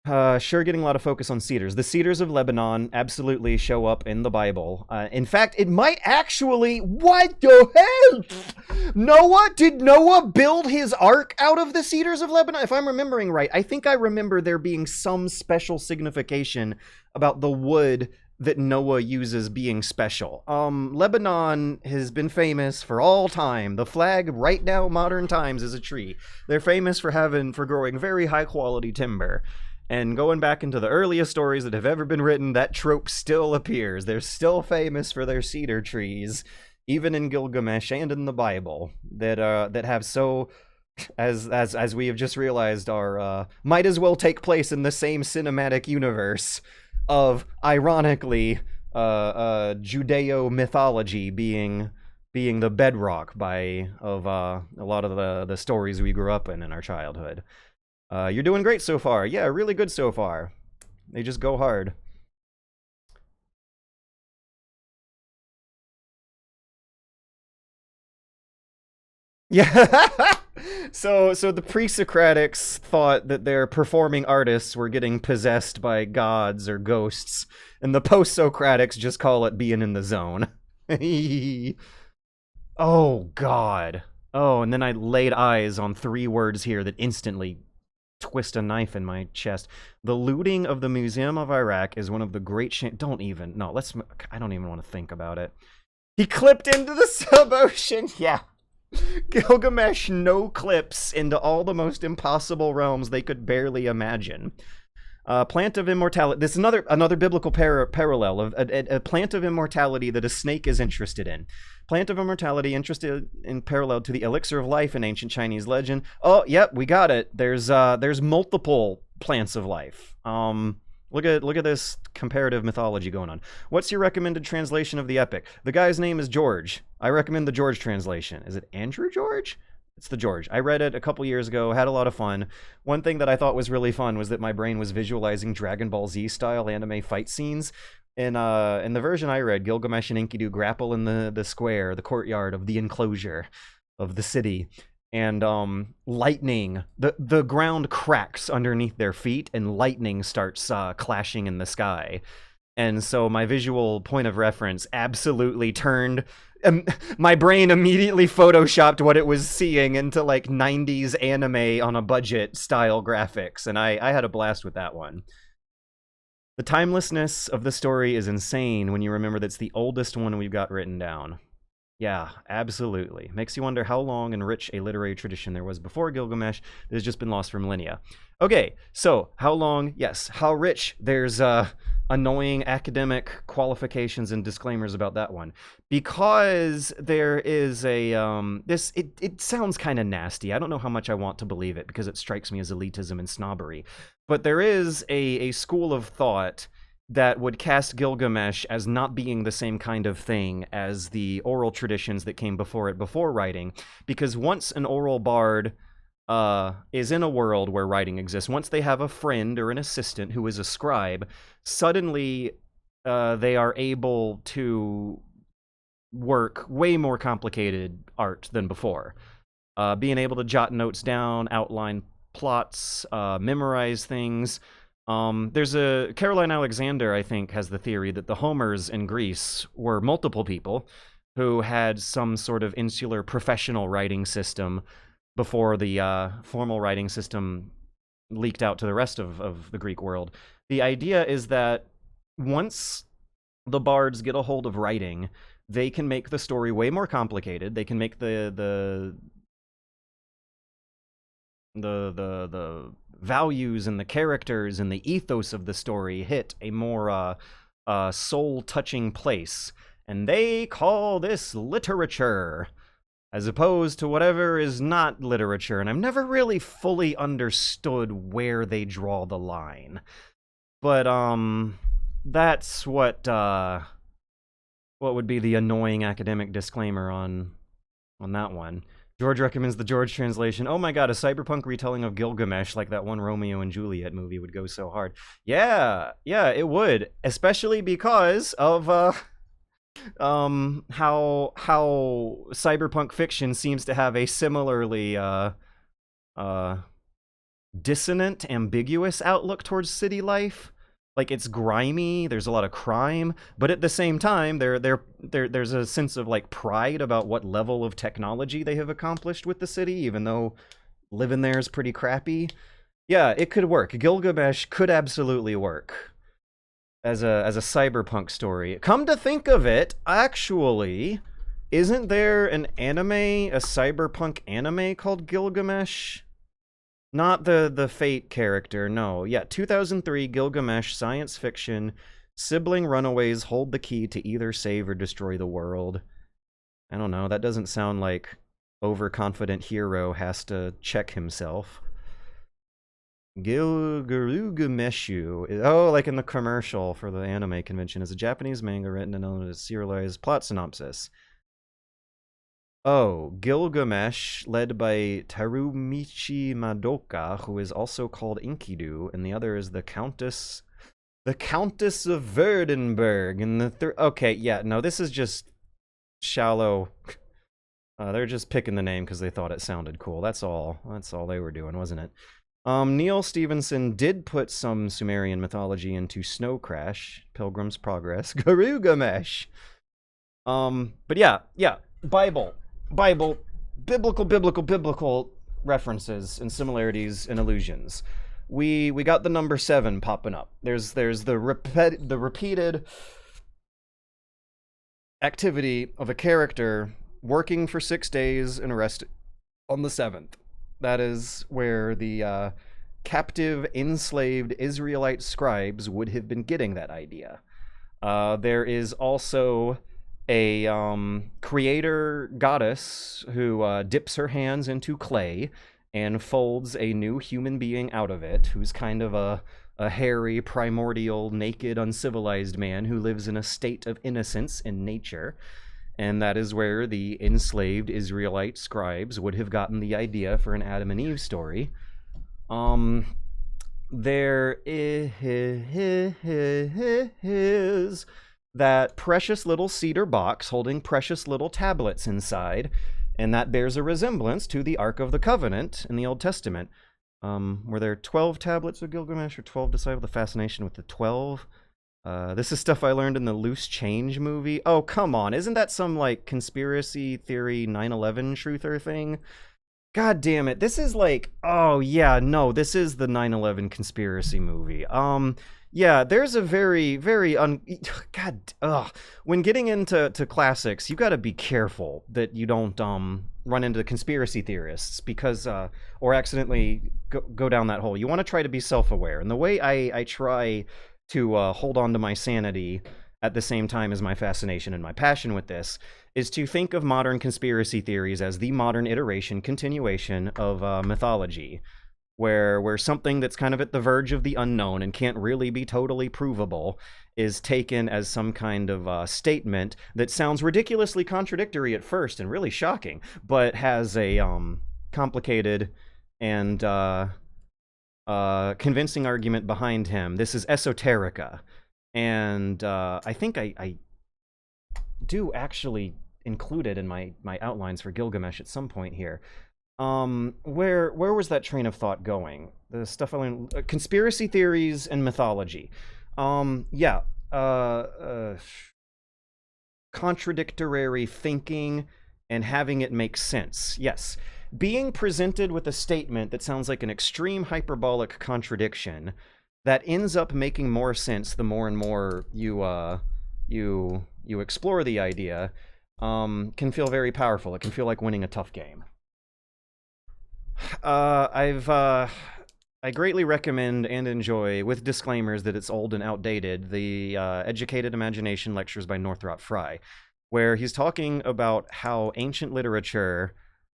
Sure, getting a lot of focus on cedars. The cedars of Lebanon absolutely show up in the Bible. In fact, it might actually... What the hell? Did Noah build his ark out of the cedars of Lebanon? If I'm remembering right, I think I remember there being some special signification about the wood that Noah uses being special. Lebanon has been famous for all time. The flag right now, modern times, is a tree. They're famous for growing very high quality timber. And going back into the earliest stories that have ever been written, that trope still appears. They're still famous for their cedar trees, even in Gilgamesh and in the Bible, that have so, as we have just realized, are might as well take place in the same cinematic universe of, ironically, Judeo mythology being the bedrock of a lot of the stories we grew up in our childhood. You're doing great so far. Yeah, really good so far. They just go hard. Yeah. So the pre-Socratics thought that their performing artists were getting possessed by gods or ghosts, and the post-Socratics just call it being in the zone. Oh, God. Oh, and then I laid eyes on 3 words here that instantly twist a knife in my chest. The looting of the Museum of Iraq is one of the great don't even. No, I don't even want to think about it. He clipped into the sub-ocean. Yeah. Gilgamesh no clips into all the most impossible realms they could barely imagine. Plant of immortality. This is another biblical parallel of a plant of immortality that a snake is interested in. Plant of immortality interested in parallel to the elixir of life in ancient Chinese legend. Oh, yep, we got it. There's multiple plants of life. Look at this comparative mythology going on. What's your recommended translation of the epic? The guy's name is George. I recommend the George translation. Is it Andrew George? It's the George. I read it a couple years ago, had a lot of fun. One thing that I thought was really fun was that my brain was visualizing Dragon Ball Z style anime fight scenes. In the version I read, Gilgamesh and Enkidu grapple in the square, the courtyard of the enclosure of the city. And lightning, the ground cracks underneath their feet, and lightning starts clashing in the sky. And so my visual point of reference absolutely turned. My brain immediately photoshopped what it was seeing into like 90s anime on a budget style graphics, and I had a blast with that one. The timelessness of the story is insane when you remember that's the oldest one we've got written down. Yeah, absolutely. Makes you wonder how long and rich a literary tradition there was before Gilgamesh that has just been lost for millennia. Okay, so how long? Yes, how rich? There's annoying academic qualifications and disclaimers about that one. Because there is a, it sounds kind of nasty. I don't know how much I want to believe it because it strikes me as elitism and snobbery. But there is a school of thought that would cast Gilgamesh as not being the same kind of thing as the oral traditions that came before it, before writing. Because once an oral bard is in a world where writing exists, once they have a friend or an assistant who is a scribe, suddenly they are able to work way more complicated art than before. Being able to jot notes down, outline plots, memorize things. There's a Caroline Alexander, I think, has the theory that the Homers in Greece were multiple people who had some sort of insular professional writing system before the formal writing system leaked out to the rest of the Greek world. The idea is that once the bards get a hold of writing, they can make the story way more complicated. They can make the values and the characters and the ethos of the story hit a more soul-touching place. And they call this literature, as opposed to whatever is not literature. And I've never really fully understood where they draw the line. But that's what would be the annoying academic disclaimer on that one. George recommends the George translation. Oh my god, a cyberpunk retelling of Gilgamesh like that one Romeo and Juliet movie would go so hard. Yeah, it would. Especially because of how cyberpunk fiction seems to have a similarly dissonant, ambiguous outlook towards city life. Like, it's grimy, there's a lot of crime, but at the same time, there's a sense of, like, pride about what level of technology they have accomplished with the city, even though living there is pretty crappy. Yeah, it could work. Gilgamesh could absolutely work as a cyberpunk story. Come to think of it, actually, isn't there an anime, a cyberpunk anime called Gilgamesh? Not the Fate character, no. Yeah, 2003 Gilgamesh science fiction. Sibling runaways hold the key to either save or destroy the world. I don't know, that doesn't sound like overconfident hero has to check himself. Gilgameshu. Oh, like in the commercial for the anime convention, is a Japanese manga written in a serialized plot synopsis. Oh, Gilgamesh, led by Tarumichi Madoka, who is also called Enkidu, and the other is the Countess of Verdenberg, and the okay, yeah, no, this is just shallow They're just picking the name because they thought it sounded cool. That's all. That's all they were doing, wasn't it? Neil Stevenson did put some Sumerian mythology into Snow Crash, Pilgrim's Progress, Gilgamesh. But yeah, Bible, biblical references and similarities and allusions. We got the number 7 popping up. There's the repeated activity of a character working for 6 days and resting on the 7th. That is where the captive, enslaved Israelite scribes would have been getting that idea. There is also a creator goddess who dips her hands into clay and folds a new human being out of it, who's kind of a hairy, primordial, naked, uncivilized man who lives in a state of innocence in nature. And that is where the enslaved Israelite scribes would have gotten the idea for an Adam and Eve story. There is that precious little cedar box holding precious little tablets inside, and that bears a resemblance to the Ark of the Covenant in the Old Testament. Were there 12 tablets of Gilgamesh or 12 disciples? The fascination with the 12? This is stuff I learned in the Loose Change movie. Oh, come on. Isn't that some, like, conspiracy theory 9/11 truther thing? God damn it. This is like, oh, yeah, no, this is the 9/11 conspiracy movie. Yeah, there's a very, God, when getting into classics, you gotta be careful that you don't, run into conspiracy theorists because, or accidentally go down that hole. You want to try to be self-aware. And the way I try to hold on to my sanity at the same time as my fascination and my passion with this is to think of modern conspiracy theories as the modern iteration, continuation of mythology, where something that's kind of at the verge of the unknown and can't really be totally provable is taken as some kind of statement that sounds ridiculously contradictory at first and really shocking, but has a complicated and convincing argument behind him. This is esoterica, and I think I do actually include it in my outlines for Gilgamesh at some point here. Where was that train of thought going? The stuff I learned, conspiracy theories and mythology. Contradictory thinking and having it make sense. Yes. Being presented with a statement that sounds like an extreme hyperbolic contradiction that ends up making more sense the more and more you explore the idea can feel very powerful. It can feel like winning a tough game. I greatly recommend and enjoy, with disclaimers that it's old and outdated, the Educated Imagination lectures by Northrop Frye, where he's talking about how ancient literature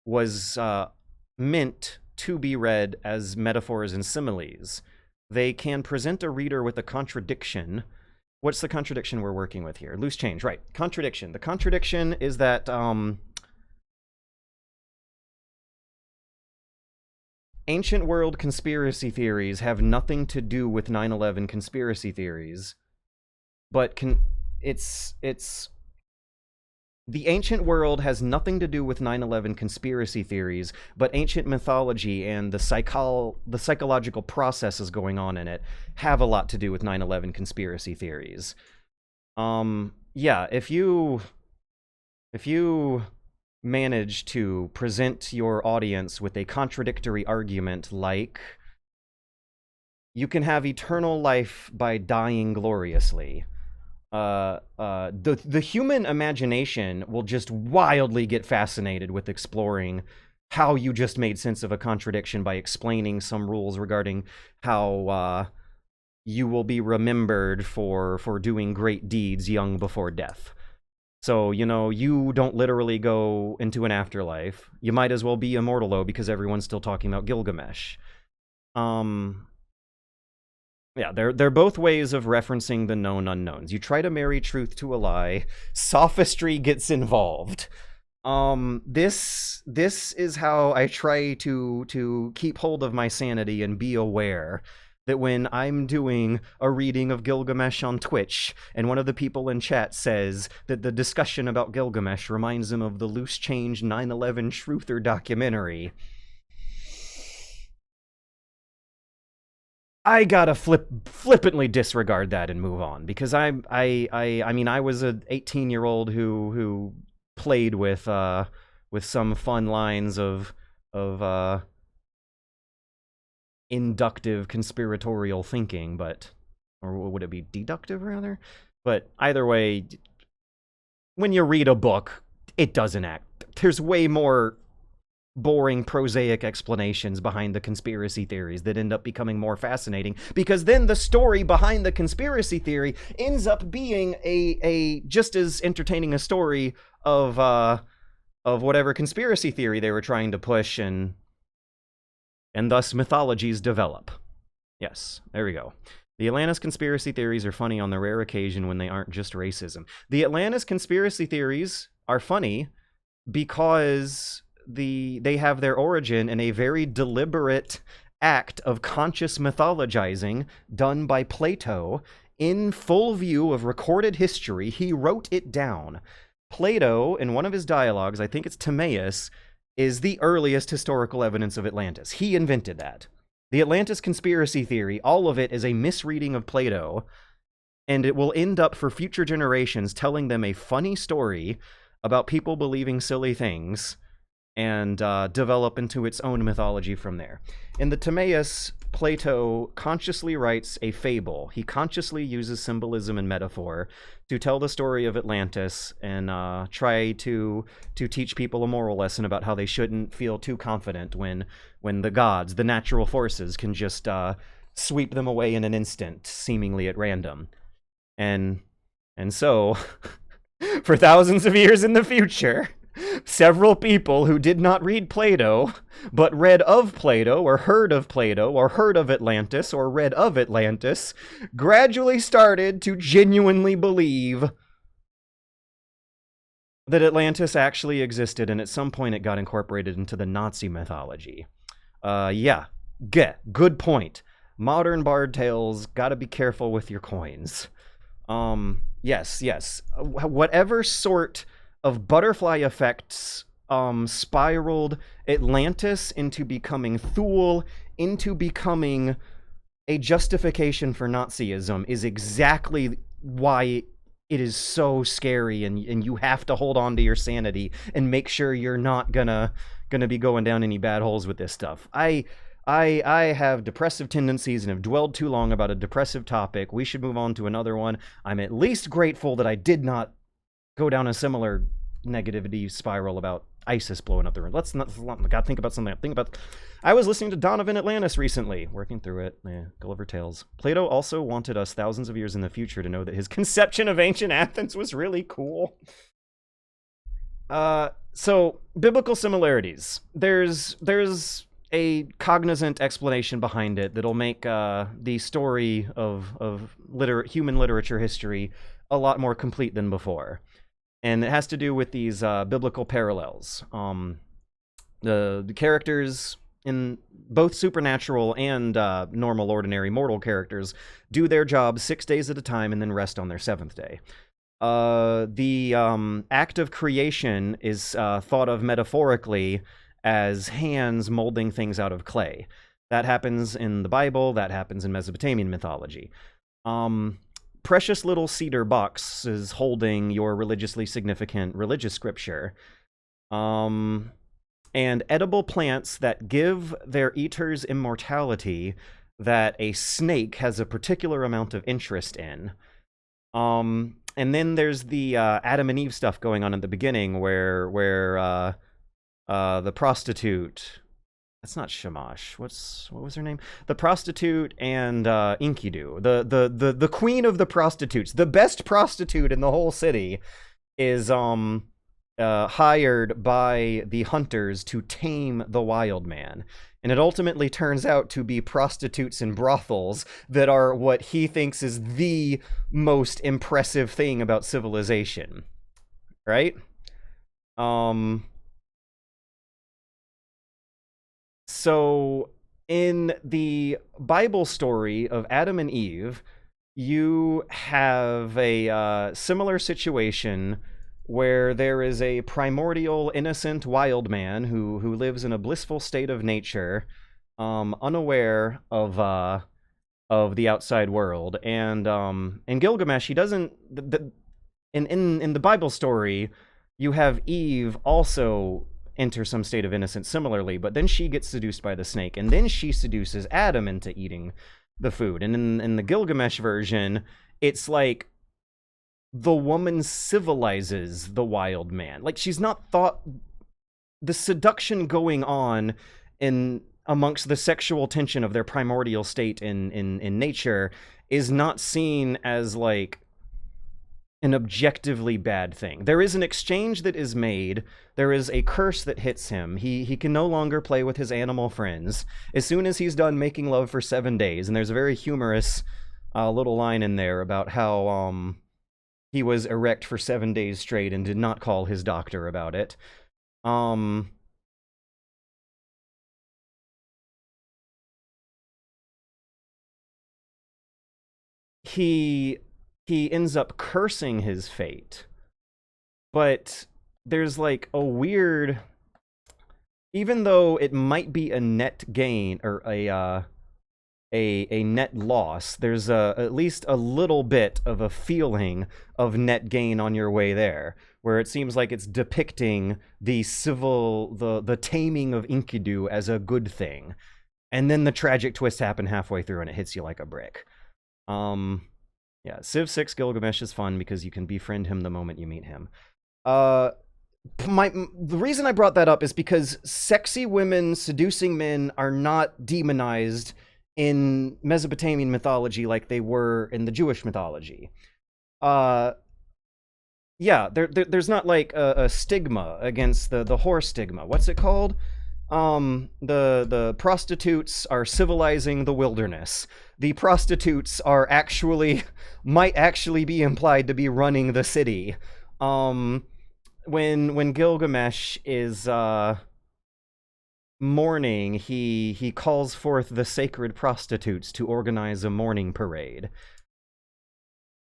was meant to be read as metaphors and similes. They can present a reader with a contradiction. What's the contradiction we're working with here? Loose change, right. Contradiction. The contradiction is that ancient world conspiracy theories have nothing to do with 9/11 conspiracy theories, but the ancient world has nothing to do with 9/11 conspiracy theories, but ancient mythology and the psychological processes going on in it have a lot to do with 9/11 conspiracy theories. Yeah, if you manage to present your audience with a contradictory argument like, you can have eternal life by dying gloriously, the human imagination will just wildly get fascinated with exploring how you just made sense of a contradiction by explaining some rules regarding how you will be remembered for doing great deeds young before death. So, you know, you don't literally go into an afterlife. You might as well be immortal, though, because everyone's still talking about Gilgamesh. Yeah, they're both ways of referencing the known unknowns. You try to marry truth to a lie, sophistry gets involved. This is how I try to keep hold of my sanity and be aware that when I'm doing a reading of Gilgamesh on Twitch, and one of the people in chat says that the discussion about Gilgamesh reminds him of the loose change 9/11 Truther documentary, I gotta flippantly disregard that and move on, because I mean, I was a 18-year-old who played with some fun lines of inductive conspiratorial thinking, but, or would it be deductive rather? But either way, when you read a book, it doesn't act. There's way more boring, prosaic explanations behind the conspiracy theories that end up becoming more fascinating, because then the story behind the conspiracy theory ends up being a just as entertaining a story of whatever conspiracy theory they were trying to push, and thus mythologies develop. Yes, there we go. The Atlantis conspiracy theories are funny on the rare occasion when they aren't just racism. The Atlantis conspiracy theories are funny because they have their origin in a very deliberate act of conscious mythologizing done by Plato in full view of recorded history. He wrote it down. Plato, in one of his dialogues, I think it's Timaeus, is the earliest historical evidence of Atlantis. He invented that. The Atlantis conspiracy theory, all of it is a misreading of Plato, and it will end up for future generations telling them a funny story about people believing silly things, and develop into its own mythology from there. In the Timaeus, Plato consciously writes a fable. He consciously uses symbolism and metaphor to tell the story of Atlantis and try to teach people a moral lesson about how they shouldn't feel too confident when the gods, the natural forces, can just sweep them away in an instant, seemingly at random. And so, for thousands of years in the future, several people who did not read Plato, but read of Plato, or heard of Plato, or heard of Atlantis, or read of Atlantis, gradually started to genuinely believe that Atlantis actually existed, and at some point it got incorporated into the Nazi mythology. Yeah, good point. Modern bard tales, gotta be careful with your coins. Yes. Whatever sort of butterfly effects spiraled Atlantis into becoming Thule, into becoming a justification for Nazism, is exactly why it is so scary, and you have to hold on to your sanity and make sure you're not gonna be going down any bad holes with this stuff. I have depressive tendencies and have dwelled too long about a depressive topic. We should move on to another one. I'm at least grateful that I did not go down a similar negativity spiral about ISIS blowing up the room. Let's not, gotta think about something. I was listening to Donovan Atlantis recently, working through it. Gulliver Tales. Plato also wanted us thousands of years in the future to know that his conception of ancient Athens was really cool. So, biblical similarities. There's a cognizant explanation behind it that'll make the story of human literature history a lot more complete than before. And it has to do with these biblical parallels. The characters in both supernatural and normal, ordinary, mortal characters do their job 6 days at a time and then rest on their 7th day. The act of creation is thought of metaphorically as hands molding things out of clay. That happens in the Bible, that happens in Mesopotamian mythology. Precious little cedar boxes holding your religiously significant religious scripture. And edible plants that give their eaters immortality that a snake has a particular amount of interest in. And then there's the Adam and Eve stuff going on at the beginning where the prostitute, that's not Shamash, what was her name? The prostitute and Enkidu, the queen of the prostitutes, the best prostitute in the whole city, is hired by the hunters to tame the wild man. And it ultimately turns out to be prostitutes and brothels that are what he thinks is the most impressive thing about civilization. Right? So In the Bible story of Adam and Eve, you have a similar situation where there is a primordial, innocent wild man who lives in a blissful state of nature, unaware of the outside world. And in Gilgamesh, he doesn't. In the Bible story, you have Eve also enter some state of innocence similarly, but then she gets seduced by the snake, and then she seduces Adam into eating the food. And in the Gilgamesh version, it's like the woman civilizes the wild man. Like, she's not thought. The seduction going on in amongst the sexual tension of their primordial state in nature is not seen as like an objectively bad thing. There is an exchange that is made. There is a curse that hits him. He can no longer play with his animal friends as soon as he's done making love for 7 days. And there's a very humorous little line in there about how he was erect for 7 days straight and did not call his doctor about it. He ends up cursing his fate. But there's like a weird, even though it might be a net gain or a net loss, there's at least a little bit of a feeling of net gain on your way there, where it seems like it's depicting the taming of Enkidu as a good thing. And then the tragic twist happen halfway through and it hits you like a brick. Yeah, Civ 6 Gilgamesh is fun because you can befriend him the moment you meet him. The reason I brought that up is because sexy women seducing men are not demonized in Mesopotamian mythology like they were in the Jewish mythology. Yeah, there's not like a stigma against the whore stigma. What's it called? The prostitutes are civilizing the wilderness. The prostitutes are might actually be implied to be running the city. When Gilgamesh is mourning, he calls forth the sacred prostitutes to organize a mourning parade.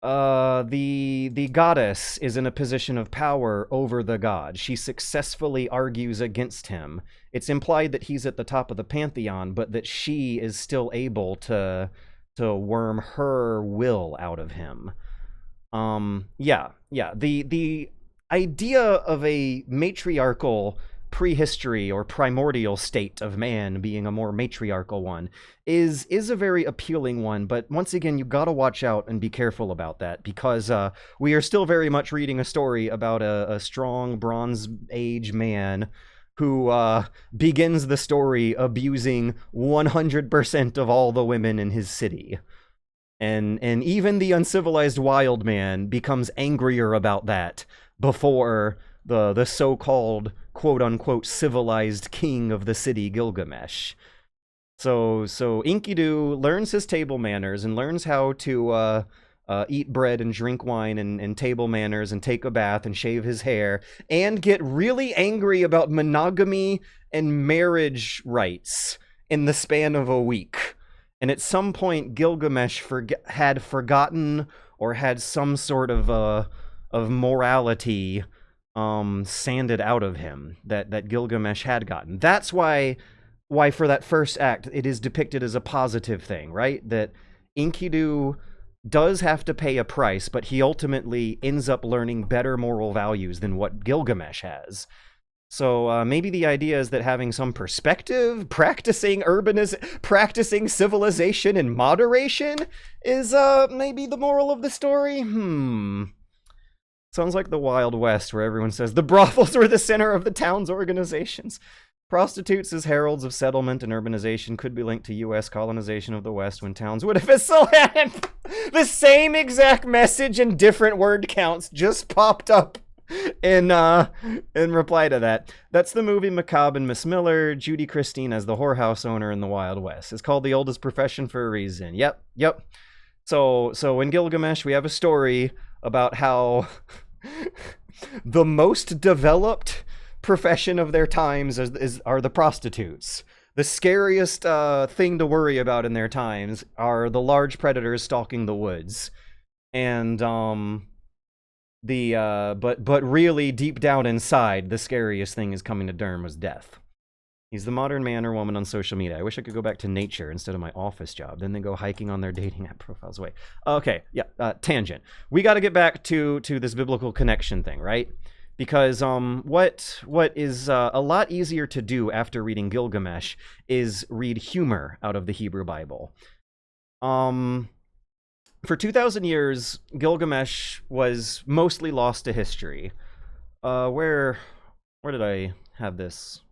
The goddess is in a position of power over the god. She successfully argues against him. It's implied that he's at the top of the pantheon, but that she is still able to worm her will out of him. Yeah. The idea of a matriarchal prehistory or primordial state of man being a more matriarchal one is a very appealing one, but once again, you gotta watch out and be careful about that, because we are still very much reading a story about a strong Bronze Age man who begins the story abusing 100% of all the women in his city. And even the uncivilized wild man becomes angrier about that before the so-called quote-unquote civilized king of the city, Gilgamesh. So Enkidu learns his table manners and learns how to eat bread and drink wine and table manners and take a bath and shave his hair and get really angry about monogamy and marriage rights in the span of a week. And at some point, Gilgamesh had forgotten or had some sort of morality sanded out of him that Gilgamesh had gotten. That's why for that first act, it is depicted as a positive thing, right? That Enkidu does have to pay a price, but he ultimately ends up learning better moral values than what Gilgamesh has. So maybe the idea is that having some perspective, practicing civilization and moderation is maybe the moral of the story? Sounds like the Wild West, where everyone says the brothels were the center of the town's organizations. Prostitutes as heralds of settlement and urbanization could be linked to U.S. colonization of the West when towns would have had the same exact message in different word counts just popped up in reply to that. That's the movie Macabre and Miss Miller, Judy Christine as the whorehouse owner in the Wild West. It's called The Oldest Profession for a reason. Yep. So in Gilgamesh, we have a story about how the most developed profession of their times are the prostitutes. The scariest thing to worry about in their times are the large predators stalking the woods. And but really deep down inside, the scariest thing is coming to Durham was death. He's the modern man or woman on social media. I wish I could go back to nature instead of my office job. Then they go hiking on their dating app profiles. Wait. Okay, yeah, tangent. We got to get back to this biblical connection thing, right? Because what is a lot easier to do after reading Gilgamesh is read humor out of the Hebrew Bible. For 2,000 years, Gilgamesh was mostly lost to history. Where did I have this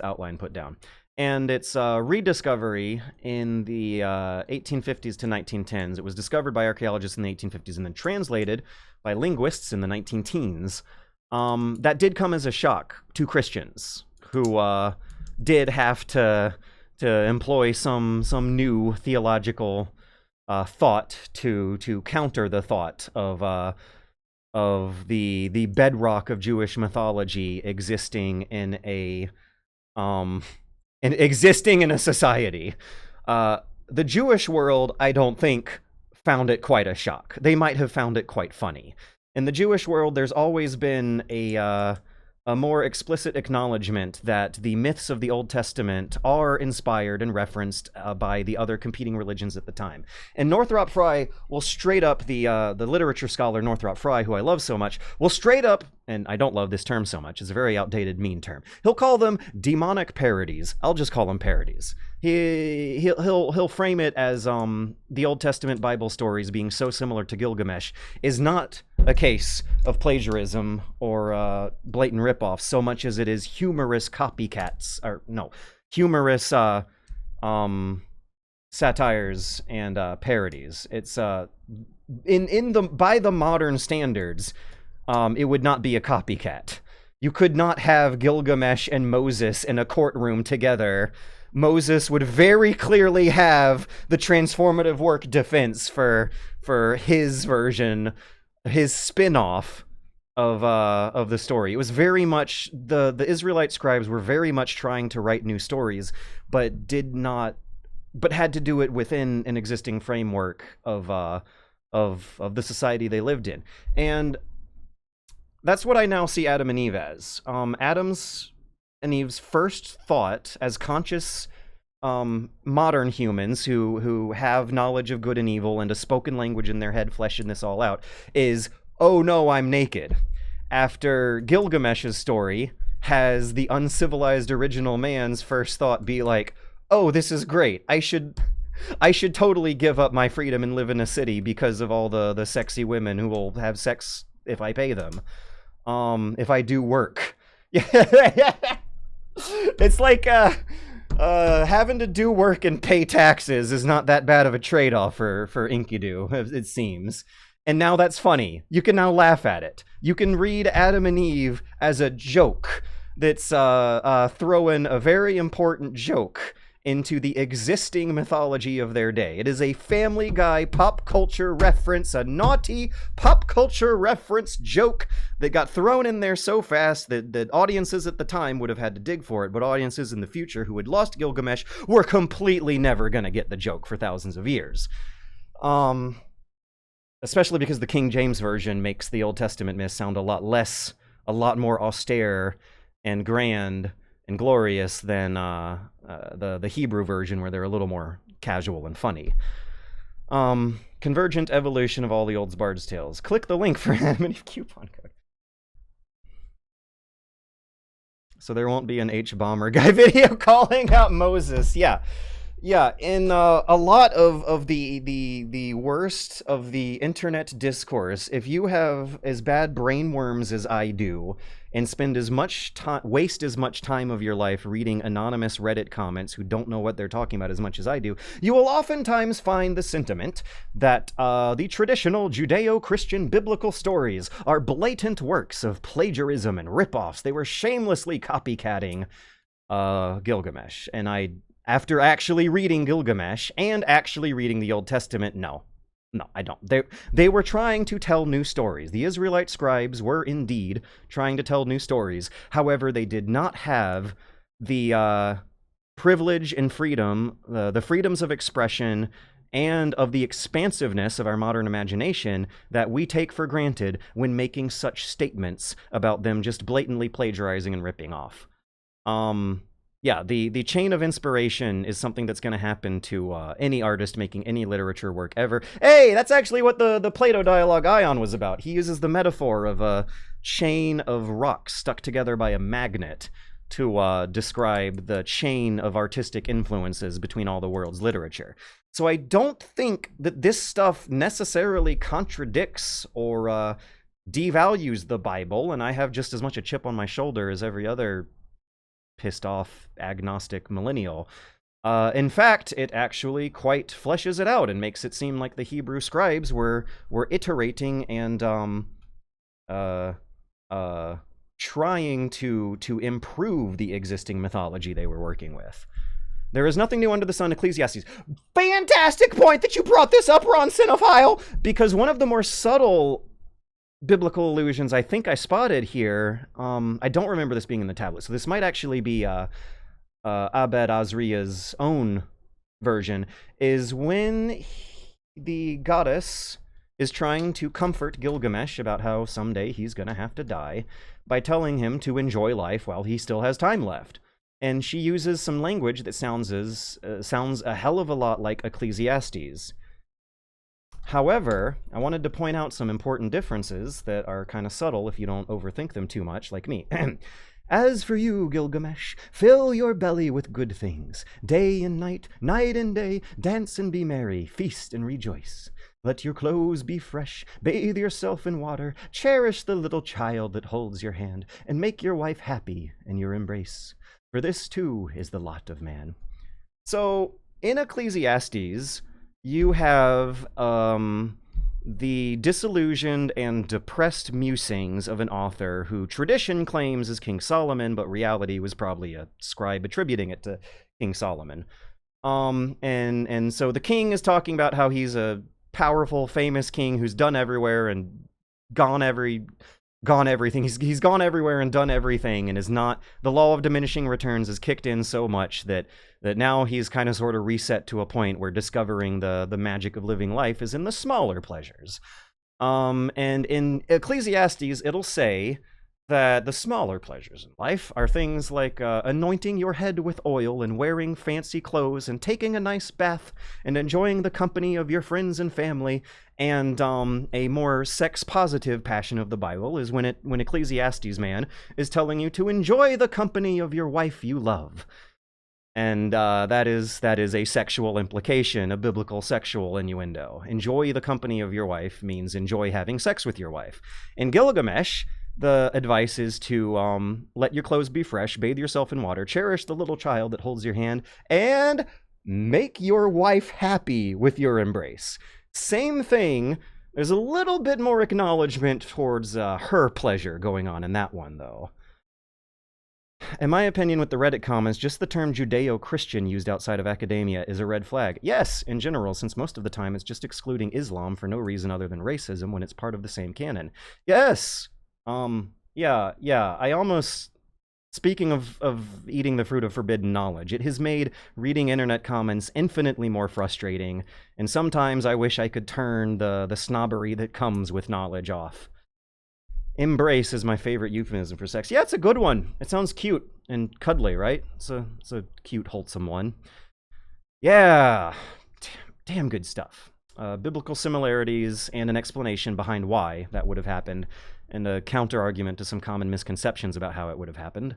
outline put down? And it's rediscovery in the 1850s to 1910s. It was discovered by archaeologists in the 1850s and then translated by linguists in the 19-teens. That did come as a shock to Christians who did have to employ some new theological thought to counter the thought of the bedrock of Jewish mythology existing in a society. The Jewish world, I don't think, found it quite a shock. They might have found it quite funny. In the Jewish world, there's always been a more explicit acknowledgement that the myths of the Old Testament are inspired and referenced by the other competing religions at the time. And Northrop Frye will straight up, the literature scholar Northrop Frye, who I love so much, will straight up, and I don't love this term so much, it's a very outdated, mean term. He'll call them demonic parodies. I'll just call them parodies. He'll frame it as the Old Testament Bible stories being so similar to Gilgamesh is not a case of plagiarism or blatant ripoffs so much as it is humorous copycats, or no, humorous satires and parodies. It's by the modern standards, it would not be a copycat. You could not have Gilgamesh and Moses in a courtroom together. Moses would very clearly have the transformative work defense for his version, his spin-off of the story. It was very much the Israelite scribes were very much trying to write new stories, but had to do it within an existing framework of the society they lived in. And that's what I now see Adam and Eve as. Adam's and Eve's first thought as conscious modern humans who have knowledge of good and evil and a spoken language in their head fleshing this all out is, oh no, I'm naked. After Gilgamesh's story has the uncivilized original man's first thought be like, oh, this is great. I should totally give up my freedom and live in a city because of all the sexy women who will have sex if I pay them. If I do work. It's like having to do work and pay taxes is not that bad of a trade-off for Enkidu, it seems. And now that's funny. You can now laugh at it. You can read Adam and Eve as a joke that's throwing a very important joke into the existing mythology of their day. It is a Family Guy pop culture reference, a naughty pop culture reference joke that got thrown in there so fast that audiences at the time would have had to dig for it, but audiences in the future who had lost Gilgamesh were completely never going to get the joke for thousands of years. Especially because the King James Version makes the Old Testament myth sound a lot more austere and grand and glorious than the Hebrew version, where they're a little more casual and funny. Convergent evolution of all the old Bard's tales. Click the link for Adam and Eve coupon code. So there won't be an H-Bomber guy video calling out Moses. Yeah. In a lot of the worst of the internet discourse, if you have as bad brainworms as I do and spend as much time, waste as much time of your life reading anonymous Reddit comments who don't know what they're talking about as much as I do, you will oftentimes find the sentiment that the traditional Judeo-Christian biblical stories are blatant works of plagiarism and ripoffs. They were shamelessly copycatting Gilgamesh. And after actually reading Gilgamesh and actually reading the Old Testament, no, I don't. They were trying to tell new stories. The Israelite scribes were indeed trying to tell new stories. However, they did not have the privilege and freedom, the freedoms of expression, and of the expansiveness of our modern imagination that we take for granted when making such statements about them just blatantly plagiarizing and ripping off. Yeah, the chain of inspiration is something that's going to happen to any artist making any literature work ever. Hey, that's actually what the Plato dialogue Ion was about. He uses the metaphor of a chain of rocks stuck together by a magnet to describe the chain of artistic influences between all the world's literature. So I don't think that this stuff necessarily contradicts or devalues the Bible, and I have just as much a chip on my shoulder as every other pissed off agnostic millennial. In fact, it actually quite fleshes it out and makes it seem like the Hebrew scribes were iterating and trying to improve the existing mythology they were working with. There is nothing new under the sun, Ecclesiastes. Fantastic point that you brought this up, Ron Cinephile, because one of the more subtle biblical allusions I think I spotted here, I don't remember this being in the tablet, so this might actually be Abed Azria's own version, is when the goddess is trying to comfort Gilgamesh about how someday he's going to have to die by telling him to enjoy life while he still has time left. And she uses some language that sounds a hell of a lot like Ecclesiastes. However, I wanted to point out some important differences that are kind of subtle if you don't overthink them too much, like me. As for you, Gilgamesh, fill your belly with good things. Day and night and day, dance and be merry, feast and rejoice. Let your clothes be fresh, bathe yourself in water, cherish the little child that holds your hand, and make your wife happy in your embrace. For this too is the lot of man. So, in Ecclesiastes, you have the disillusioned and depressed musings of an author who tradition claims is King Solomon, but reality was probably a scribe attributing it to King Solomon. And so the king is talking about how he's a powerful, famous king who's done everywhere and gone everything. He's gone everywhere and done everything, and is not, the law of diminishing returns is kicked in so much that now he's kind of sort of reset to a point where discovering the magic of living life is in the smaller pleasures. And in Ecclesiastes, it'll say that the smaller pleasures in life are things like anointing your head with oil and wearing fancy clothes and taking a nice bath and enjoying the company of your friends and family. And a more sex-positive passion of the Bible is when Ecclesiastes man is telling you to enjoy the company of your wife you love. And that is a sexual implication, a biblical sexual innuendo. Enjoy the company of your wife means enjoy having sex with your wife. In Gilgamesh, the advice is to let your clothes be fresh, bathe yourself in water, cherish the little child that holds your hand, and make your wife happy with your embrace. Same thing. There's a little bit more acknowledgement towards her pleasure going on in that one, though. In my opinion, with the Reddit comments, just the term Judeo-Christian used outside of academia is a red flag. Yes, in general, since most of the time it's just excluding Islam for no reason other than racism when it's part of the same canon. Yes! Yeah, I almost... Speaking of eating the fruit of forbidden knowledge, it has made reading internet comments infinitely more frustrating, and sometimes I wish I could turn the snobbery that comes with knowledge off. Embrace is my favorite euphemism for sex. Yeah, it's a good one. It sounds cute and cuddly, right? It's a cute, wholesome one. Yeah, damn good stuff. Biblical similarities and an explanation behind why that would have happened, and a counter-argument to some common misconceptions about how it would have happened.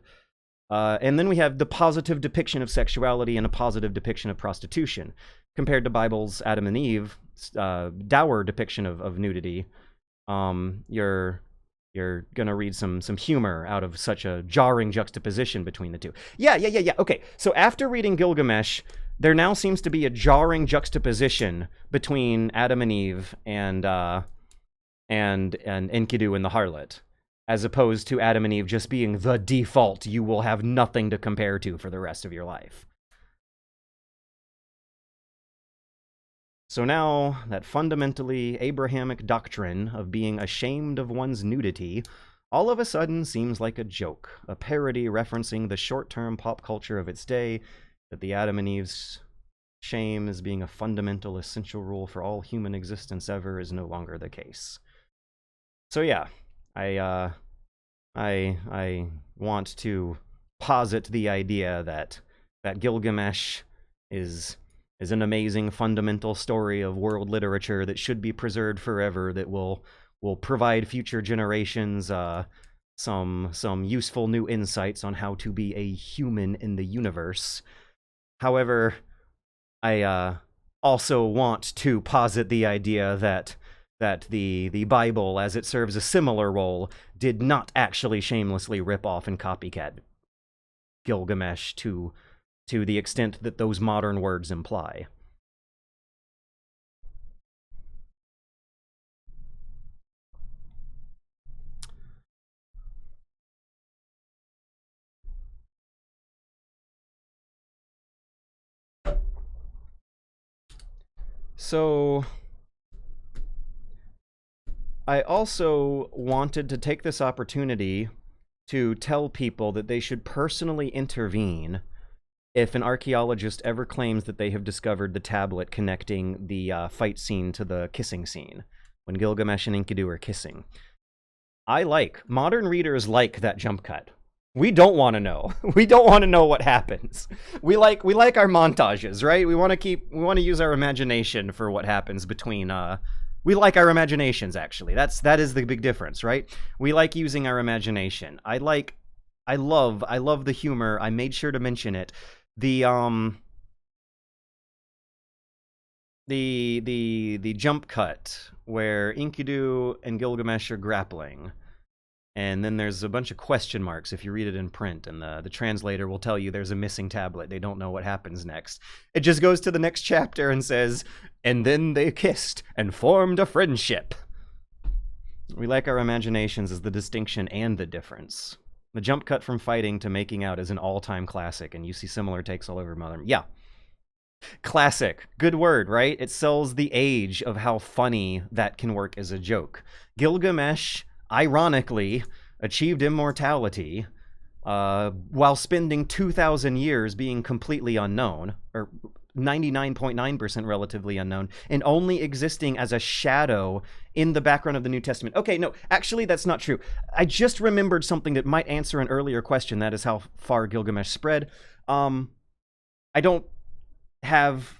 And then we have the positive depiction of sexuality and a positive depiction of prostitution, compared to Bible's Adam and Eve dour depiction of nudity. You're gonna read some humor out of such a jarring juxtaposition between the two. Yeah. Okay, so after reading Gilgamesh, there now seems to be a jarring juxtaposition between Adam and Eve and Enkidu and the harlot, as opposed to Adam and Eve just being the default you will have nothing to compare to for the rest of your life. So now, that fundamentally Abrahamic doctrine of being ashamed of one's nudity all of a sudden seems like a joke, a parody referencing the short-term pop culture of its day, that the Adam and Eve's shame as being a fundamental, essential rule for all human existence ever is no longer the case. So yeah, I want to posit the idea that Gilgamesh is an amazing fundamental story of world literature that should be preserved forever, that will provide future generations some useful new insights on how to be a human in the universe. However, I also want to posit the idea that the Bible, as it serves a similar role, did not actually shamelessly rip off and copycat Gilgamesh to the extent that those modern words imply. So I also wanted to take this opportunity to tell people that they should personally intervene if an archaeologist ever claims that they have discovered the tablet connecting the fight scene to the kissing scene, when Gilgamesh and Enkidu are kissing. Modern readers like that jump cut. We don't want to know. We don't want to know what happens. We like our montages, right? We want to use our imagination for what happens between we like our imaginations, actually. That is the big difference, right? We like using our imagination. I love the humor. I made sure to mention it. The jump cut where Enkidu and Gilgamesh are grappling, and then there's a bunch of question marks if you read it in print, and the translator will tell you there's a missing tablet. They don't know what happens next. It just goes to the next chapter and says, and then they kissed and formed a friendship. We like our imaginations as the distinction and the difference. The jump cut from fighting to making out is an all-time classic, and you see similar takes all over modern. Yeah. Classic. Good word, right? It sells the age of how funny that can work as a joke. Gilgamesh, ironically, achieved immortality while spending 2,000 years being completely unknown, or 99.9% relatively unknown, and only existing as a shadow in the background of the New Testament. Okay, no, actually that's not true. I just remembered something that might answer an earlier question, that is how far Gilgamesh spread. I don't have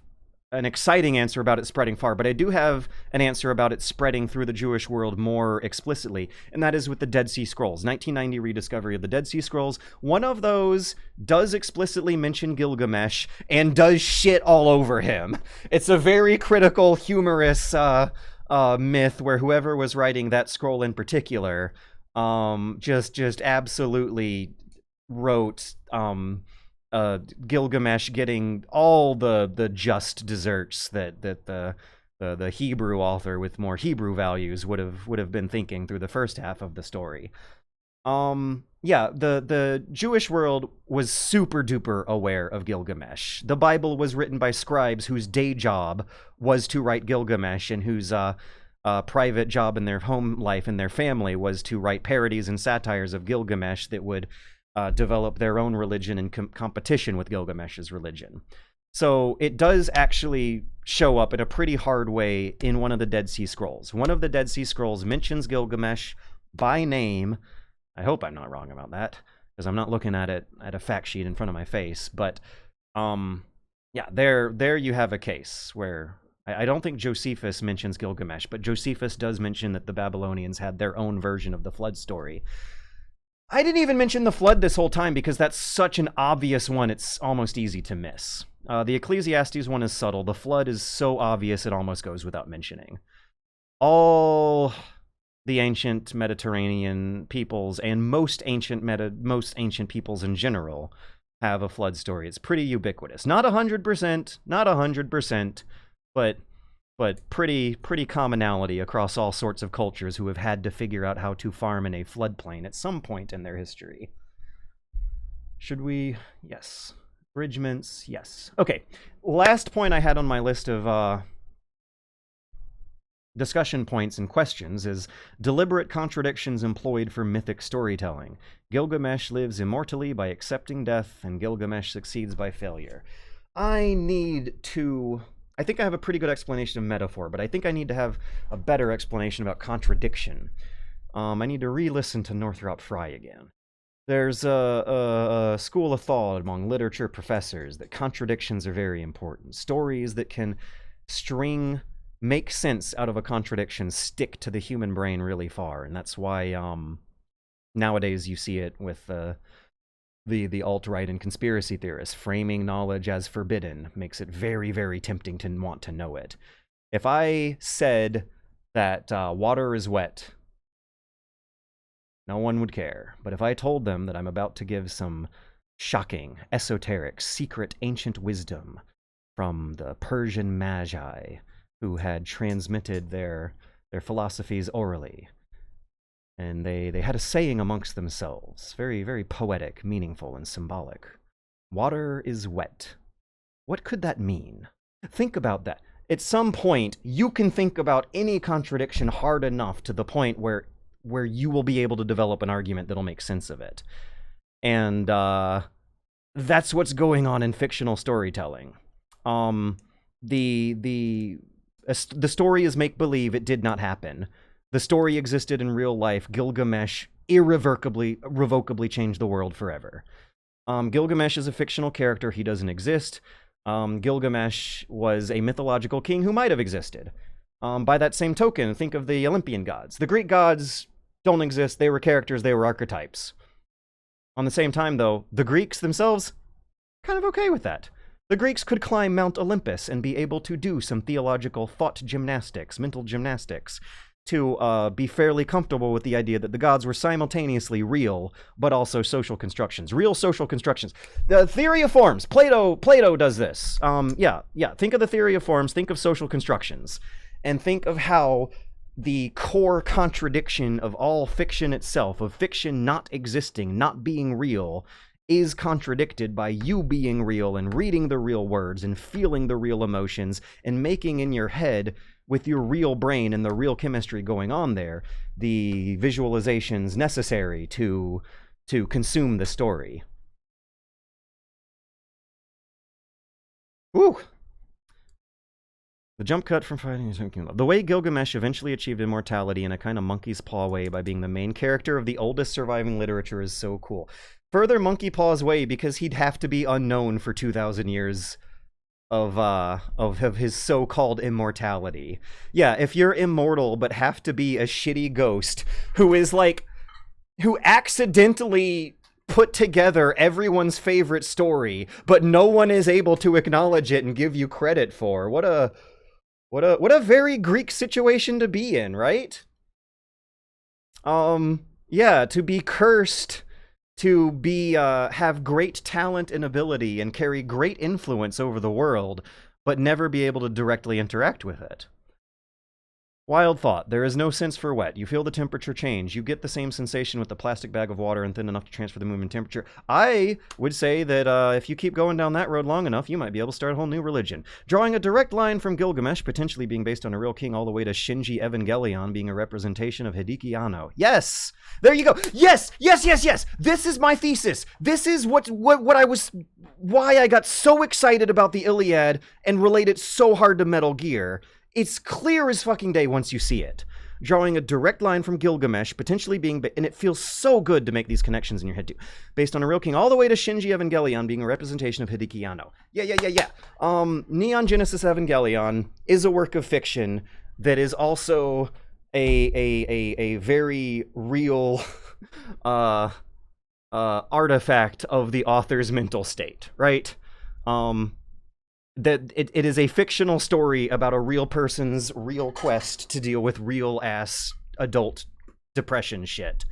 an exciting answer about it spreading far, but I do have an answer about it spreading through the Jewish world more explicitly, and that is with the Dead Sea Scrolls. 1990 rediscovery of the Dead Sea Scrolls. One of those does explicitly mention Gilgamesh and does shit all over him. It's a very critical, humorous myth where whoever was writing that scroll in particular just absolutely wrote Gilgamesh getting all the just desserts that the Hebrew author with more Hebrew values would have been thinking through the first half of the story. Yeah, the Jewish world was super duper aware of Gilgamesh. The Bible was written by scribes whose day job was to write Gilgamesh, and whose private job in their home life and their family was to write parodies and satires of Gilgamesh that would develop their own religion in competition with Gilgamesh's religion. So it does actually show up in a pretty hard way in one of the Dead Sea Scrolls. One of the Dead Sea Scrolls mentions Gilgamesh by name. I hope I'm not wrong about that, because I'm not looking at it at a fact sheet in front of my face. But yeah, there you have a case where I don't think Josephus mentions Gilgamesh, but Josephus does mention that the Babylonians had their own version of the flood story. I didn't even mention the flood this whole time because that's such an obvious one, it's almost easy to miss. The Ecclesiastes one is subtle. The flood is so obvious it almost goes without mentioning. All the ancient Mediterranean peoples and most ancient peoples in general have a flood story. It's pretty ubiquitous. Not 100%, but pretty commonality across all sorts of cultures who have had to figure out how to farm in a floodplain at some point in their history. Should we? Yes. Abridgments, yes. Okay, last point I had on my list of discussion points and questions is deliberate contradictions employed for mythic storytelling. Gilgamesh lives immortally by accepting death, and Gilgamesh succeeds by failure. I think I have a pretty good explanation of metaphor, but I think I need to have a better explanation about contradiction. I need to re-listen to Northrop Frye again. There's a school of thought among literature professors that contradictions are very important. Stories that can make sense out of a contradiction stick to the human brain really far, and that's why nowadays you see it with the alt-right and conspiracy theorists. Framing knowledge as forbidden makes it very, very tempting to want to know it. If I said that water is wet, no one would care. But if I told them that I'm about to give some shocking, esoteric, secret, ancient wisdom from the Persian Magi who had transmitted their philosophies orally, and they had a saying amongst themselves, very, very poetic, meaningful, and symbolic. Water is wet. What could that mean? Think about that. At some point, you can think about any contradiction hard enough to the point where you will be able to develop an argument that'll make sense of it. And that's what's going on in fictional storytelling. The story is make-believe. It did not happen. The story existed in real life. Gilgamesh irrevocably changed the world forever. Gilgamesh is a fictional character. He doesn't exist. Gilgamesh was a mythological king who might have existed. By that same token, think of the Olympian gods. The Greek gods don't exist. They were characters. They were archetypes. On the same time, though, the Greeks themselves, kind of okay with that. The Greeks could climb Mount Olympus and be able to do some theological thought gymnastics, mental gymnastics, to be fairly comfortable with the idea that the gods were simultaneously real, but also social constructions. Real social constructions. The theory of forms. Plato does this. Think of the theory of forms. Think of social constructions. And think of how the core contradiction of all fiction itself, of fiction not existing, not being real, is contradicted by you being real and reading the real words and feeling the real emotions and making in your head, with your real brain and the real chemistry going on there, the visualizations necessary to consume the story. Woo! The jump cut from fighting is the way Gilgamesh eventually achieved immortality in a kind of monkey's paw way by being the main character of the oldest surviving literature is so cool. Further monkey paw's way because he'd have to be unknown for 2,000 years of his so-called immortality. Yeah, if you're immortal but have to be a shitty ghost who accidentally put together everyone's favorite story, but no one is able to acknowledge it and give you credit for. What a very Greek situation to be in, right? Yeah, to be cursed, to be have great talent and ability and carry great influence over the world, but never be able to directly interact with it. Wild thought. There is no sense for wet. You feel the temperature change. You get the same sensation with the plastic bag of water and thin enough to transfer the movement temperature. I would say that if you keep going down that road long enough, you might be able to start a whole new religion. Drawing a direct line from Gilgamesh, potentially being based on a real king, all the way to Shinji Evangelion being a representation of Hideki Anno. Yes! There you go! Yes! Yes, yes, yes! This is my thesis! This is why I got so excited about the Iliad and relate it so hard to Metal Gear. It's clear as fucking day once you see it. Drawing a direct line from Gilgamesh, potentially being... and it feels so good to make these connections in your head, too. Based on a real king, all the way to Shinji Evangelion being a representation of Hideki Anno. Yeah. Neon Genesis Evangelion is a work of fiction that is also a very real artifact of the author's mental state, right? That it is a fictional story about a real person's real quest to deal with real-ass adult depression shit.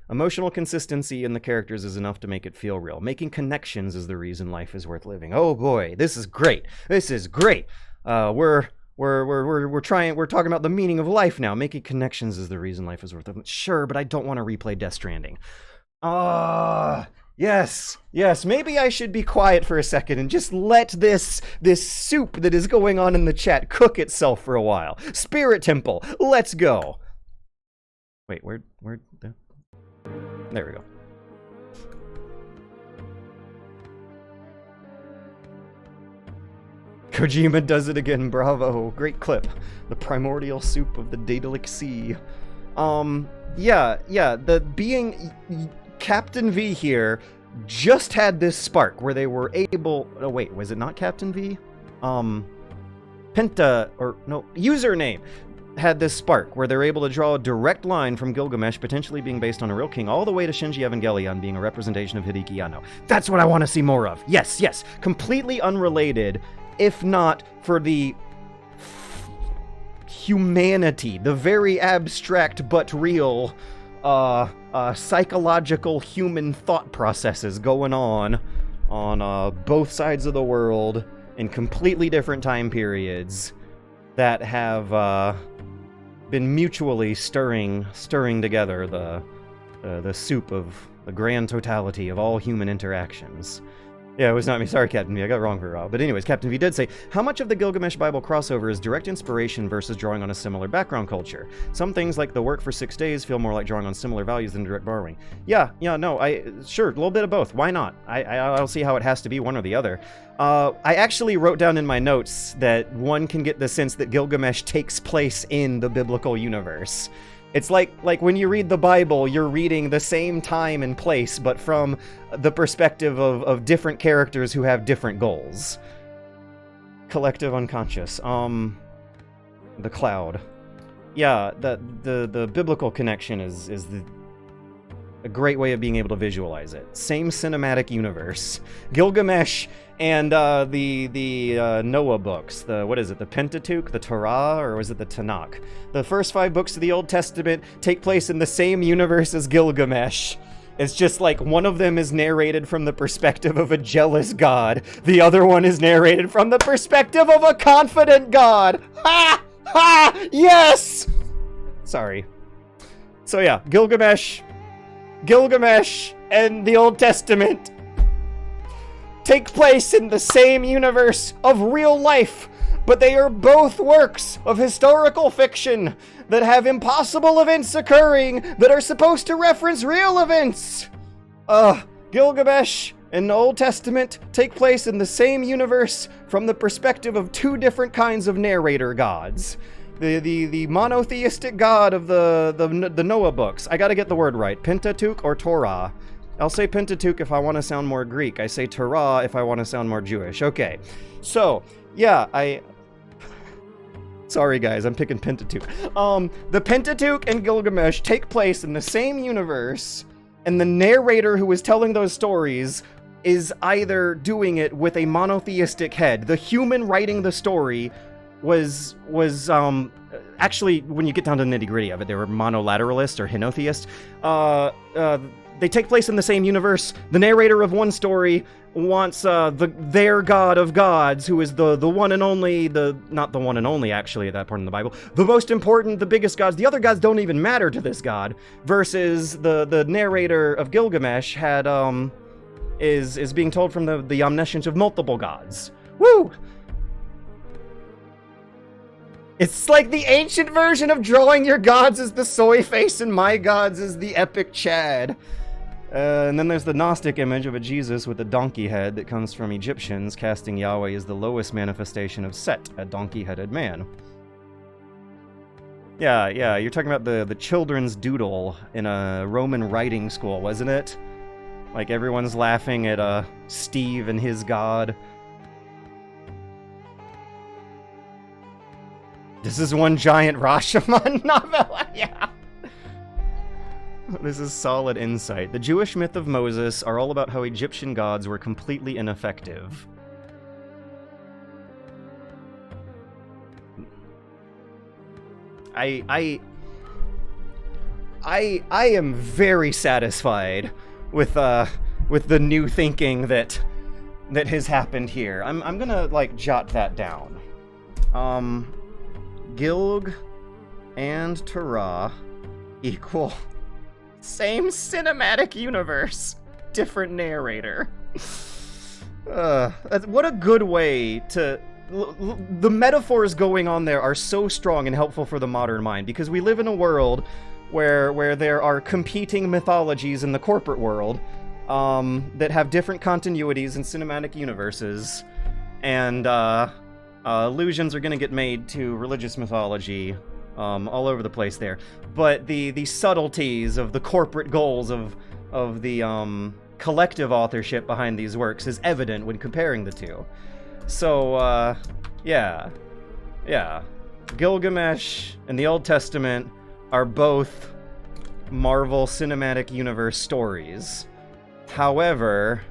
Emotional consistency in the characters is enough to make it feel real. Making connections is the reason life is worth living. Oh boy, this is great. This is great. We're talking about the meaning of life now. Making connections is the reason life is worth living. Sure, but I don't want to replay Death Stranding. Yes, yes, maybe I should be quiet for a second and just let this soup that is going on in the chat cook itself for a while. Spirit Temple, let's go. Wait, where there we go. Kojima does it again, bravo. Great clip. The primordial soup of the Daedalic Sea. Yeah, the being Captain V here just had this spark where they were able, oh wait, was it not Captain V? Username had this spark where they're able to draw a direct line from Gilgamesh potentially being based on a real king all the way to Shinji Evangelion being a representation of Hideki Anno. That's what I want to see more of. Yes, completely unrelated, if not for the humanity, the very abstract but real psychological human thought processes going on both sides of the world in completely different time periods that have been mutually stirring together the soup of the grand totality of all human interactions. Yeah, it was not me. Sorry, Captain V. I got it wrong for a while. But anyways, Captain V did say, how much of the Gilgamesh Bible crossover is direct inspiration versus drawing on a similar background culture? Some things, like the work for 6 days, feel more like drawing on similar values than direct borrowing. Sure, a little bit of both. Why not? I'll see how it has to be one or the other. I actually wrote down in my notes that one can get the sense that Gilgamesh takes place in the biblical universe. It's like when you read the Bible, you're reading the same time and place, but from the perspective of different characters who have different goals. Collective unconscious. The cloud. Yeah, the biblical connection is a great way of being able to visualize it. Same cinematic universe. Gilgamesh and the Noah books. What is it? The Pentateuch, the Torah, or was it the Tanakh? The first 5 books of the Old Testament take place in the same universe as Gilgamesh. It's just like one of them is narrated from the perspective of a jealous god. The other one is narrated from the perspective of a confident god. Ha! Ha! Yes! Sorry. So yeah, Gilgamesh and the Old Testament take place in the same universe of real life, but they are both works of historical fiction that have impossible events occurring that are supposed to reference real events. Gilgamesh and the Old Testament take place in the same universe from the perspective of 2 different kinds of narrator gods. The monotheistic god of the Noah books. I gotta get the word right. Pentateuch or Torah? I'll say Pentateuch if I want to sound more Greek. I say Torah if I want to sound more Jewish. Okay. So, yeah, Sorry, guys, I'm picking Pentateuch. The Pentateuch and Gilgamesh take place in the same universe, and the narrator who is telling those stories is either doing it with a monotheistic head. The human writing the story was actually, when you get down to the nitty-gritty of it, they were monolateralist or henotheist. They take place in the same universe. The narrator of one story wants their god of gods, who is the one and only, not the one and only actually at that point in the Bible, the most important, the biggest gods. The other gods don't even matter to this god, versus the narrator of Gilgamesh is being told from the omniscience of multiple gods. Woo! It's like the ancient version of drawing your gods as the soy face and my gods as the epic Chad. And then there's the Gnostic image of a Jesus with a donkey head that comes from Egyptians, casting Yahweh as the lowest manifestation of Set, a donkey-headed man. Yeah, you're talking about the children's doodle in a Roman writing school, wasn't it? Like everyone's laughing at Steve and his god. This is one giant Rashomon novella, yeah. This is solid insight. The Jewish myth of Moses are all about how Egyptian gods were completely ineffective. I am very satisfied with the new thinking that has happened here. I'm gonna like jot that down. Gilg and Torah equal same cinematic universe. different narrator. What a good way to... The metaphors going on there are so strong and helpful for the modern mind, because we live in a world where there are competing mythologies in the corporate world that have different continuities in cinematic universes, and allusions are going to get made to religious mythology all over the place there. But the subtleties of the corporate goals of the collective authorship behind these works is evident when comparing the two. So, yeah. Gilgamesh and the Old Testament are both Marvel Cinematic Universe stories. However,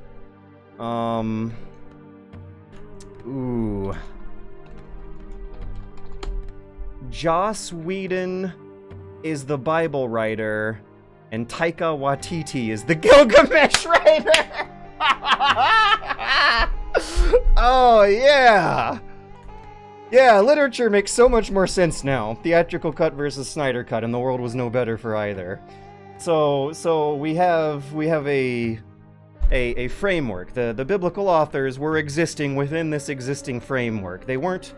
Joss Whedon is the Bible writer, and Taika Waititi is the Gilgamesh writer! Oh, yeah! Yeah, literature makes so much more sense now. Theatrical cut versus Snyder cut, and the world was no better for either. So we have a framework. The biblical authors were existing within this existing framework. They weren't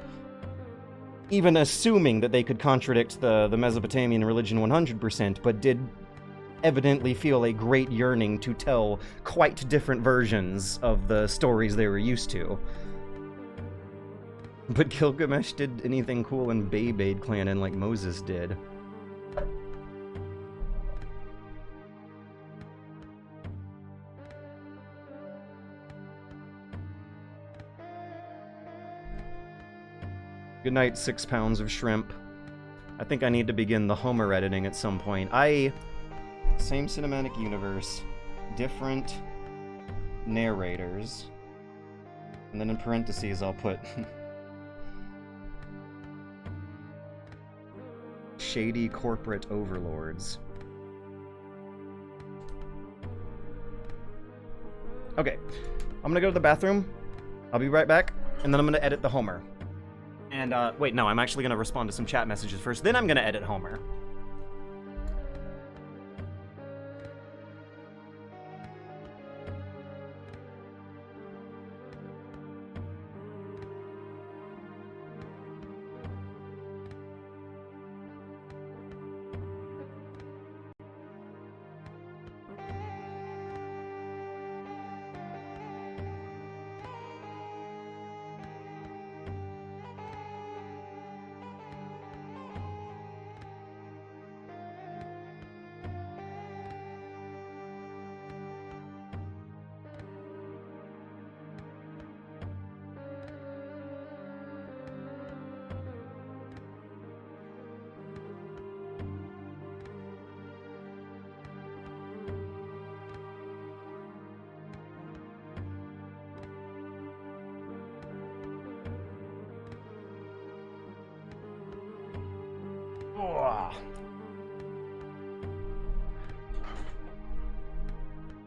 even assuming that they could contradict the Mesopotamian religion 100%, but did evidently feel a great yearning to tell quite different versions of the stories they were used to. But Gilgamesh did anything cool in Beyblade Clanin like Moses did. Good night, 6 pounds of shrimp. I think I need to begin the Homer editing at some point. Same cinematic universe, different narrators, and then in parentheses I'll put shady corporate overlords. Okay, I'm gonna go to the bathroom. I'll be right back, and then I'm gonna edit the Homer. And, wait, no, I'm actually gonna respond to some chat messages first, then I'm gonna edit Homer.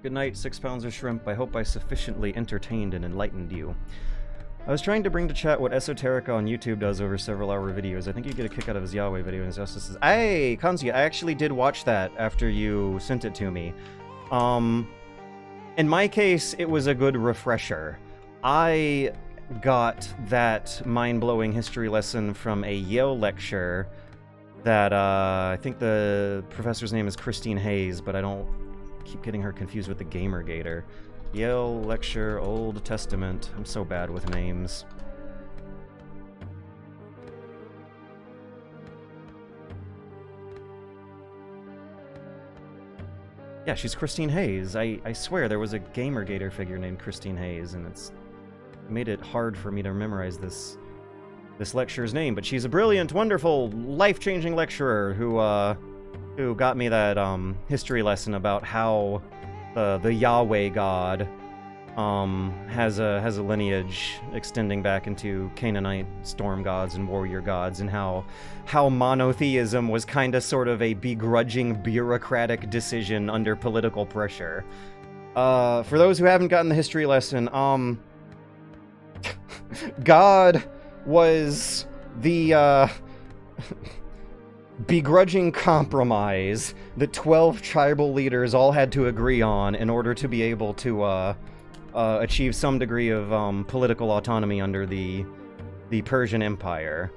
Good night, 6 pounds of shrimp. I hope I sufficiently entertained and enlightened you. I was trying to bring to chat what Esoterica on YouTube does over several hour videos. I think you get a kick out of his Yahweh video and his justices. Hey, Kanzi, I actually did watch that after you sent it to me. In my case, it was a good refresher. I got that mind-blowing history lesson from a Yale lecture that, I think the professor's name is Christine Hayes, but I don't keep getting her confused with the Gamergator. Yale lecture, Old Testament. I'm so bad with names. Yeah, she's Christine Hayes. I swear there was a Gamergator figure named Christine Hayes, and it's made it hard for me to memorize this lecturer's name, but she's a brilliant, wonderful, life-changing lecturer who got me that history lesson about how the Yahweh God has a lineage extending back into Canaanite storm gods and warrior gods, and how monotheism was kind of sort of a begrudging bureaucratic decision under political pressure. For those who haven't gotten the history lesson, God was the begrudging compromise that 12 tribal leaders all had to agree on in order to be able to achieve some degree of political autonomy under the Persian Empire.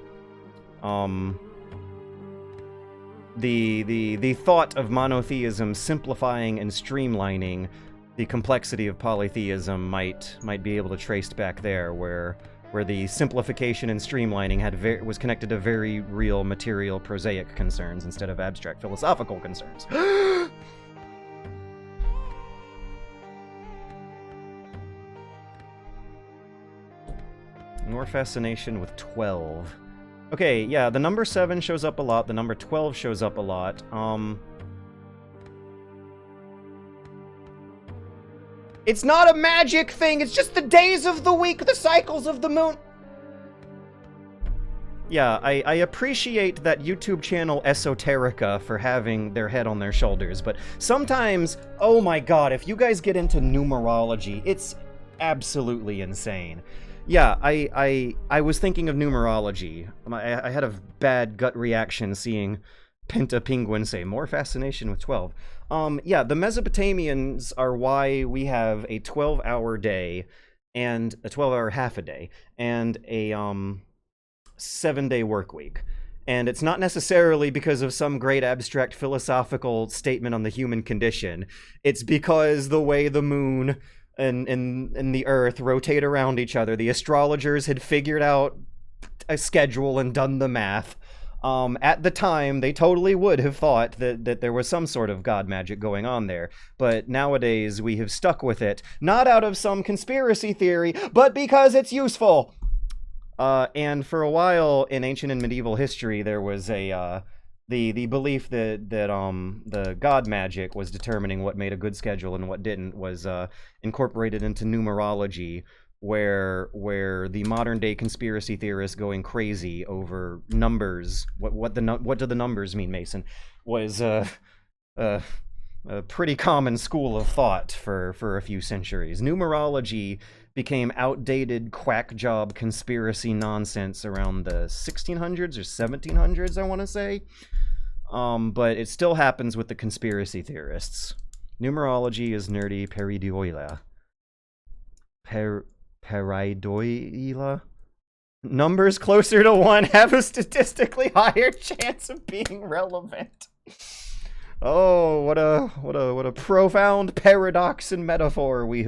The thought of monotheism simplifying and streamlining the complexity of polytheism might be able to trace back there, where the simplification and streamlining was connected to very real material prosaic concerns instead of abstract philosophical concerns. More fascination with 12. Okay, yeah, the number 7 shows up a lot, the number 12 shows up a lot. It's not a magic thing, it's just the days of the week, the cycles of the moon. Yeah, I appreciate that YouTube channel Esoterica for having their head on their shoulders, but sometimes, oh my god, if you guys get into numerology, it's absolutely insane. Yeah, I was thinking of numerology. I had a bad gut reaction seeing Penta Penguin say, more fascination with 12. Yeah, the Mesopotamians are why we have a 12-hour day, and a 12-hour half a day, and a 7-day work week. And it's not necessarily because of some great abstract philosophical statement on the human condition. It's because the way the moon and the earth rotate around each other, the astrologers had figured out a schedule and done the math. At the time, they totally would have thought that there was some sort of god magic going on there. But nowadays, we have stuck with it, not out of some conspiracy theory, but because it's useful. And for a while in ancient and medieval history, there was the belief that the god magic was determining what made a good schedule and what didn't was incorporated into numerology, where the modern day conspiracy theorists going crazy over numbers, what do the numbers mean, Mason, was a pretty common school of thought for a few centuries. Numerology became outdated quack job conspiracy nonsense around the 1600s or 1700s, I want to say. But it still happens with the conspiracy theorists. Numerology is nerdy pareidolia. Pareidolia? Numbers closer to 1 have a statistically higher chance of being relevant. Oh, what a profound paradox and metaphor we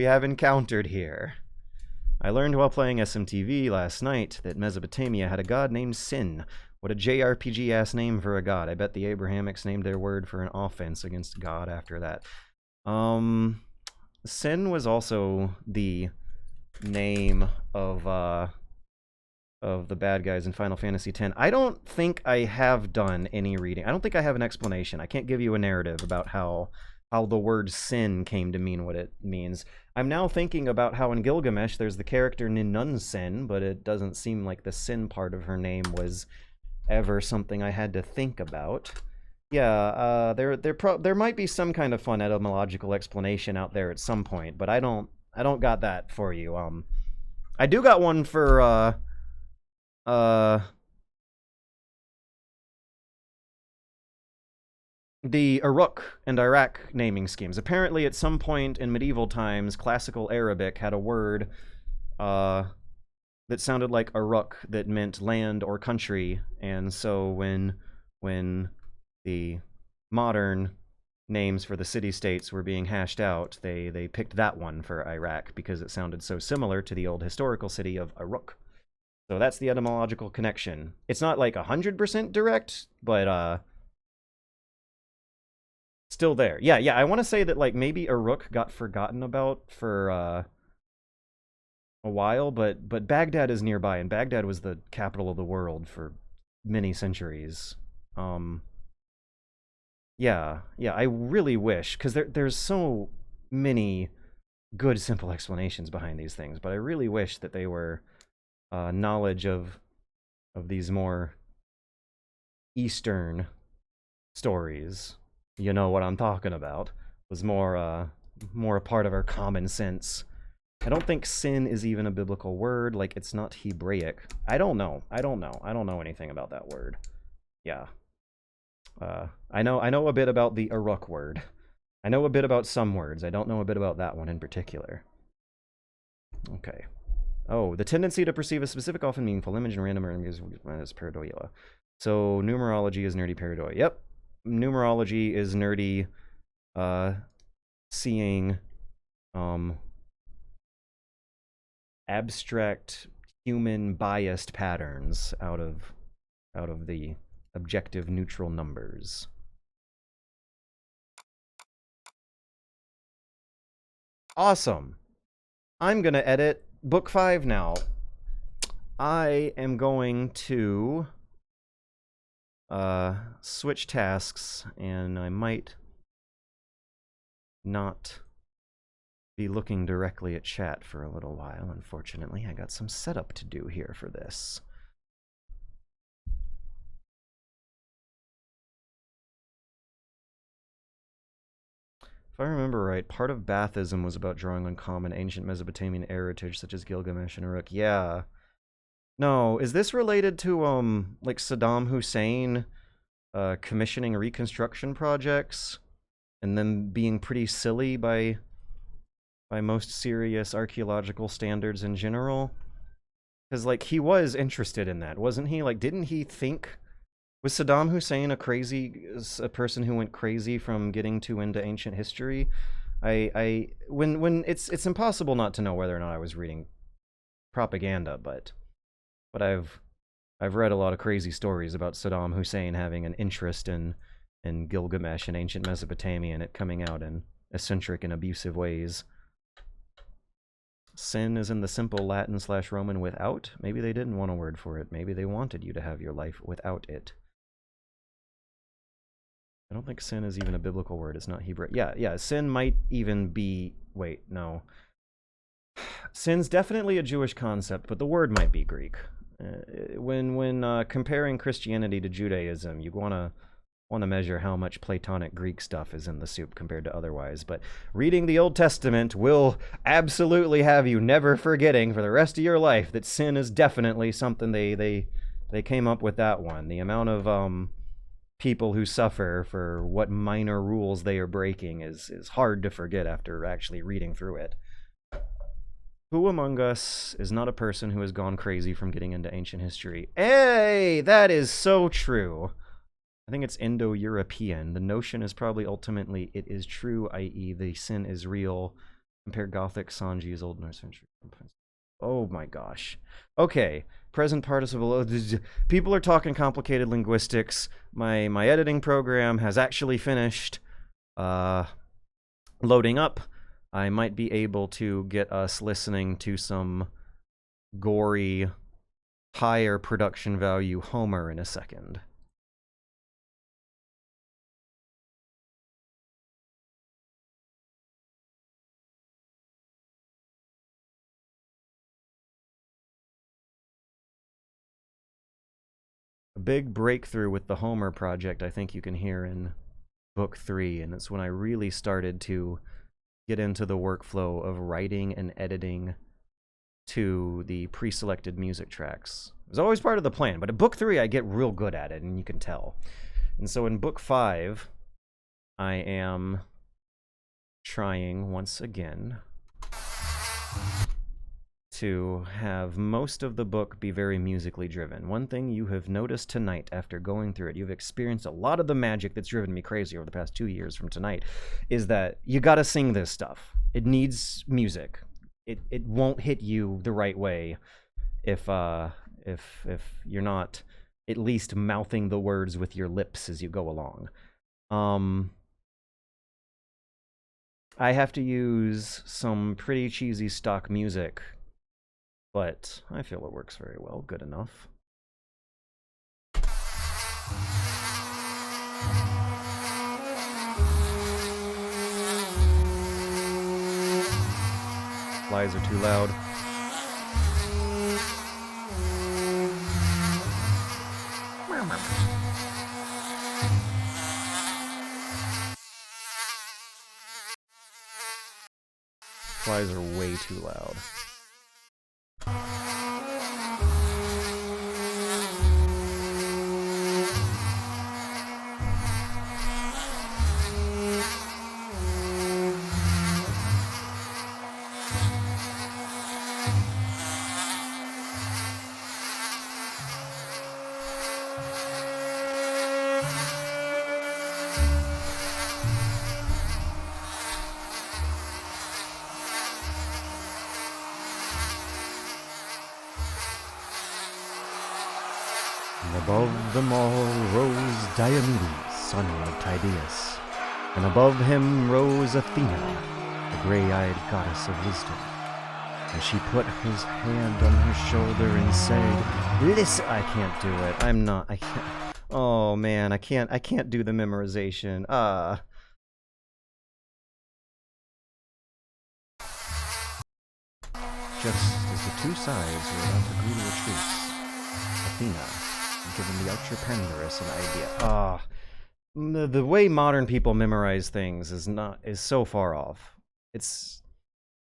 have encountered here. I learned while playing SMTV last night that Mesopotamia had a god named Sin. What a JRPG-ass name for a god. I bet the Abrahamics named their word for an offense against God after that. Sin was also the name of the bad guys in Final Fantasy X. I don't think I have done any reading. I don't think I have an explanation. I can't give you a narrative about how the word sin came to mean what it means. I'm now thinking about how in Gilgamesh there's the character Ninun Sin, but it doesn't seem like the sin part of her name was ever something I had to think about. Yeah, there might be some kind of fun etymological explanation out there at some point, but I don't got that for you. I do got one for the Uruk and Iraq naming schemes. Apparently, at some point in medieval times, classical Arabic had a word that sounded like Uruk that meant land or country, and so when the modern names for the city-states were being hashed out, they picked that one for Iraq because it sounded so similar to the old historical city of Uruk. So that's the etymological connection. It's not like 100% direct, but still there. Yeah, I want to say that like maybe Uruk got forgotten about for a while, but Baghdad is nearby, and Baghdad was the capital of the world for many centuries. Yeah, I really wish, because there's so many good, simple explanations behind these things, but I really wish that they were knowledge of these more Eastern stories. You know what I'm talking about. Was more a part of our common sense. I don't think sin is even a biblical word. Like, it's not Hebraic. I don't know anything about that word. Yeah. I know a bit about the Uruk word. I know a bit about some words. I don't know a bit about that one in particular. Okay. Oh, the tendency to perceive a specific, often meaningful image in random is pareidoia. So numerology is nerdy pareidoia. Yep. Numerology is nerdy seeing abstract human biased patterns out of the objective neutral numbers. Awesome. I'm gonna edit book 5 now. I am going to switch tasks, and I might not be looking directly at chat for a little while. Unfortunately, I got some setup to do here for this. If I remember right, part of Baathism was about drawing on common ancient Mesopotamian heritage, such as Gilgamesh and Uruk. Yeah. No, is this related to, like Saddam Hussein commissioning reconstruction projects and then being pretty silly by most serious archaeological standards in general? Because, like, he was interested in that, wasn't he? Like, didn't he think... Was Saddam Hussein a person who went crazy from getting too into ancient history? When it's impossible not to know whether or not I was reading propaganda, but I've read a lot of crazy stories about Saddam Hussein having an interest in Gilgamesh and ancient Mesopotamia, and it coming out in eccentric and abusive ways. Sin is in the simple Latin/Roman without. Maybe they didn't want a word for it. Maybe they wanted you to have your life without it. I don't think sin is even a biblical word. It's not Hebrew. Yeah, sin might even be... Wait, no. Sin's definitely a Jewish concept, but the word might be Greek. When comparing Christianity to Judaism, you want to measure how much Platonic Greek stuff is in the soup compared to otherwise. But reading the Old Testament will absolutely have you never forgetting for the rest of your life that sin is definitely something they came up with that one. The amount of people who suffer for what minor rules they are breaking is hard to forget after actually reading through it. Who among us is not a person who has gone crazy from getting into ancient history? Hey, that is so true. I think it's Indo-European. The notion is probably ultimately it is true, i.e. the sin is real. Compare Gothic, Sanji's Old Norse. Oh my gosh. Okay, present participle. People are talking complicated linguistics. My editing program has actually finished loading up. I might be able to get us listening to some gory, higher production value Homer in a second. A big breakthrough with the Homer project I think you can hear in book 3, and it's when I really started to get into the workflow of writing and editing to the pre-selected music tracks. It was always part of the plan, but in book 3 I get real good at it, and you can tell. And so in book 5, I am trying once again to have most of the book be very musically driven. One thing you have noticed tonight after going through it, you've experienced a lot of the magic that's driven me crazy over the past 2 years from tonight, is that you gotta sing this stuff. It needs music. It won't hit you the right way if you're not at least mouthing the words with your lips as you go along. I have to use some pretty cheesy stock music, but I feel it works very well, good enough. Flies are too loud. Flies are way too loud. And above them all rose Diomedes, son of Tydeus, and above him rose Athena, the gray-eyed goddess of wisdom. And she put his hand on her shoulder and said, "Listen, I can't do it. I can't. Oh man, I can't do the memorization. Just as the two sides were about to agree to a truce, Athena had given the archer Pandarus an idea. The way modern people memorize things is so far off.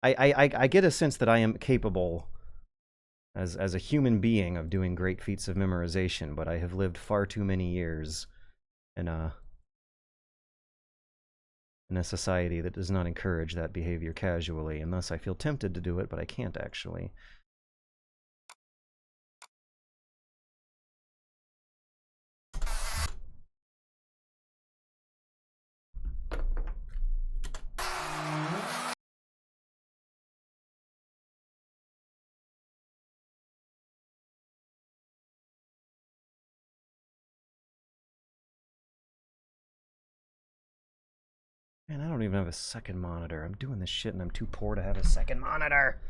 I get a sense that I am capable as a human being of doing great feats of memorization, but I have lived far too many years in a society that does not encourage that behavior casually, and thus I feel tempted to do it, but I can't actually. Man, I don't even have a second monitor. I'm doing this shit and I'm too poor to have a second monitor.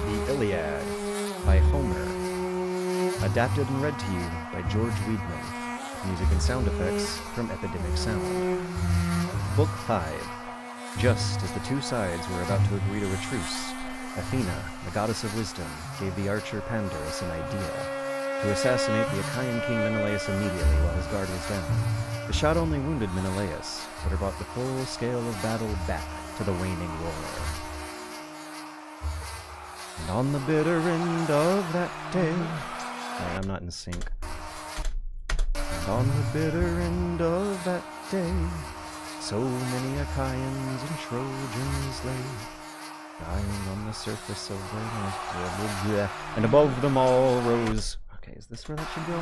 The Iliad by Homer. Adapted and read to you by George Weidman. Music and sound effects from Epidemic Sound. Book 5. Just as the two sides were about to agree to a truce, Athena, the goddess of wisdom, gave the archer Pandarus an idea to assassinate the Achaean king Menelaus immediately while his guard was down. The shot only wounded Menelaus, but it brought the full scale of battle back to the waning war. And on the bitter end of that day... Right, I'm not in sync. And on the bitter end of that day, so many Achaeans and Trojans lay, dying on the surface of the earth. And above them all rose... Okay, is this where that should go?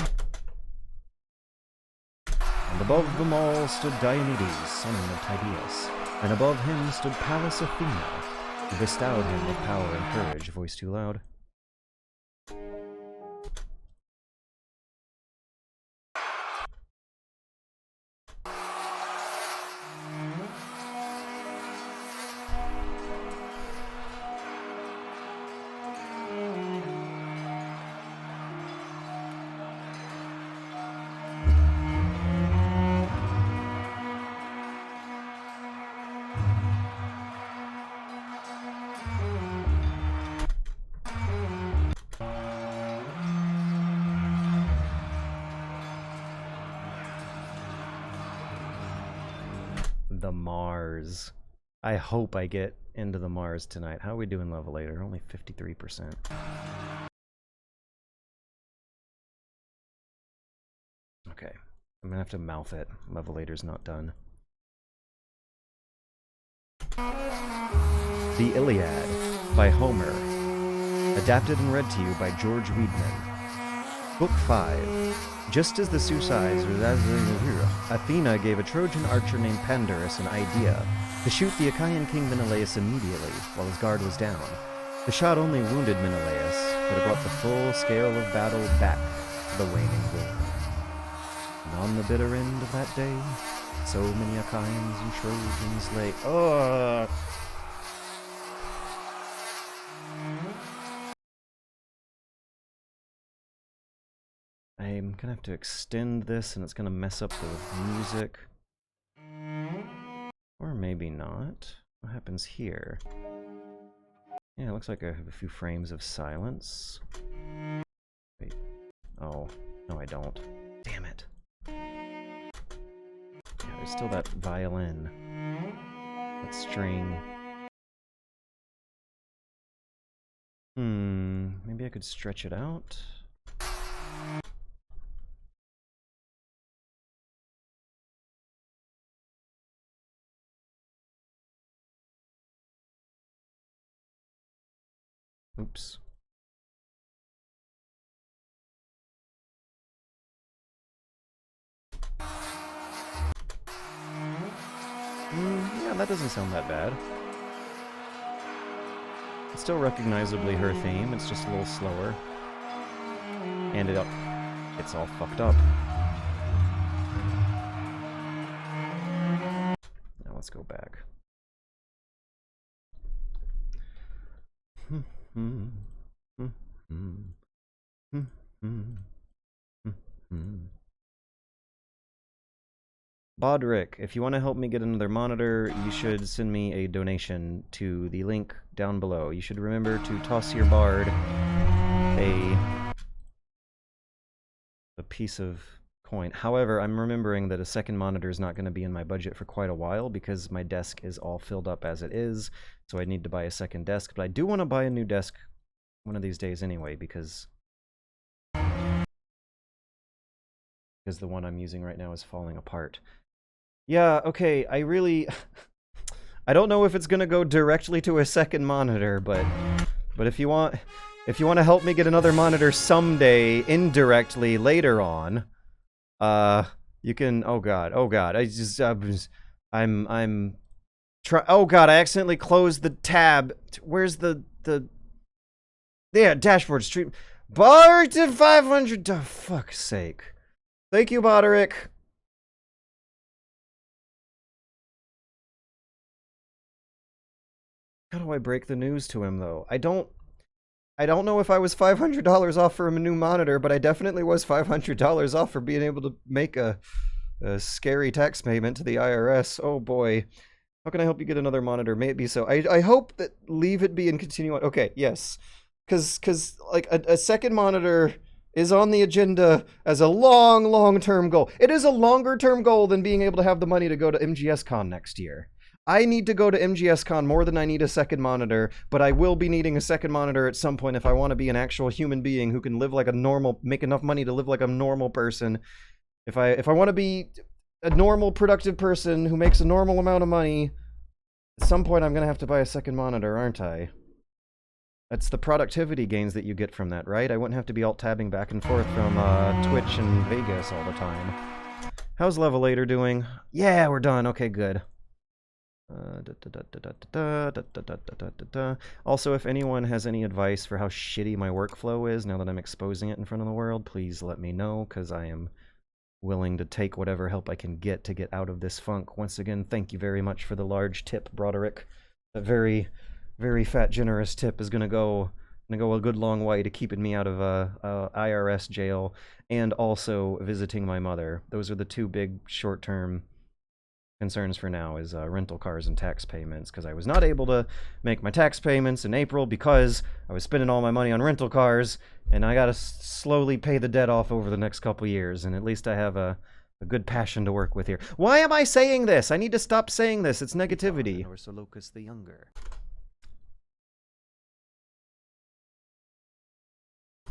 And above them all stood Diomedes, son of Tydeus, and above him stood Pallas Athena, who bestowed him with power and courage. Voice too loud. The Mars. I hope I get into the Mars tonight. How are we doing Levelator? Only 53%. Okay. I'm gonna have to mouth it. Levelator's not done. The Iliad by Homer. Adapted and read to you by George Weidman. Book 5. Just as the two sides were Athena gave a Trojan archer named Pandarus an idea to shoot the Achaean king Menelaus immediately while his guard was down. The shot only wounded Menelaus, but it brought the full scale of battle back to the waning war. And on the bitter end of that day, so many Achaeans and Trojans lay... Ugh! I'm gonna have to extend this and it's gonna mess up the music. Or maybe not. What happens here? Yeah, it looks like I have a few frames of silence. Wait. Oh, no I don't. Damn it. There's still that violin. That string. Maybe I could stretch it out? Oops. Yeah, that doesn't sound that bad. It's still recognizably her theme, it's just a little slower. And it's all fucked up. Now let's go back. Bodrick, if you want to help me get another monitor, you should send me a donation to the link down below. You should remember to toss your bard a piece of coin. However, I'm remembering that a second monitor is not going to be in my budget for quite a while because my desk is all filled up as it is, so I need to buy a second desk. But I do want to buy a new desk one of these days anyway, because the one I'm using right now is falling apart. Yeah, okay, I really... I don't know if it's gonna go directly to a second monitor, but if you want to help me get another monitor someday, indirectly, later on, you can... Oh god, oh god, oh god, I accidentally closed the tab. Where's the... Yeah, dashboard stream... Bar to 500... Oh, fuck's sake. Thank you, Boderick. How do I break the news to him, though? I don't know if I was $500 off for a new monitor, but I definitely was $500 off for being able to make a scary tax payment to the IRS. Oh boy. How can I help you get another monitor? May it be so. I hope that leave it be and continue on. Okay, yes. Because like, a second monitor is on the agenda as a long-term goal. It is a longer-term goal than being able to have the money to go to MGSCon next year. I need to go to MGSCon more than I need a second monitor, but I will be needing a second monitor at some point if I want to be an actual human being who can live like a normal, make enough money to live like a normal person. If I want to be a normal, productive person who makes a normal amount of money, at some point I'm going to have to buy a second monitor, aren't I? That's the productivity gains that you get from that, right? I wouldn't have to be alt-tabbing back and forth from Twitch and Vegas all the time. How's Levelator doing? Yeah, we're done. Okay, good. Also, if anyone has any advice for how shitty my workflow is now that I'm exposing it in front of the world, please let me know, because I am willing to take whatever help I can get to get out of this funk. Once again, thank you very much for the large tip, Broderick. A very, very fat, generous tip is gonna go a good long way to keeping me out of IRS jail and also visiting my mother. Those are the two big short-term concerns for now, is rental cars and tax payments, because I was not able to make my tax payments in April because I was spending all my money on rental cars, and I gotta slowly pay the debt off over the next couple years, and at least I have a good passion to work with here. Why am I saying this? I need to stop saying this. It's negativity. Or Solocus the Younger.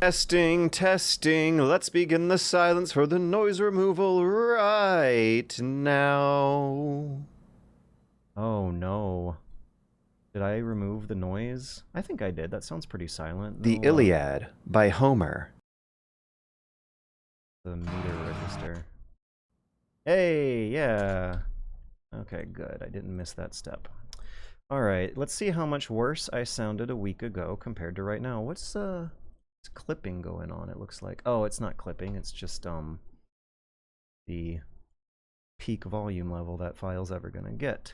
Testing, testing. Let's begin the silence for the noise removal right now. Oh no. Did I remove the noise? I think I did. That sounds pretty silent. The Iliad by Homer. The meter register. Hey, yeah. Okay, good. I didn't miss that step. Alright, let's see how much worse I sounded a week ago compared to right now. What's clipping going on, it looks like. Oh, it's not clipping, it's just the peak volume level that file's ever gonna get.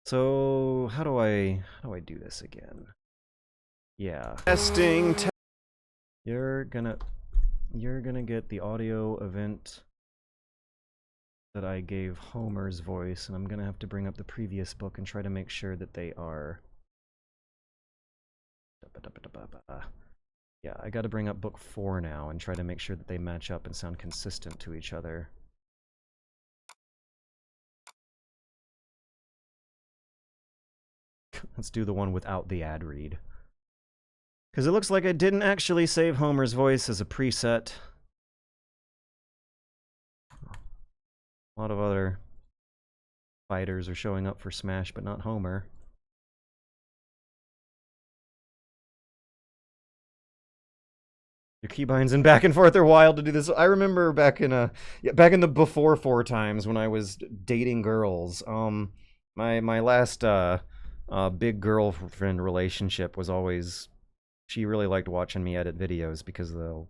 So how do I do this again? Yeah. Testing. You're gonna get the audio event that I gave Homer's voice, and I'm gonna have to bring up the previous book and try to make sure that they are. Yeah, I gotta bring up book 4 now and try to make sure that they match up and sound consistent to each other. Let's do the one without the ad read. Because it looks like I didn't actually save Homer's voice as a preset. A lot of other fighters are showing up for Smash, but not Homer. Your keybinds and back and forth are wild to do this. I remember back in the before 4 times when I was dating girls. My last big girlfriend relationship was always, she really liked watching me edit videos because the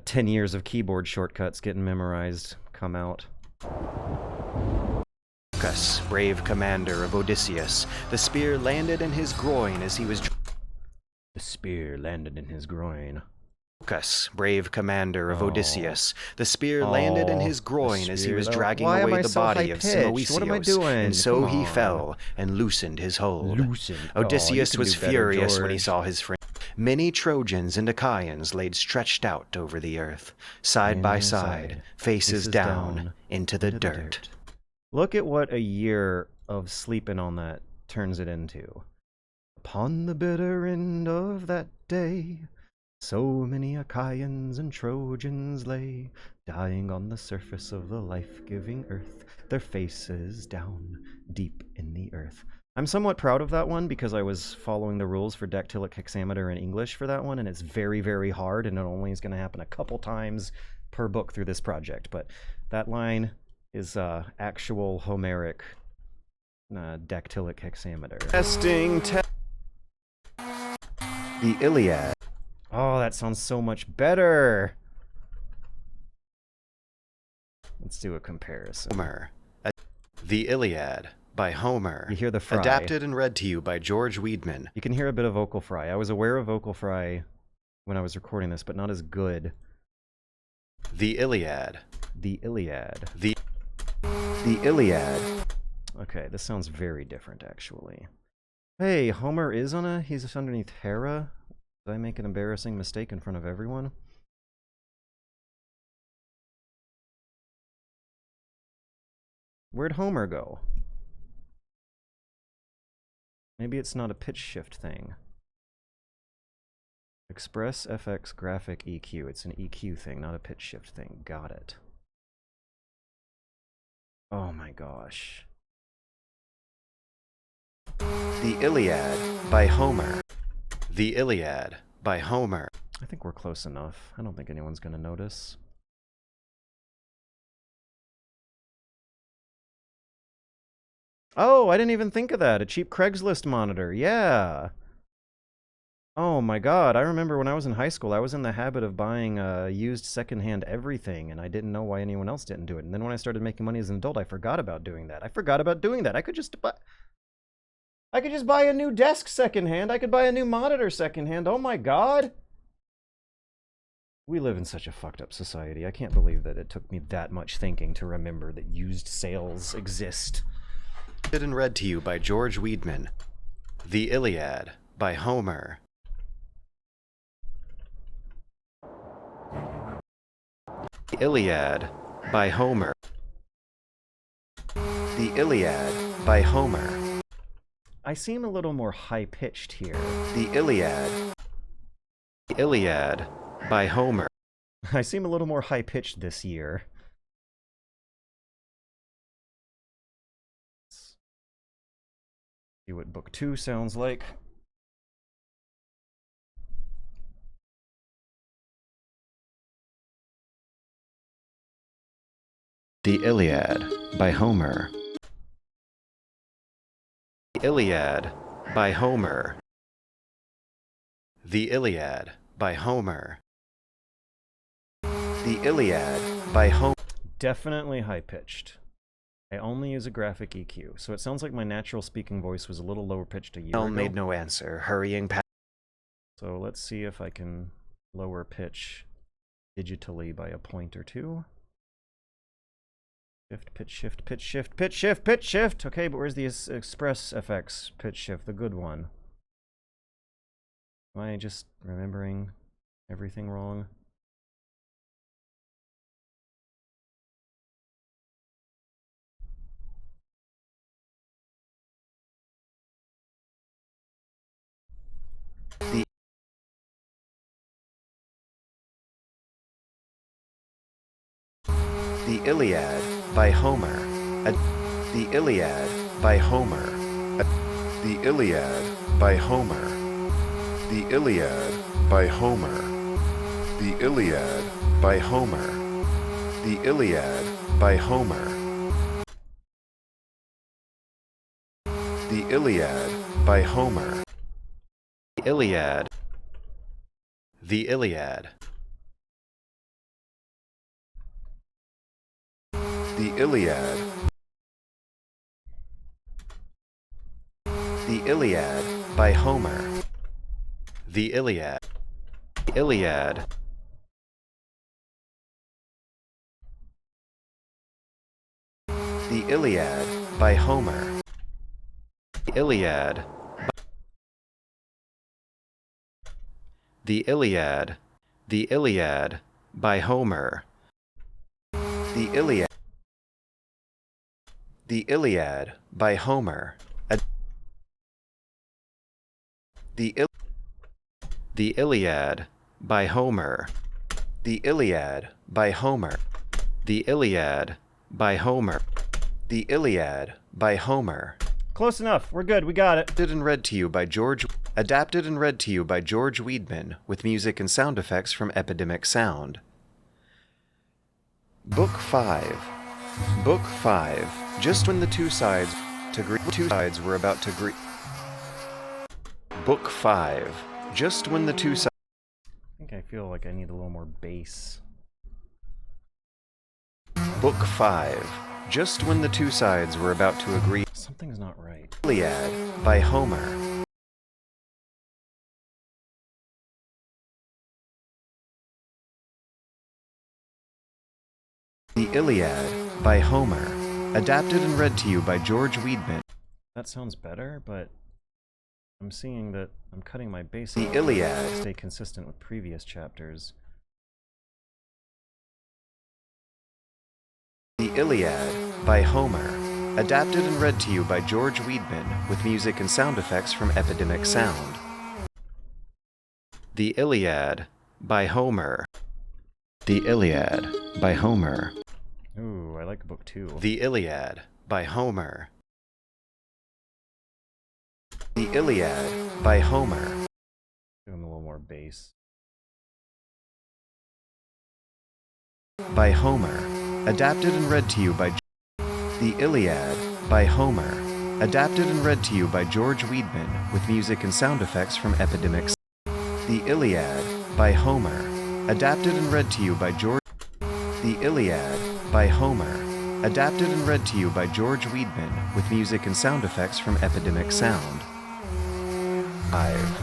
10 years of keyboard shortcuts getting memorized come out. Brave commander of Odysseus, the spear landed in his groin as he was. The spear landed in his groin. Brave commander of Odysseus, the spear landed in his groin as he was dragging away the body of Simoisios, and so he fell and loosened his hold. Odysseus was furious when he saw his friend. Many Trojans and Achaeans laid stretched out over the earth, side by side, faces down, into the dirt. Look at what a year of sleeping on that turns it into. Upon the bitter end of that day, so many Achaeans and Trojans lay, dying on the surface of the life-giving earth, their faces down deep in the earth. I'm somewhat proud of that one because I was following the rules for dactylic hexameter in English for that one, and it's very, very hard, and it only is going to happen a couple times per book through this project. But that line is actual Homeric dactylic hexameter. Testing the Iliad. Oh, that sounds so much better. Let's do a comparison. Homer. The Iliad by Homer. You hear the fry. Adapted and read to you by George Weidman. You can hear a bit of vocal fry. I was aware of vocal fry when I was recording this, but not as good. The Iliad. The Iliad. The Iliad. Okay, this sounds very different, actually. Hey, Homer is he's underneath Hera. Did I make an embarrassing mistake in front of everyone? Where'd Homer go? Maybe it's not a pitch shift thing. Express FX graphic EQ. It's an EQ thing, not a pitch shift thing. Got it. Oh my gosh. The Iliad by Homer. The Iliad by Homer. I think we're close enough. I don't think anyone's going to notice. Oh, I didn't even think of that. A cheap Craigslist monitor. Yeah. Oh my god. I remember when I was in high school, I was in the habit of buying used secondhand everything, and I didn't know why anyone else didn't do it. And then when I started making money as an adult, I forgot about doing that. I could just buy a new desk secondhand. I could buy a new monitor secondhand. Oh my god. We live in such a fucked up society. I can't believe that it took me that much thinking to remember that used sales exist. And read to you by George Weidman. The Iliad by Homer. The Iliad by Homer. The Iliad by Homer. I seem a little more high-pitched here. The Iliad. The Iliad by Homer. I seem a little more high-pitched this year. Let's see what book 2 sounds like. The Iliad by Homer. The Iliad by Homer. The Iliad by Homer. The Iliad by Homer. Definitely high-pitched. I only use a graphic EQ, so it sounds like my natural speaking voice was a little lower pitched a year ago. Made no answer, hurrying past. So let's see if I can lower pitch digitally by a point or two. Shift, pitch shift, pitch shift, pitch shift, pitch shift! Okay, but where's the Express FX pitch shift, the good one? Am I just remembering everything wrong? The The Iliad by Homer. The Iliad by Homer. The Iliad by Homer. The Iliad by Homer. The Iliad by Homer. The Iliad by Homer. The Iliad by Homer. The Iliad. The Iliad. The Iliad. The Iliad by Homer. The Iliad. Iliad. The Iliad by Homer. The Iliad. The Iliad. The Iliad by Homer. The Iliad. The Iliad by Homer. The Iliad by Homer. The Iliad by Homer. The Iliad by Homer. The Iliad by Homer. Close enough. We're good. We got it. Adapted and read to you by George Weidman with music and sound effects from Epidemic Sound. Book 5. Book 5. Just when the two sides were about to agree. Book 5. Just when the two sides. I think I feel like I need a little more bass. Book 5. Just when the two sides were about to agree. Something's not right. Iliad by Homer. The Iliad by Homer. Adapted and read to you by George Weidman. That sounds better, but I'm seeing that I'm cutting my bass. The Iliad. To stay consistent with previous chapters. The Iliad by Homer. Adapted and read to you by George Weidman with music and sound effects from Epidemic Sound. The Iliad by Homer. The Iliad by Homer. Ooh, I like book 2. The Iliad by Homer. The Iliad by Homer. Give him a little more bass. By Homer. Adapted and read to you by The Iliad by Homer. Adapted and read to you by George Weidman with music and sound effects from Epidemic Sound. The Iliad by Homer. Adapted and read to you by George. The Iliad by Homer. Adapted and read to you by George Weidman with music and sound effects from Epidemic Sound. 5.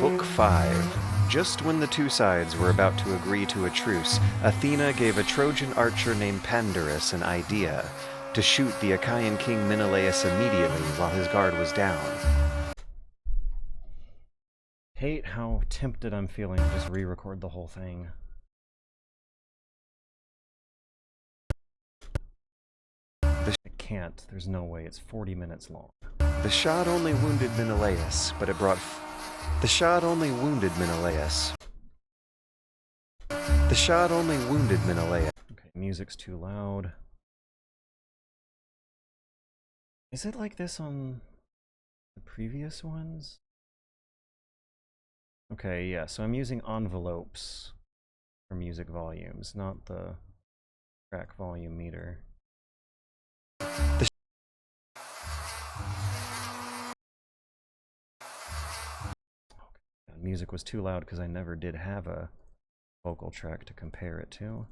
Book 5. Just when the two sides were about to agree to a truce, Athena gave a Trojan archer named Pandarus an idea to shoot the Achaean king Menelaus immediately while his guard was down. Hate how tempted I'm feeling to just re-record the whole thing. I can't. There's no way. It's 40 minutes long. The shot only wounded Menelaus, but it brought... The shot only wounded Menelaus. The shot only wounded Menelaus. Okay, music's too loud. Is it like this on the previous ones? Okay, yeah, so I'm using envelopes for music volumes, not the track volume meter. Music was too loud because I never did have a vocal track to compare it to.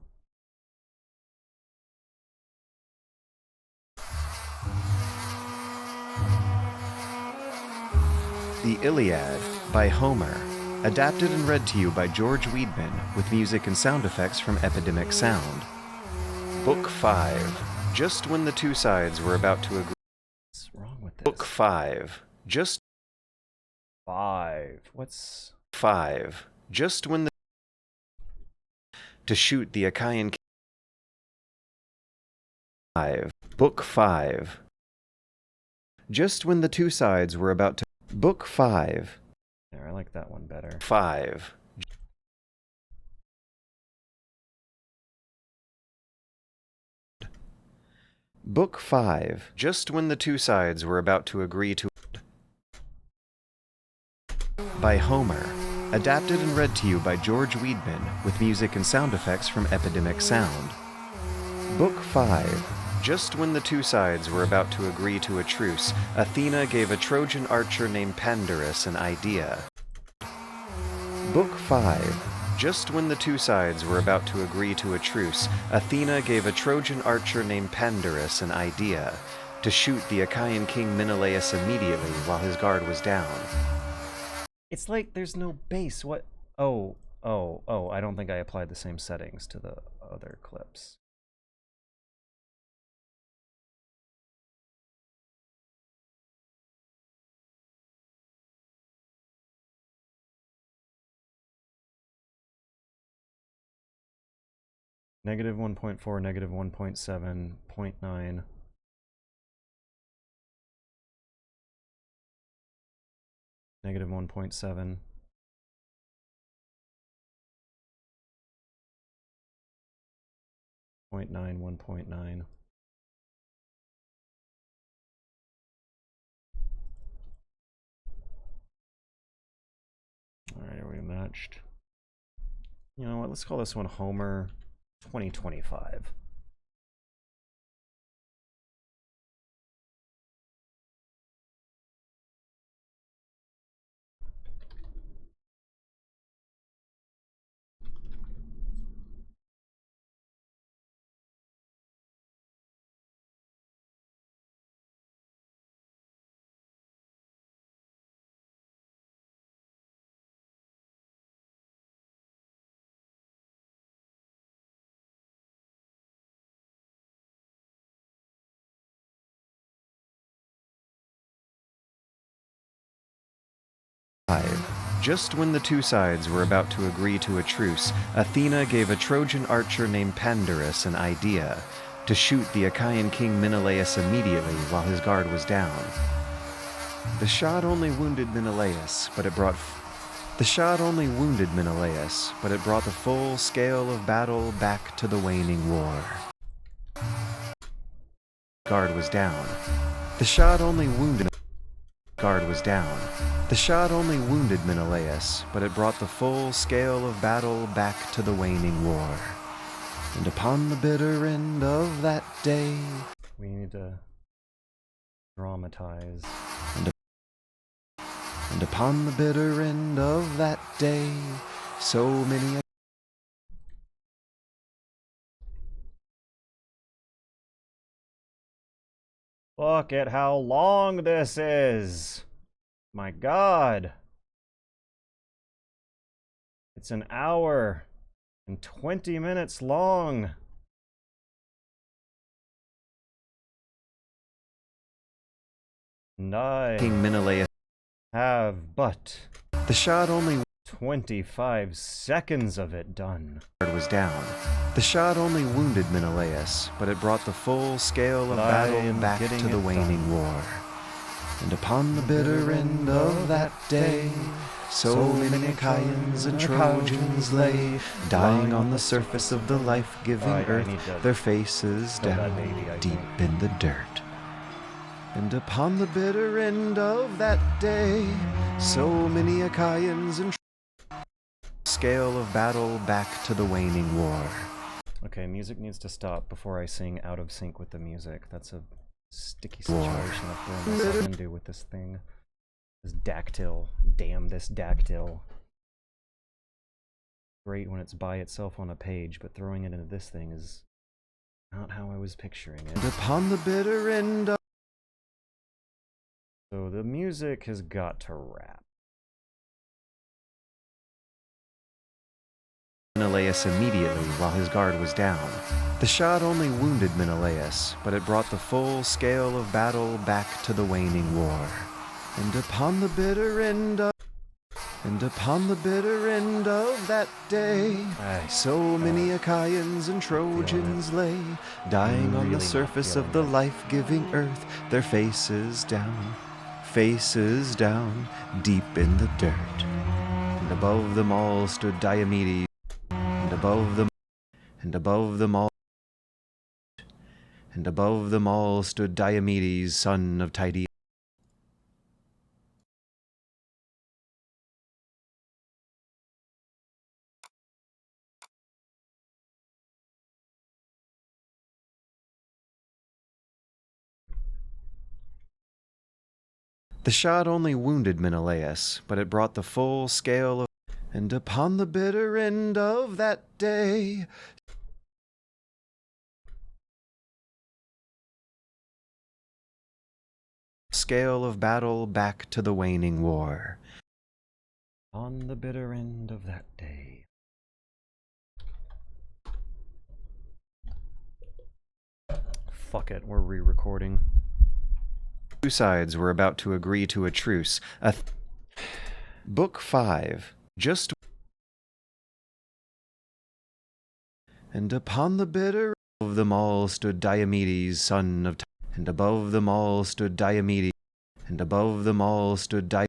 The Iliad by Homer. Adapted and read to you by George Weidman with music and sound effects from Epidemic Sound. Book 5. Just when the two sides were about to agree. What's wrong with this? Book 5. Just 5. What's 5? Just when the to shoot the Achaean 5. Book 5. Just when the two sides were about to Book 5. There, I like that one better. 5. Book 5. Just when the two sides were about to agree to... By Homer. Adapted and read to you by George Weidman, with music and sound effects from Epidemic Sound. Book 5. Just when the two sides were about to agree to a truce, Athena gave a Trojan archer named Pandarus an idea. Book 5. Just when the two sides were about to agree to a truce, Athena gave a Trojan archer named Pandarus an idea to shoot the Achaean king Menelaus immediately while his guard was down. It's like there's no bass. What? Oh, I don't think I applied the same settings to the other clips. Negative 1.4, negative 1.7, 0.9. Negative 1.7. .9, 1.9. Alright, are we matched? You know what, let's call this one Homer 2025. Just when the two sides were about to agree to a truce, Athena gave a Trojan archer named Pandarus an idea to shoot the Achaean king Menelaus immediately while his guard was down. The shot only wounded Menelaus, but it brought the full scale of battle back to the waning war. Guard was down. The shot only wounded Menelaus, but it brought the full scale of battle back to the waning war. And upon the bitter end of that day... We need to dramatize. And upon the bitter end of that day, so many... Look at how long this is! My God! It's an hour and 20 minutes long! And I King Menelaus have but the shot only 25 seconds of it done. Was down. The shot only wounded Menelaus, but it brought the full scale of battle back to the waning war. And upon the bitter end of that day, so many Achaeans and Trojans lay, dying on the surface of the life-giving earth, their faces down deep in the dirt. And upon the bitter end of that day, so many Achaeans and scale of battle back to the waning war. Okay, music needs to stop before I sing out of sync with the music. That's a sticky situation I've thrown myself into with this thing. This dactyl. Damn this dactyl. Great when it's by itself on a page, but throwing it into this thing is not how I was picturing it. And upon the bitter end of... So the music has got to rap. Menelaus immediately while his guard was down. The shot only wounded Menelaus, but it brought the full scale of battle back to the waning war. And upon the bitter end of that day, so many Achaeans and Trojans lay, dying on the surface of the life-giving earth, their faces down, faces down, deep in the dirt. And above them all stood Diomedes, and above them all, and above them all stood Diomedes, son of Tydeus. The shot only wounded Menelaus, but it brought the full scale of. And upon the bitter end of that day, scale of battle back to the waning war. On the bitter end of that day. Fuck it, we're re-recording. Two sides were about to agree to a truce. Book 5. Just. And upon the bitter of them all stood Diomedes, son of. And above them all stood Diomedes, and above them all stood Diomedes.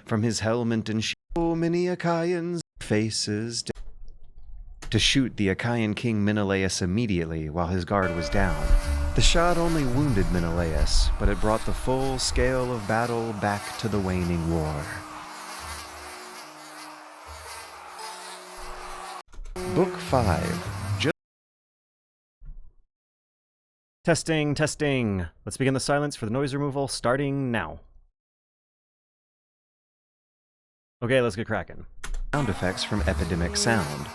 From his helmet and shield, so many Achaeans' faces to shoot the Achaean king Menelaus immediately while his guard was down. The shot only wounded Menelaus, but it brought the full scale of battle back to the waning war. Book 5. Testing, testing. Let's begin the silence for the noise removal starting now. Okay, let's get cracking. Sound effects from Epidemic Sound.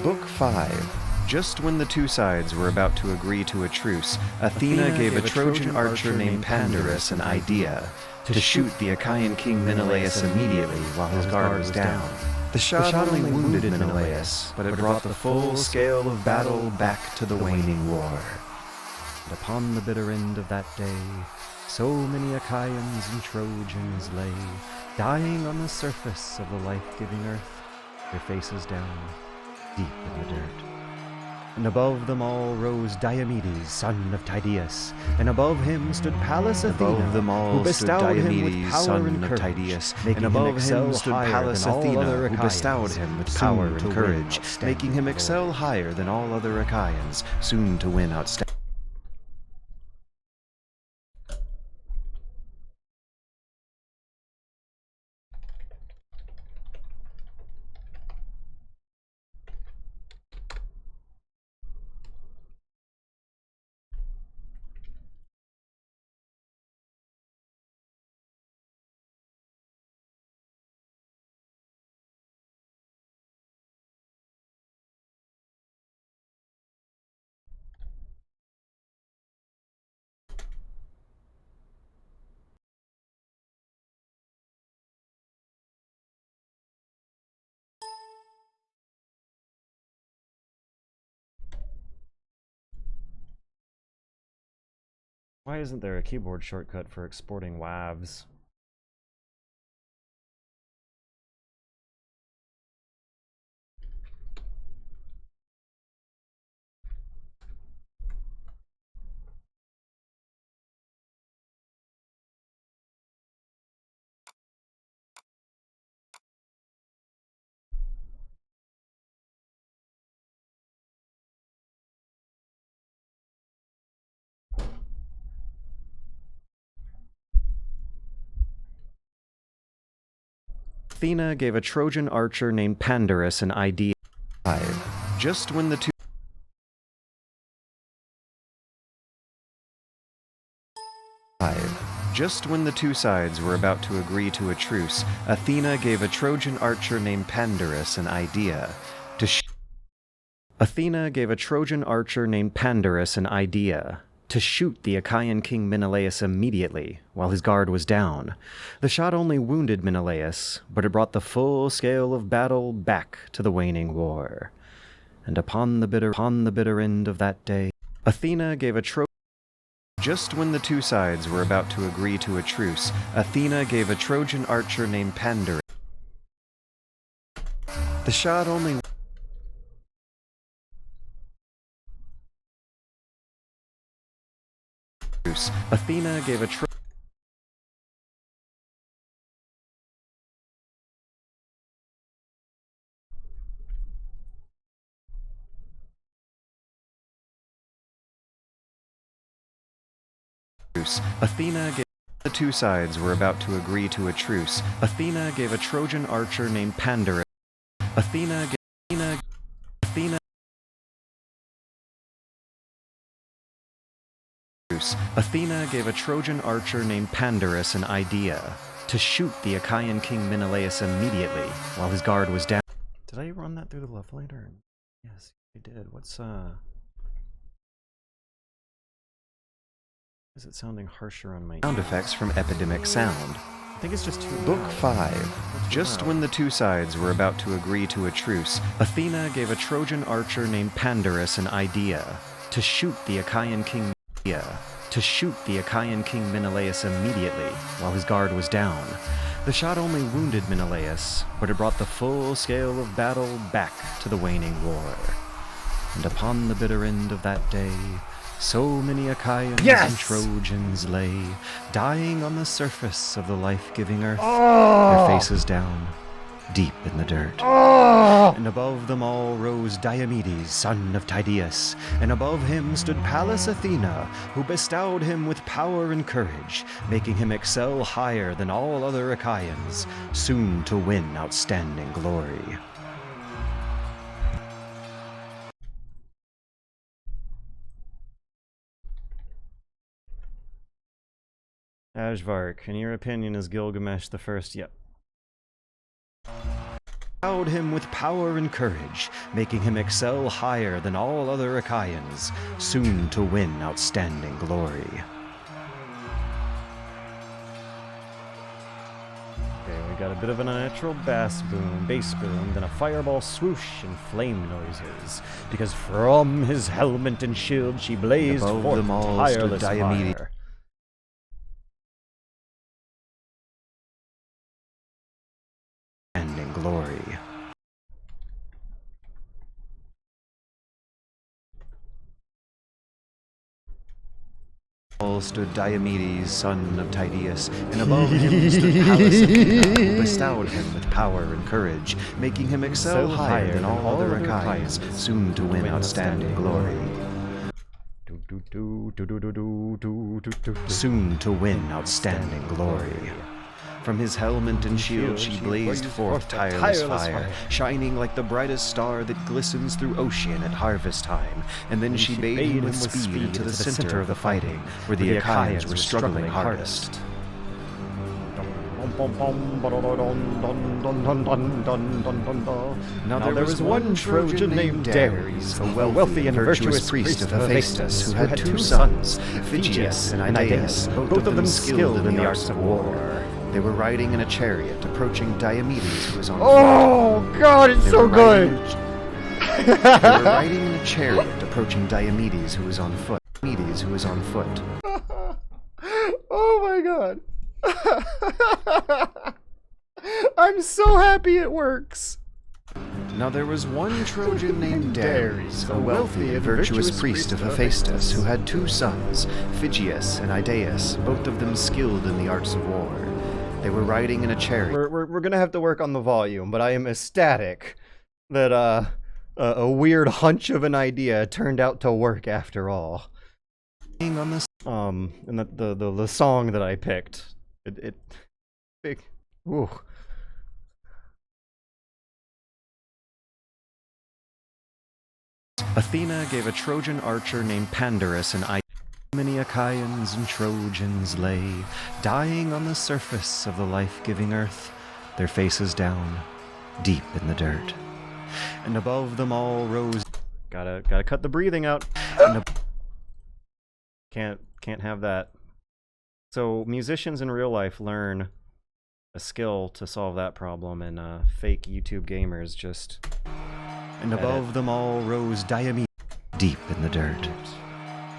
Book 5. Just when the two sides were about to agree to a truce, Athena gave a Trojan archer named Pandarus an idea to shoot the Achaean king Menelaus immediately while his guard was down. The shot only wounded Menelaus, but it brought the full scale of battle back to the waning war. And upon the bitter end of that day, so many Achaeans and Trojans lay, dying on the surface of the life-giving earth, their faces down, deep in the dirt. And above them all rose Diomedes, son of Tydeus, and above him stood Pallas Athena, Above them all who stood bestowed him with Diomedes, power son and of courage, Tydeus, making and him above excel him stood higher Pallas than all Athena, other who Achaeans, bestowed him with soon power to and win courage, outstanding making him glory. excel higher than all other Achaeans, soon to win outstanding. Why isn't there a keyboard shortcut for exporting WAVs? Athena gave a Trojan archer named Pandarus an idea. Just when the two Just when the two sides were about to agree to a truce, Athena gave a Trojan archer named Pandarus an idea to Athena gave a Trojan archer named Pandarus an idea to shoot the Achaean king Menelaus immediately while his guard was down. The shot only wounded Menelaus, but it brought the full scale of battle back to the waning war. And upon the bitter end of that day, Athena gave a Just when the two sides were about to agree to a truce, Athena gave a Trojan archer named Pandarus. The shot only Athena gave a truce. The two sides were about to agree to a truce. Athena gave a Trojan archer named Pandarus. Athena gave a Trojan archer named Pandarus an idea to shoot the Achaean king Menelaus immediately while his guard was down. Did I run that through the left later? Yes, I did. What's is it sounding harsher on my Sound effects from Epidemic Sound. I think it's just too Book loud. 5. Just when the two sides were about to agree to a truce, Athena gave a Trojan archer named Pandarus an idea to shoot the Achaean king Menelaus immediately while his guard was down. The shot only wounded Menelaus, but it brought the full scale of battle back to the waning war. And upon the bitter end of that day, so many Achaeans and Trojans lay, dying on the surface of the life-giving earth, their faces down, deep in the dirt. And above them all rose Diomedes, son of Tydeus, and above him stood Pallas Athena, who bestowed him with power and courage, making him excel higher than all other Achaeans, soon to win outstanding glory. Ashvark, in your opinion, is Gilgamesh the first? Yep. Endowed him with power and courage, making him excel higher than all other Achaeans, soon to win outstanding glory. Okay, we got a bit of an unnatural bass boom, then a fireball swoosh and flame noises, because from his helmet and shield she blazed Above forth them all tireless stood Diomedes. fire. Outstanding glory. All stood Diomedes, son of Tydeus, and above him stood Pallas Athena, who bestowed him with power and courage, making him excel higher than all other Achaeans, soon to win outstanding glory. Soon to win outstanding glory. From his helmet and shield she blazed forth tireless fire, shining like the brightest star that glistens through ocean at harvest time. And then she bade him with speed to the center of the fighting, where the Achaeans were struggling hardest. Now there was one Trojan named Dares, a wealthy and virtuous priest of Hephaestus, who had two sons, Phygeus and Idaeus, both of them skilled in the arts of war. They were riding in a chariot, approaching Diomedes, who was on Oh God, it's so good! They were riding in a chariot, approaching Diomedes, who was on foot. Oh my God. I'm so happy it works. Now there was one Trojan named Dares, a wealthy and virtuous priest of Hephaestus, who had two sons, Phygeus and Idaeus, both of them skilled in the arts of war. They were riding in a chariot. We're gonna have to work on the volume, but I am ecstatic that a weird hunch of an idea turned out to work after all. On this, and the song that I picked, ooh. Athena gave a Trojan archer named Pandarus an idea. Many Achaeans and Trojans lay, dying on the surface of the life-giving earth, their faces down, deep in the dirt. And above them all rose... Gotta cut the breathing out. Can't have that. So musicians in real life learn a skill to solve that problem, and fake YouTube gamers just... And above them all rose Diomedes, deep in the dirt.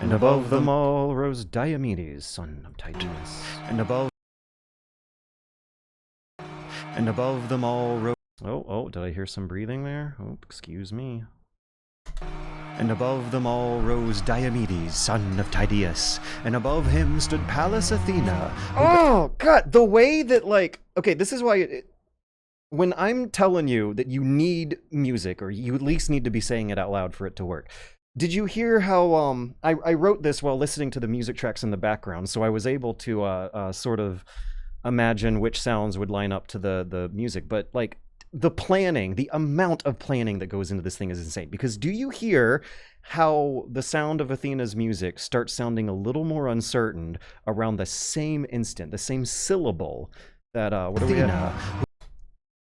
And above them all rose Diomedes, son of Tydeus. And above them all rose... Oh, did I hear some breathing there? Oh, excuse me. And above them all rose Diomedes, son of Tydeus, and above him stood Pallas Athena. Oh, God, the way that, like... Okay, this is why... when I'm telling you that you need music, or you at least need to be saying it out loud for it to work, Did you hear how I wrote this while listening to the music tracks in the background, so I was able to sort of imagine which sounds would line up to the music, but like the planning, the amount of planning that goes into this thing is insane. Because do you hear how the sound of Athena's music starts sounding a little more uncertain around the same instant, the same syllable that what are we at?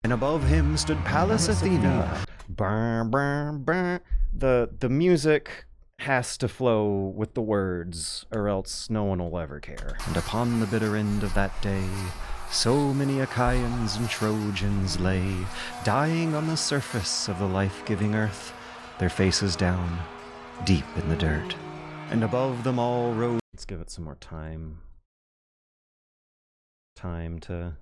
And above him stood Pallas Athena. Brr, brr, brr. The music has to flow with the words, or else no one will ever care. And upon the bitter end of that day, so many Achaeans and Trojans lay, dying on the surface of the life-giving earth, their faces down, deep in the dirt. And above them all rose... Let's give it some more time. Time to...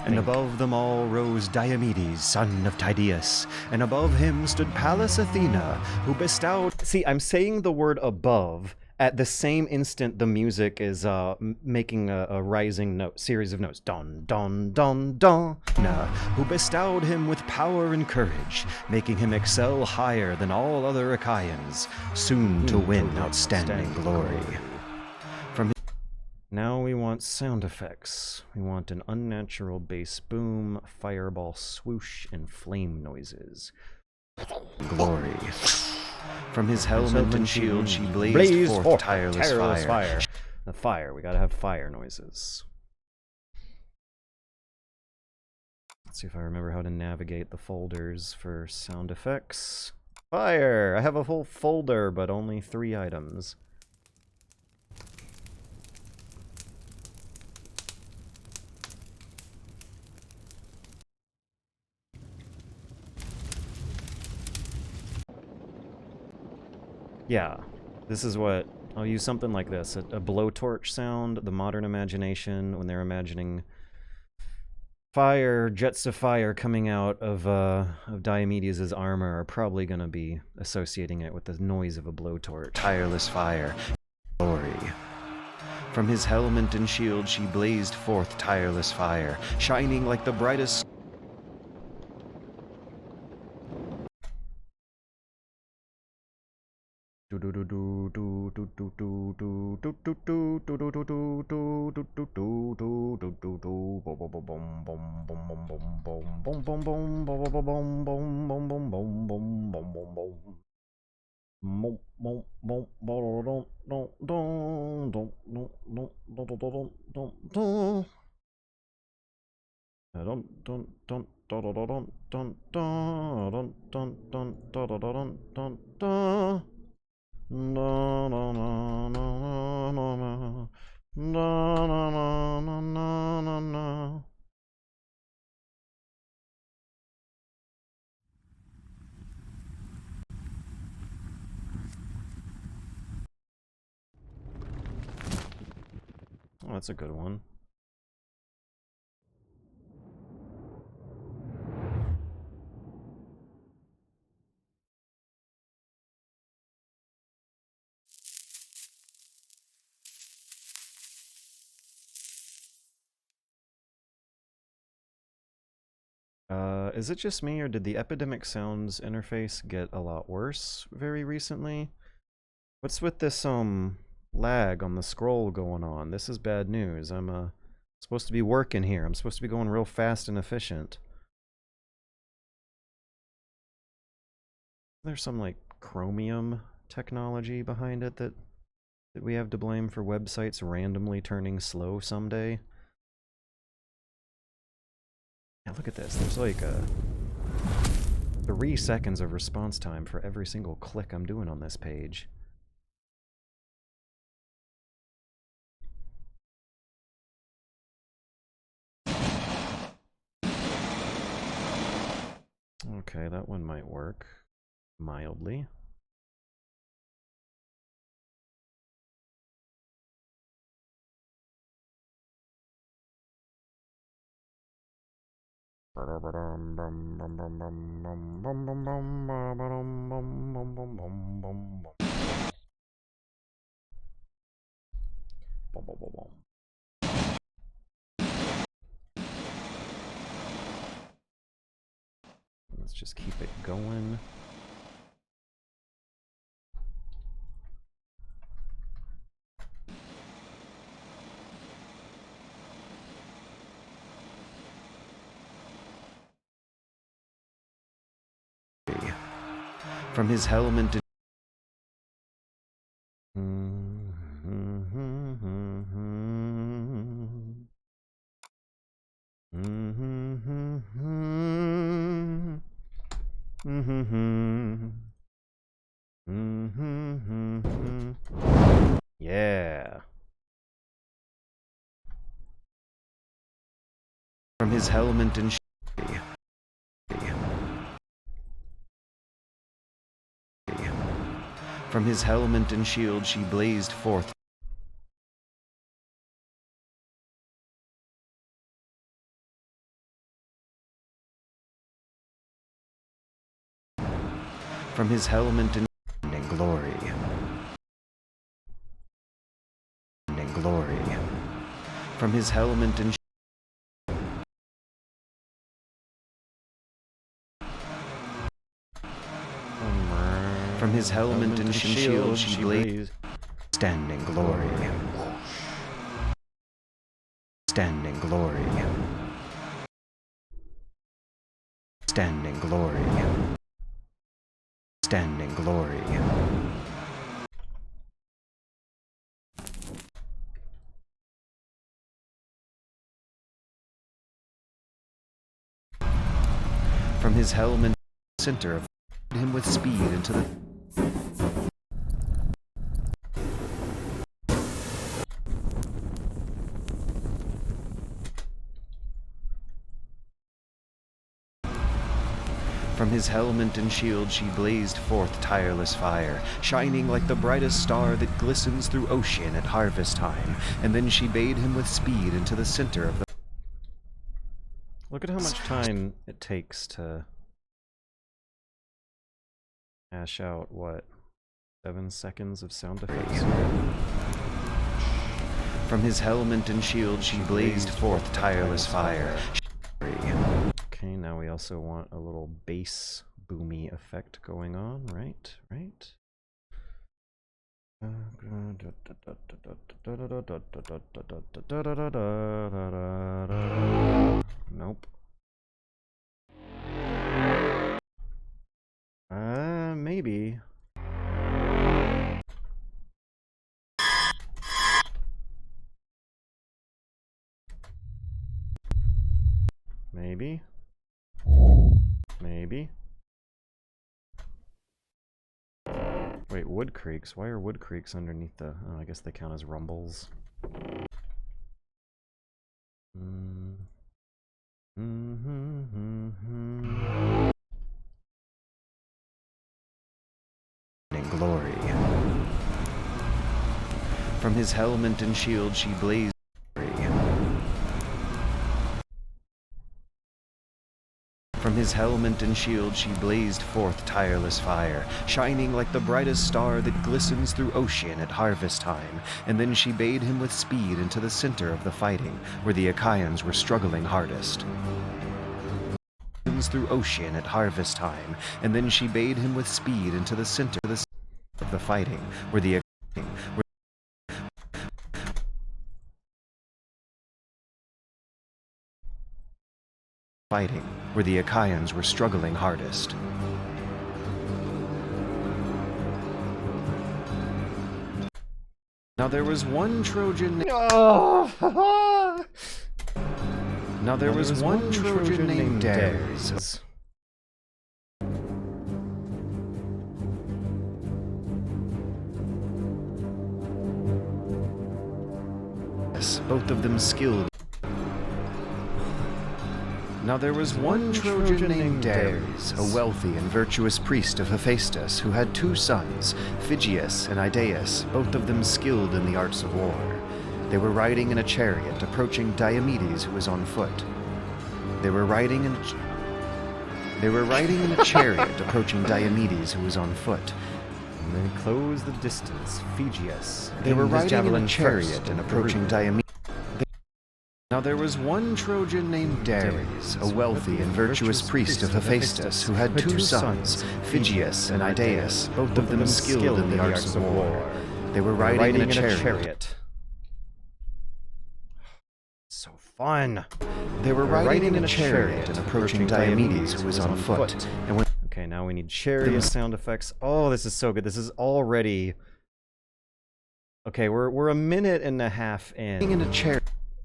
And above them all rose Diomedes, son of Tydeus, and above him stood Pallas Athena, who bestowed... See, I'm saying the word above at the same instant the music is making a rising note, series of notes. Don, don, don, don. Who bestowed him with power and courage, making him excel higher than all other Achaeans, soon to win outstanding glory. Now we want sound effects. We want an unnatural bass boom, fireball swoosh, and flame noises. Glory. From his helmet and shield she blazed forth tireless fire. The fire, we gotta have fire noises. Let's see if I remember how to navigate the folders for sound effects. Fire! I have a whole folder, but only 3 items. Yeah, this is what... I'll use something like this. A blowtorch sound, the modern imagination, when they're imagining fire, jets of fire coming out of Diomedes' armor, are probably going to be associating it with the noise of a blowtorch. Tireless fire. Glory. From his helmet and shield she blazed forth tireless fire, shining like the brightest... Oh, that's a good one. Is it just me, or did the Epidemic Sounds interface get a lot worse very recently? What's with this, lag on the scroll going on? This is bad news. I'm, supposed to be working here. I'm supposed to be going real fast and efficient. There's some, like, Chromium technology behind it that we have to blame for websites randomly turning slow someday. Yeah, look at this. There's like 3 seconds of response time for every single click I'm doing on this page. Okay, that one might work. Mildly. Let's just keep it going. From his helmet yeah. From his helmet and from his helmet and shield she blazed forth. From his helmet and glory. And glory. From his helmet and from his helmet and shield she blazed. Standing glory. Standing glory. Standing glory. Standing glory. From his helmet center of him with speed into the From his helmet and shield she blazed forth tireless fire, shining like the brightest star that glistens through ocean at harvest time, and then she bade him with speed into the center of the... Look at how much time it takes to hash out, what, 7 seconds of sound effects? From his helmet and shield she blazed forth tireless fire. Okay, now we also want a little bass boomy effect going on, right? Right? Nope. Maybe. Maybe. Maybe. Wait, wood creaks? Why are wood creaks underneath the... Oh, I guess they count as rumbles. Glory. From his helmet and shield she blazed. From his helmet and shield she blazed forth tireless fire, shining like the brightest star that glistens through ocean at harvest time, and then she bade him with speed into the center of the fighting, where the Achaeans were struggling hardest. Through ocean at harvest time, and then she bade him with speed into the center of the fighting, where the Achaeans were struggling hardest. Now there was one Trojan named Dares. Both of them skilled. Now there was one Trojan named Dares, a wealthy and virtuous priest of Hephaestus, who had 2 sons, Phygeus and Idaeus, both of them skilled in the arts of war. They were riding in a chariot, approaching Diomedes, who was on foot. They were riding in a chariot, approaching Diomedes, who was on foot. And then close the distance, Phygeus. They were riding in a chariot and approaching Diomedes. Now there was one Trojan named Dares, a wealthy and virtuous priest of Hephaestus, who had 2 sons, Phygeus and Idaeus, both of them skilled in the arts of war. They were riding in a chariot. So fun! They were riding in a chariot and approaching Diomedes, who was on foot. And when Okay, now we need chariot sound effects. Oh, this is so good. This is already... Okay, we're a minute and a half in a chair,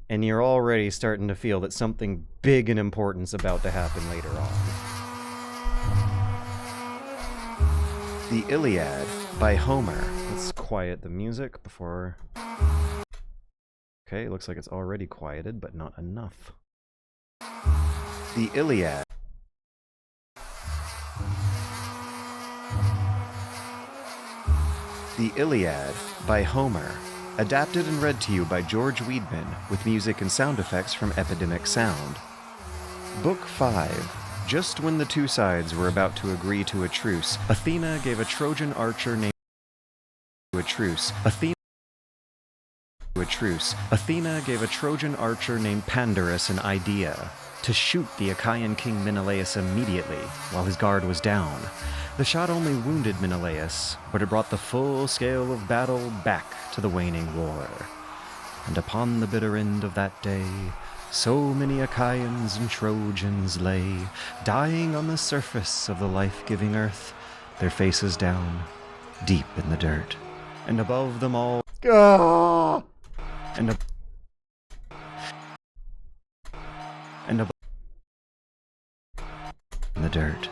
and you're already starting to feel that something big and important's about to happen later on. The Iliad by Homer. Let's quiet the music before... Okay, it looks like it's already quieted, but not enough. The Iliad. The Iliad by Homer, adapted and read to you by George Weidman, with music and sound effects from Epidemic Sound. Book 5. Just when the two sides were about to agree to a truce, Athena gave a Trojan archer named Athena gave a Trojan archer named Pandarus an idea to shoot the Achaean king Menelaus immediately while his guard was down. The shot only wounded Menelaus, but it brought the full scale of battle back to the waning war. And upon the bitter end of that day, so many Achaeans and Trojans lay, dying on the surface of the life-giving earth, their faces down, deep in the dirt. And above them all... And above in the dirt.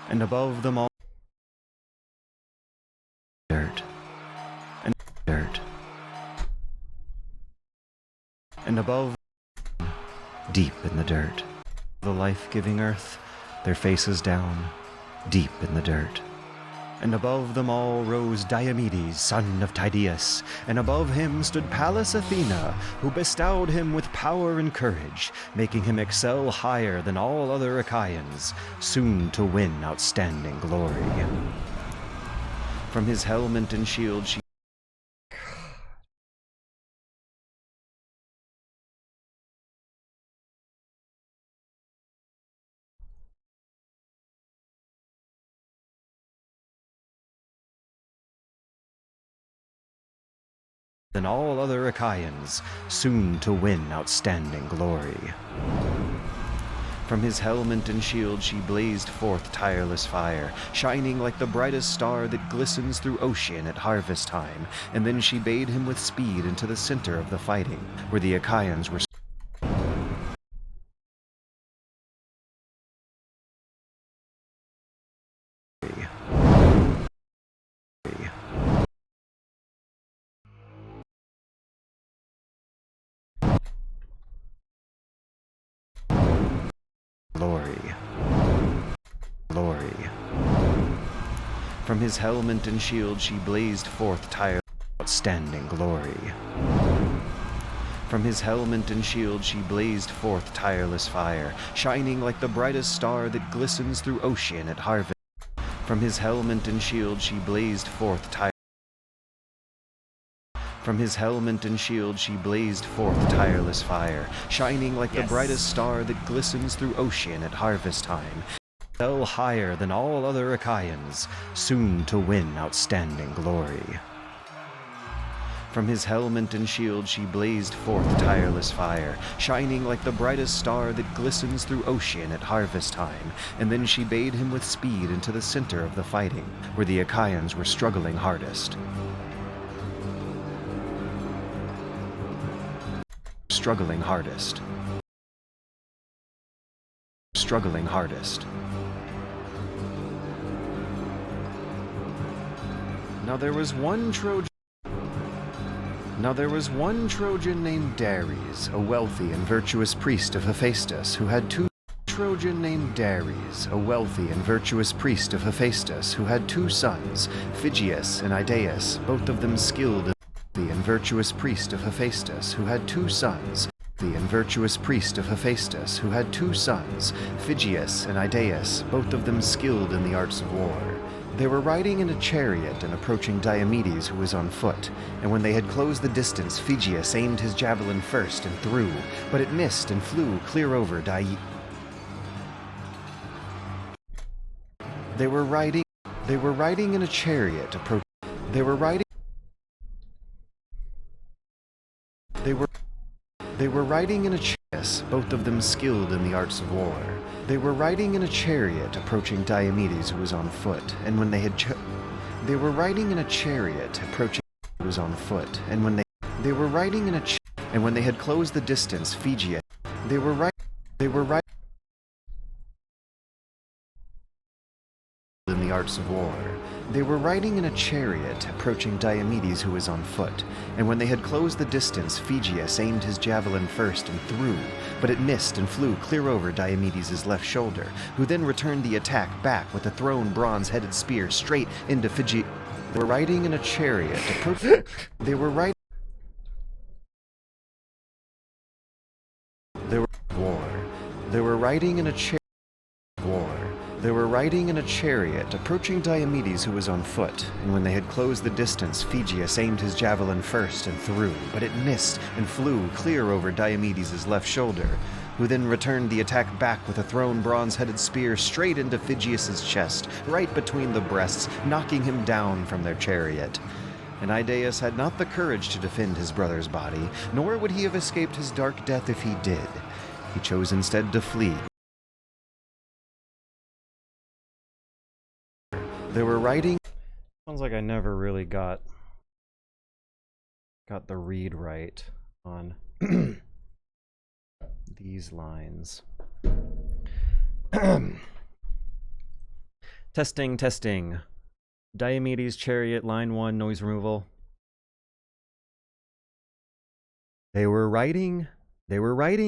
And above them all... Dirt. And dirt. And above... Deep in the dirt. The life-giving earth, their faces down, deep in the dirt. And above them all rose Diomedes, son of Tydeus, and above him stood Pallas Athena, who bestowed him with power and courage, making him excel higher than all other Achaeans, soon to win outstanding glory. From his helmet and shield she... than all other Achaeans, soon to win outstanding glory. From his helmet and shield she blazed forth tireless fire, shining like the brightest star that glistens through ocean at harvest time, and then she bade him with speed into the center of the fighting, where the Achaeans were glory. From his helmet and shield she blazed forth outstanding glory. From his helmet and shield she blazed forth tireless fire, shining like the brightest star that glistens through ocean at harvest. From his helmet and shield she blazed forth From his helmet and shield she blazed forth tireless fire, shining like the brightest star that glistens through ocean at harvest time, fell higher than all other Achaeans, soon to win outstanding glory. From his helmet and shield she blazed forth tireless fire, shining like the brightest star that glistens through ocean at harvest time, and then she bade him with speed into the center of the fighting, where the Achaeans were struggling hardest. Struggling hardest. Struggling hardest. Now there was one Trojan named Dares, a wealthy and virtuous priest of Hephaestus, who had two sons, Phygeus and Idaeus, both of them skilled in and virtuous priest of Hephaestus, who had two sons, Phygeus and Idaeus, both of them skilled in the arts of war. They were riding in a chariot and approaching Diomedes, who was on foot, and when they had closed the distance, Phygeus aimed his javelin first and threw, but it missed and flew clear over They were riding in a chariot They were riding in a chariot, both of them skilled in the arts of war. They were riding in a chariot, approaching Diomedes, who was on foot, and when they had they were riding in a chariot, approaching who was on foot, and when they were riding in a and when they had closed the distance, Phrygia, they were riding in the arts of war. They were riding in a chariot, approaching Diomedes, who was on foot, and when they had closed the distance, Phegeus aimed his javelin first and threw, but it missed and flew clear over Diomedes' left shoulder, who then returned the attack back with a thrown bronze-headed spear straight into Phegeus. They were riding in a chariot, approaching... They were riding in a chariot. They were riding in a chariot, approaching Diomedes, who was on foot, and when they had closed the distance, Phegeus aimed his javelin first and threw, but it missed and flew clear over Diomedes' left shoulder, who then returned the attack back with a thrown bronze-headed spear straight into Phegeus' chest, right between the breasts, knocking him down from their chariot. And Idaeus had not the courage to defend his brother's body, nor would he have escaped his dark death if he did. He chose instead to flee. They were riding... Sounds like I never really got the read right on these lines. Testing. Diomedes chariot, line 1, noise removal. They were riding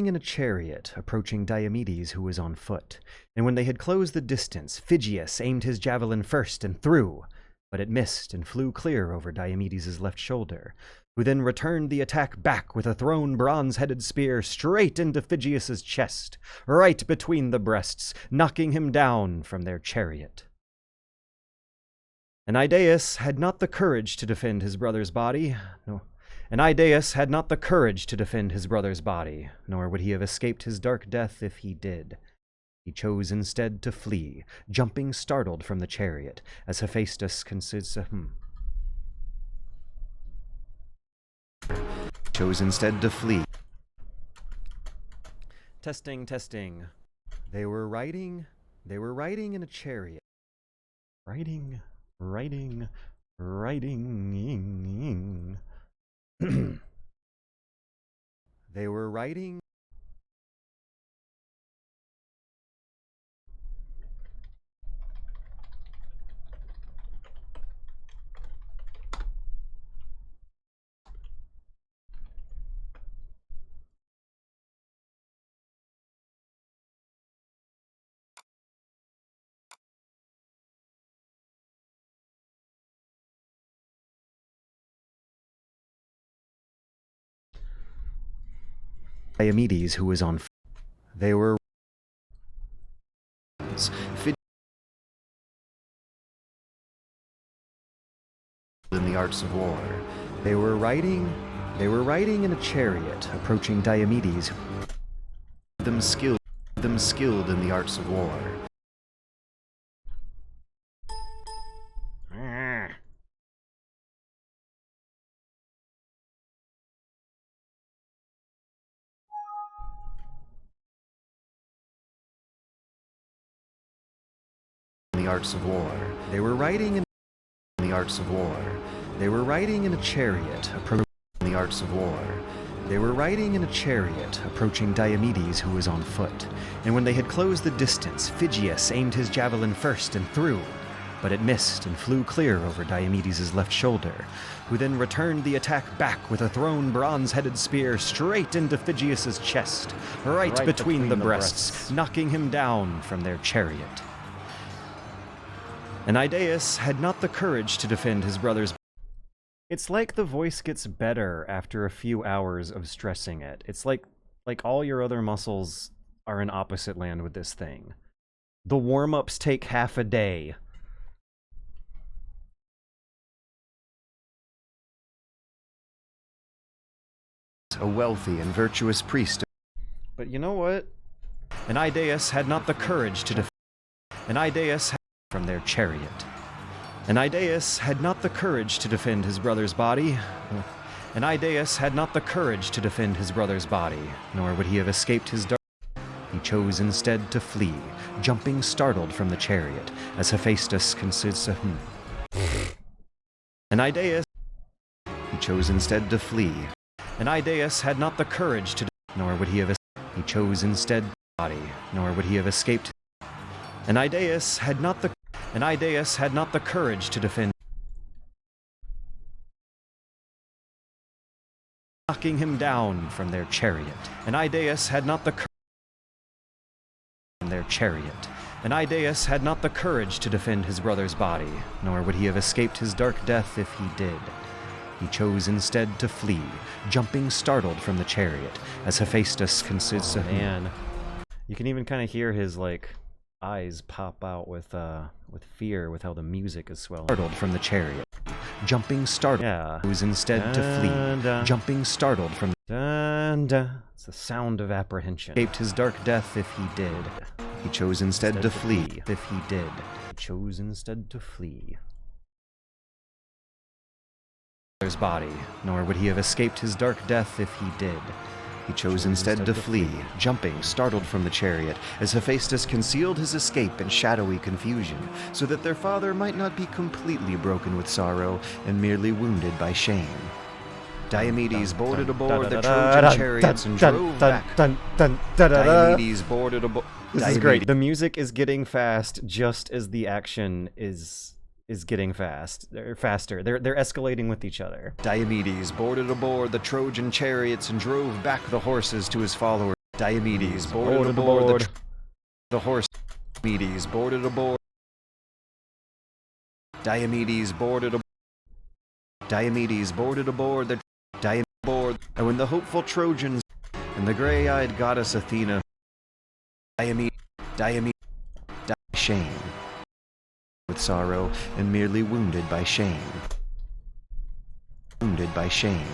in a chariot, approaching Diomedes, who was on foot, and when they had closed the distance, Phegeus aimed his javelin first and threw, but it missed and flew clear over Diomedes' left shoulder, who then returned the attack back with a thrown bronze-headed spear straight into Phegeus' chest, right between the breasts, knocking him down from their chariot. And Idaeus had not the courage to defend his brother's body, nor would he have escaped his dark death if he did. He chose instead to flee, jumping startled from the chariot, as Hephaestus chose instead to flee. Testing. They were riding in a chariot. Riding. They were riding. Diomedes, who was on foot. They were in the arts of war. They were riding in a chariot, approaching Diomedes, them skilled in the arts of war. Arts of war. They were riding in the arts of war. They were riding in a chariot, approaching the arts of war. They were riding in a chariot, approaching Diomedes, who was on foot. And when they had closed the distance, Phegeus aimed his javelin first and threw, but it missed and flew clear over Diomedes' left shoulder, who then returned the attack back with a thrown bronze-headed spear straight into Phegeus' chest, right between the breasts, knocking him down from their chariot. And Idaeus had not the courage to defend his brother's... It's like the voice gets better after a few hours of stressing it. It's like all your other muscles are in opposite land with this thing. The warm-ups take half a day. A wealthy and virtuous priest. But you know what? And Idaeus had not the courage to defend... And Idaeus from their chariot. And Idaeus had not the courage to defend his brother's body, And Idaeus had not the courage to defend his brother's body, nor would he have escaped his dark. He chose instead to flee, jumping startled from the chariot, as Hephaestus considered. And Idaeus. He chose instead to flee. And Idaeus had not the courage to, nor would he have. He chose instead body, nor would he have escaped. And Idaeus had not the. And Idaeus had not the courage to defend. Knocking him down from their chariot. And Idaeus had not the courage. From their chariot. And Idaeus had not the courage to defend his brother's body, nor would he have escaped his dark death if he did. He chose instead to flee, jumping startled from the chariot, as Hephaestus considers. Oh, man. You can even kind of hear his, like, eyes pop out with fear with how the music is swelling. Startled from the chariot, jumping startled. Yeah. Chose instead to flee, jumping startled from. It's the sound of apprehension. Escaped his dark death if he did. He chose instead to flee. If he did. He chose instead to flee. His body, nor would he have escaped his dark death if he did. He chose instead to flee, jumping, startled from the chariot, as Hephaestus concealed his escape in shadowy confusion, so that their father might not be completely broken with sorrow and merely wounded by shame. Diomedes boarded aboard the Trojan chariots and drove back. Diomedes boarded aboard. This is great. The music is getting fast just as the action is getting fast. They're faster. They're escalating with each other. Diomedes boarded aboard the Trojan chariots and drove back the horses to his followers. Diomedes boarded aboard the horse. Diomedes boarded aboard. Diomedes boarded aboard. Diomedes boarded aboard the Diomedes board. And when the hopeful Trojans and the gray-eyed goddess Athena, Diomedes died shame. With sorrow and merely wounded by shame. Wounded by shame.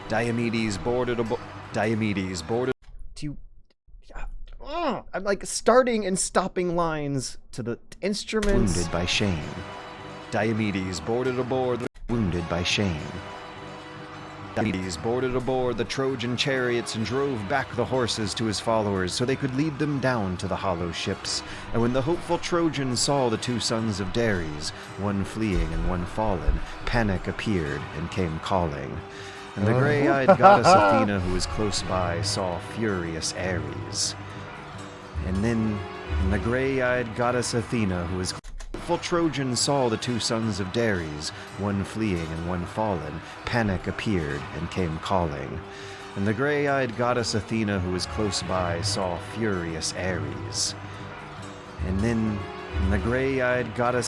Diomedes boarded aboard. Diomedes boarded. I'm like starting and stopping lines to the instruments. Wounded by shame. Diomedes boarded aboard. Wounded by shame. Diomedes boarded aboard the Trojan chariots and drove back the horses to his followers so they could lead them down to the hollow ships. And when the hopeful Trojans saw the two sons of Dares, one fleeing and one fallen, panic appeared and came calling. And the gray-eyed goddess Athena, who was close by, saw furious Ares. And then the gray-eyed goddess Athena, who was hopeful Trojans saw the two sons of Dares, one fleeing and one fallen, panic appeared and came calling. And the gray-eyed goddess Athena, who was close by, saw furious Ares. And then the gray-eyed goddess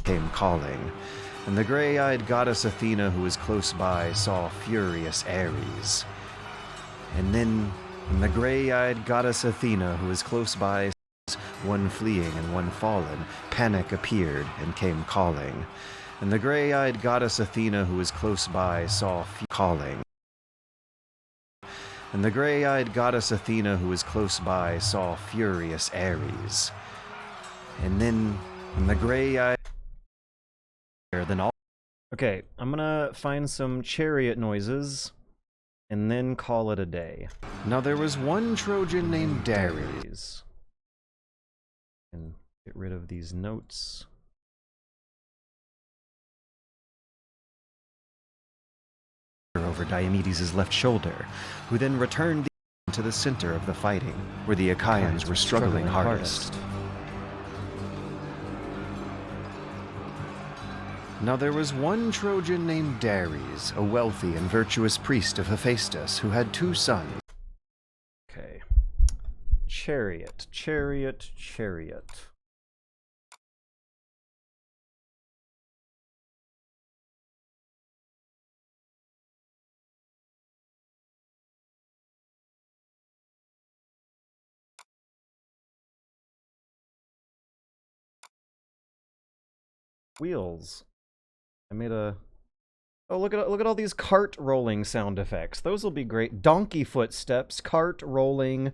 came calling. And the gray-eyed goddess Athena, who was close by, saw furious Ares. And then the gray-eyed goddess Athena, who was close by, one fleeing and one fallen, panic appeared and came calling. And the gray-eyed goddess Athena, who was close by, saw calling. And the gray-eyed goddess Athena, who was close by, saw furious Ares. And then the gray-eyed than all. Okay, I'm gonna find some chariot noises and then call it a day. Now there was one Trojan named Dares. And get rid of these notes. Over Diomedes' left shoulder, who then returned to the center of the fighting, where the Achaeans were struggling hardest. Now there was one Trojan named Dares, a wealthy and virtuous priest of Hephaestus, who had two sons. Okay. Chariot, chariot, chariot. Wheels. I made a... Oh, look at all these cart rolling sound effects. Those will be great. Donkey footsteps, cart rolling.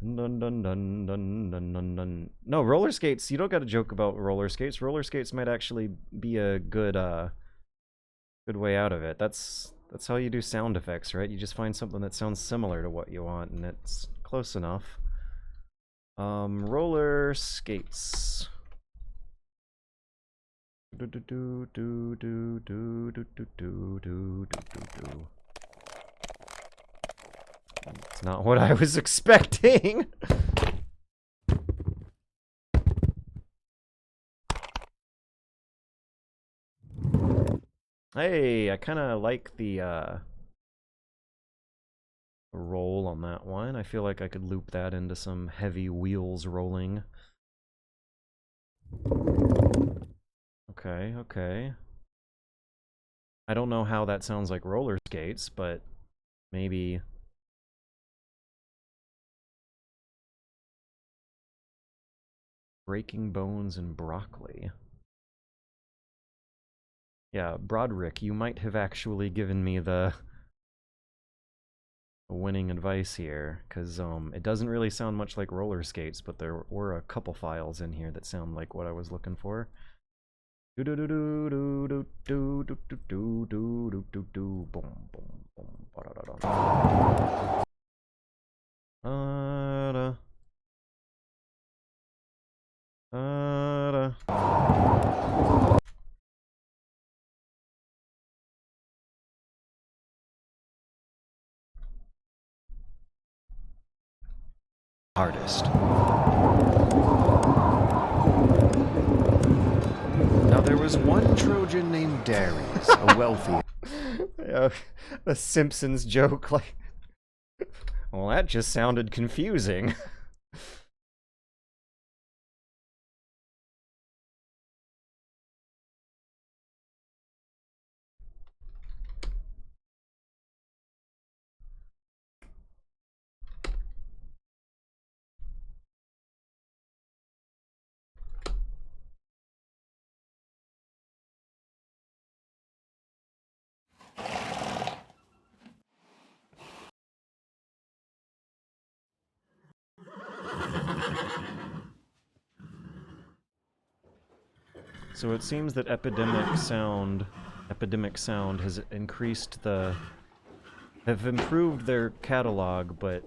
Dun dun dun dun dun dun dun. No, roller skates. You don't got to joke about roller skates. Roller skates might actually be a good good way out of it. That's how you do sound effects, right? You just find something that sounds similar to what you want, and it's close enough. Roller skates. Do do do do do do do do do do do. It's not what I was expecting. Hey, I kind of like the roll on that one. I feel like I could loop that into some heavy wheels rolling. Okay, okay. I don't know how that sounds like roller skates, but maybe... Breaking bones and broccoli. Yeah, Broderick, you might have actually given me the winning advice here, because it doesn't really sound much like roller skates, but there were a couple files in here that sound like what I was looking for. Do do do do do do do do do do do do do boom boom boom ba da da da da. Artist. Now there was one Trojan named Dares, a wealthy... the Simpsons joke, like... Well, that just sounded confusing. So it seems that Epidemic Sound has increased the... have improved their catalog, but...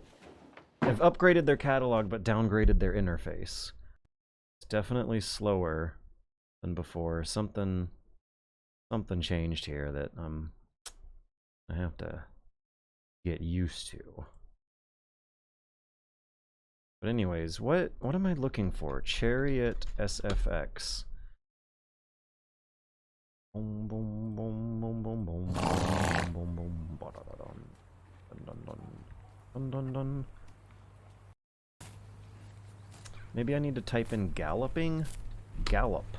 have upgraded their catalog, but downgraded their interface. It's definitely slower than before. Something changed here that I have to get used to. But anyways, what am I looking for? Chariot SFX. Boom boom boom boom boom boom boom boom boom ba da da dun dun dun dun dun dun. Maybe I need to type in galloping? Gallop.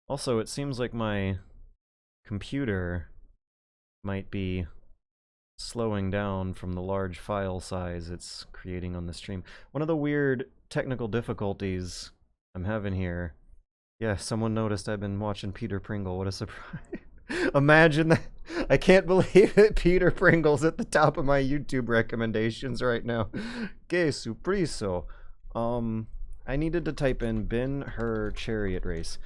Also, it seems like my computer might be slowing down from the large file size it's creating on the stream. One of the weird technical difficulties I'm having here... Yeah, someone noticed I've been watching Peter Pringle. What a surprise. Imagine that. I can't believe it. Peter Pringle's at the top of my YouTube recommendations right now. Que surpriso. I needed to type in Ben-Hur chariot race.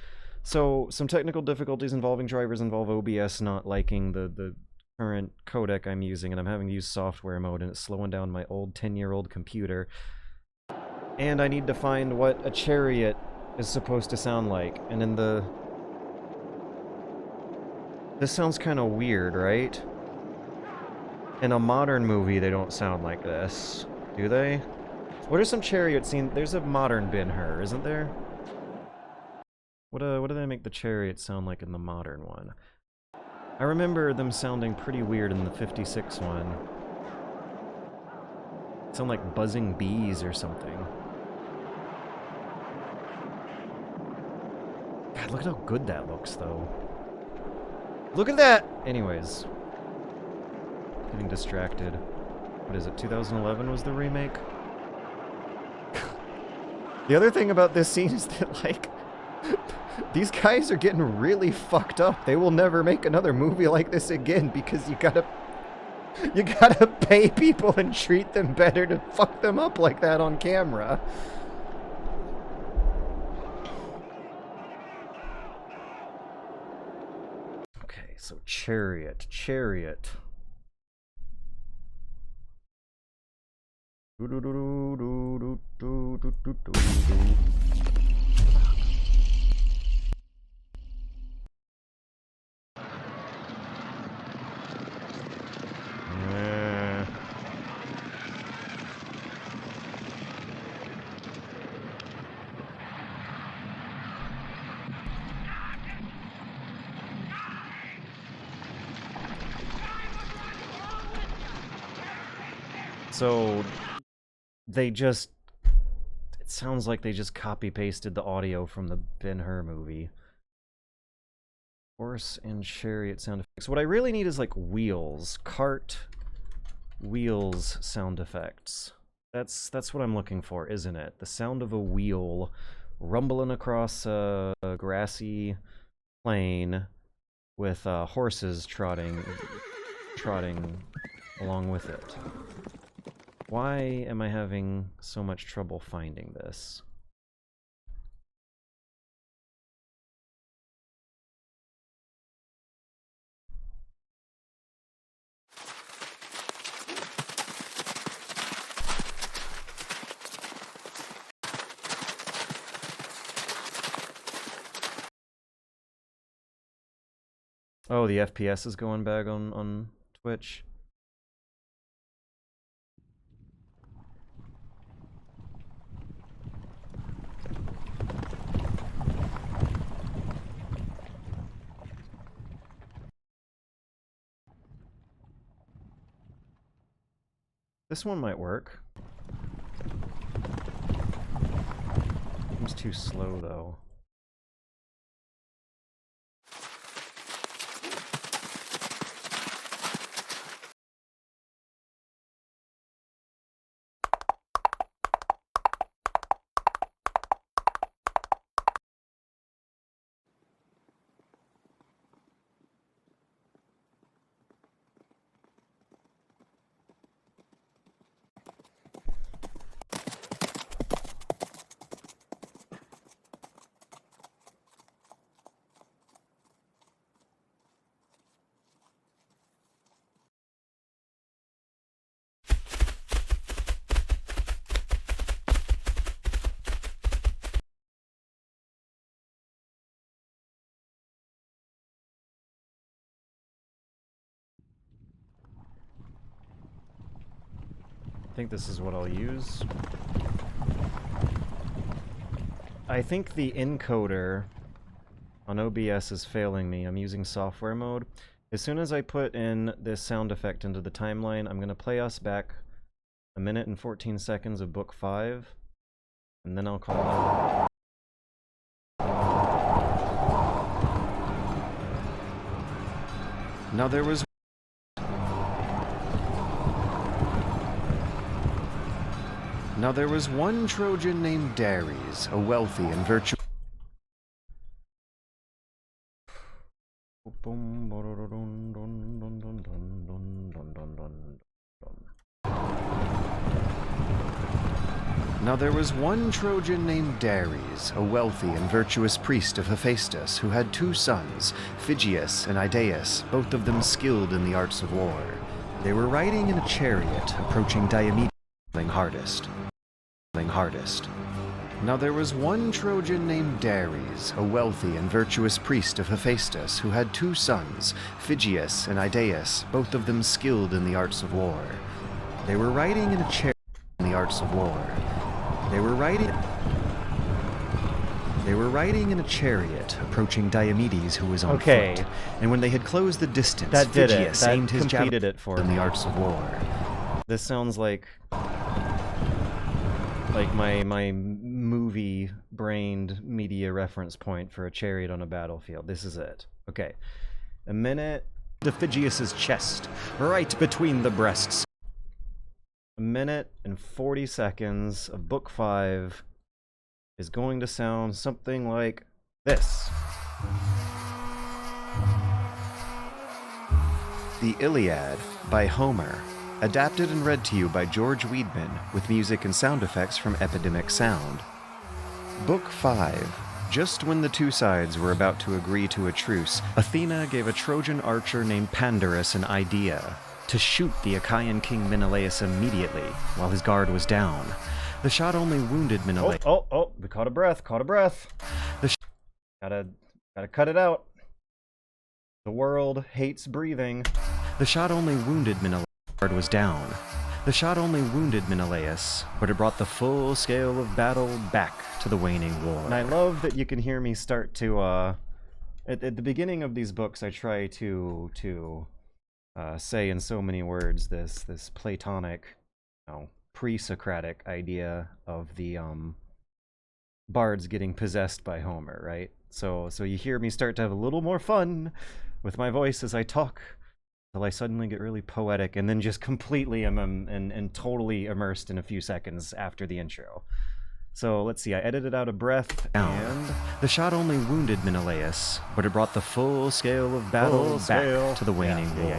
So, some technical difficulties involving drivers involve OBS not liking the current codec I'm using, and I'm having to use software mode, and it's slowing down my old 10-year-old computer. And I need to find what a chariot is supposed to sound like. And in the... This sounds kind of weird, right? In a modern movie, they don't sound like this, do they? What are some chariot scenes? There's a modern Ben-Hur, isn't there? What do they make the chariot sound like in the modern one? I remember them sounding pretty weird in the 56 one. Sound like buzzing bees or something. God, look at how good that looks, though. Look at that! Anyways. Getting distracted. What is it, 2011 was the remake? The other thing about this scene is that, like, these guys are getting really fucked up. They will never make another movie like this again because you gotta pay people and treat them better to fuck them up like that on camera. Okay, so chariot. So they just, it sounds like they just copy pasted the audio from the Ben-Hur movie. Horse and chariot sound effects. What I really need is like wheels, cart, wheels sound effects. That's what I'm looking for, isn't it? The sound of a wheel rumbling across a grassy plain with horses trotting along with it. Why am I having so much trouble finding this? Oh, the FPS is going back on Twitch. This one might work. Seems too slow, though. I think this is what I'll use. I think the encoder on OBS is failing me. I'm using software mode. As soon as I put in this sound effect into the timeline, I'm going to play us back 1 minute and 14 seconds of book 5, and then I'll call it. Now there was one Trojan named Dares, a wealthy and virtuous. Now there was one Trojan named Dares, a wealthy and virtuous priest of Hephaestus, who had 2 sons, Phygeus and Idaeus, both of them skilled in the arts of war. They were riding in a chariot, approaching Diomedes, hardest. Now there was one Trojan named Dares, a wealthy and virtuous priest of Hephaestus, who had 2 sons, Phygeus and Idaeus, both of them skilled in the arts of war. They were riding in a chariot in the arts of war. They were riding in a chariot, approaching Diomedes, who was on foot. And when they had closed the distance, Phygeus aimed his javelin in the arts of war. This sounds like my movie-brained media reference point for a chariot on a battlefield. This is it. Okay. A minute. To Phidias's chest, right between the breasts. A minute and 40 seconds of Book 5 is going to sound something like this. The Iliad by Homer, adapted and read to you by George Weidman, with music and sound effects from Epidemic Sound. Book 5. Just when the two sides were about to agree to a truce, Athena gave a Trojan archer named Pandarus an idea to shoot the Achaean king Menelaus immediately while his guard was down. The shot only wounded Menelaus. Oh, we caught a breath, Gotta cut it out. The world hates breathing. The shot only wounded Menelaus. Guard was down. The shot only wounded Menelaus, but it brought the full scale of battle back to the waning war. And I love that you can hear me start to, at the beginning of these books, I try to say in so many words this Platonic, pre-Socratic idea of the, bards getting possessed by Homer, right? So you hear me start to have a little more fun with my voice as I talk, until I suddenly get really poetic, and then just completely am and totally immersed in a few seconds after the intro. So let's see, I edited out a breath, and the shot only wounded Menelaus, but it brought the full scale of battle back to the waning war.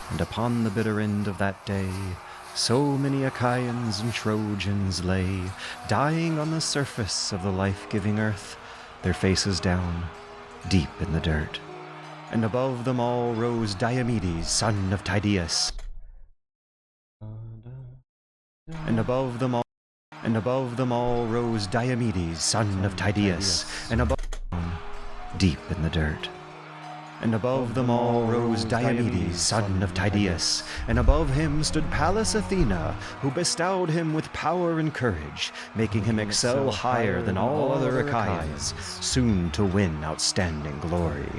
And upon the bitter end of that day, so many Achaeans and Trojans lay, dying on the surface of the life-giving earth, their faces down, deep in the dirt. And above them all rose Diomedes, son of Tydeus. And above them all rose Diomedes, son of Tydeus. And above them, deep in the dirt. And above them all rose Diomedes, son of Tydeus. And above him stood Pallas Athena, who bestowed him with power and courage, making him excel higher than all other Achaeans, soon to win outstanding glory.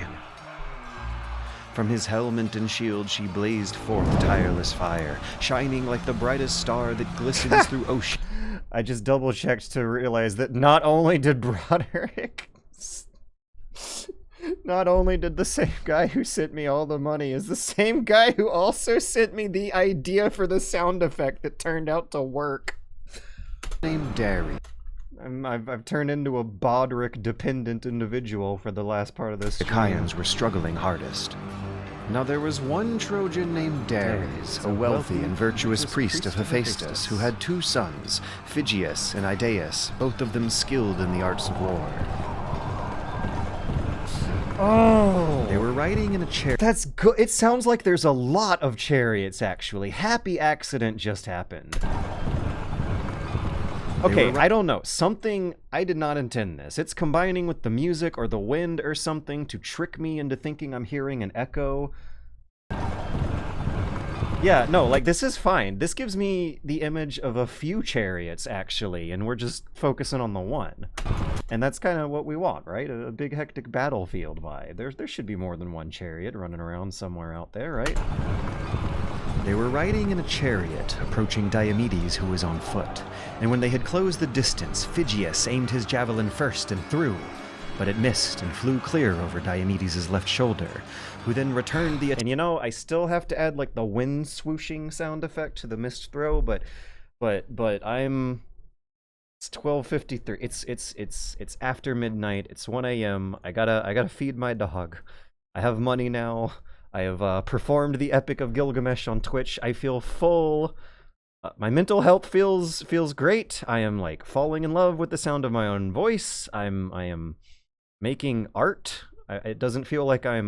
From his helmet and shield she blazed forth tireless fire, shining like the brightest star that glistens through ocean. I just double-checked to realize that not only did Broderick... Not only did the same guy who sent me all the money is the same guy who also sent me the idea for the sound effect that turned out to work. Named Derry. I've turned into a Broderick-dependent individual for the last part of this. The Achaeans were struggling hardest. Now there was one Trojan named Dares, a wealthy and virtuous priest of Hephaestus, who had two sons, Phidias and Idaeus, both of them skilled in the arts of war. Oh! They were riding in a chariot. That's good. It sounds like there's a lot of chariots, actually. Happy accident just happened. Okay, I don't know. Something... I did not intend this. It's combining with the music or the wind or something to trick me into thinking I'm hearing an echo. Yeah, no, like, this is fine. This gives me the image of a few chariots, actually, and we're just focusing on the one. And that's kind of what we want, right? A big, hectic battlefield vibe. There should be more than one chariot running around somewhere out there, right? They were riding in a chariot, approaching Diomedes, who was on foot. And when they had closed the distance, Phidias aimed his javelin first and threw, but it missed and flew clear over Diomedes' left shoulder, who then returned the... And you know, I still have to add, like, the wind swooshing sound effect to the missed throw, but I'm... It's 12:53. It's after midnight. It's 1 a.m. I gotta feed my dog. I have money now. I have performed the Epic of Gilgamesh on Twitch. I feel full. My mental health feels great. I am like falling in love with the sound of my own voice. I am making art. It doesn't feel like I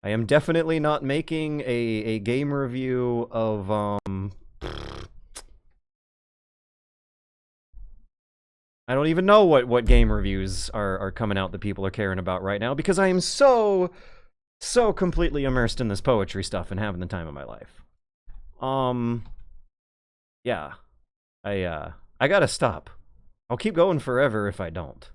am definitely not making a game review of I don't even know what game reviews are coming out that people are caring about right now, because I am so completely immersed in this poetry stuff and having the time of my life. Yeah. I gotta stop. I'll keep going forever if I don't.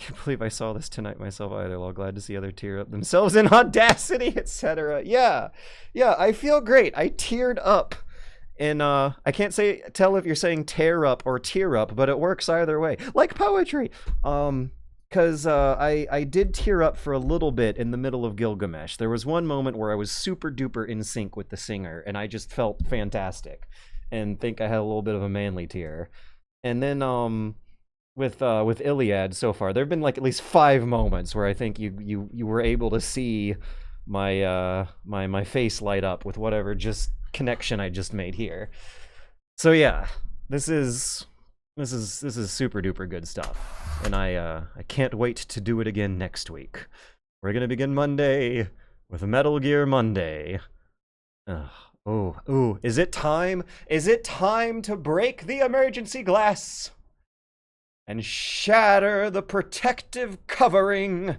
I can't believe I saw this tonight myself either. Well, glad to see other tear up themselves in Audacity, etc. Yeah, I feel great. I teared up. And I can't tell if you're saying tear up or tear up, but it works either way. Like poetry. because I did tear up for a little bit in the middle of Gilgamesh. There was one moment where I was super duper in sync with the singer, and I just felt fantastic, and think I had a little bit of a manly tear. And then with Iliad so far, there have been like at least 5 moments where I think you were able to see my my face light up with whatever just connection I just made here. So yeah, this is super duper good stuff, and I can't wait to do it again next week. We're gonna begin Monday with Metal Gear Monday. Oh, is it time? Is it time to break the emergency glass and shatter the protective covering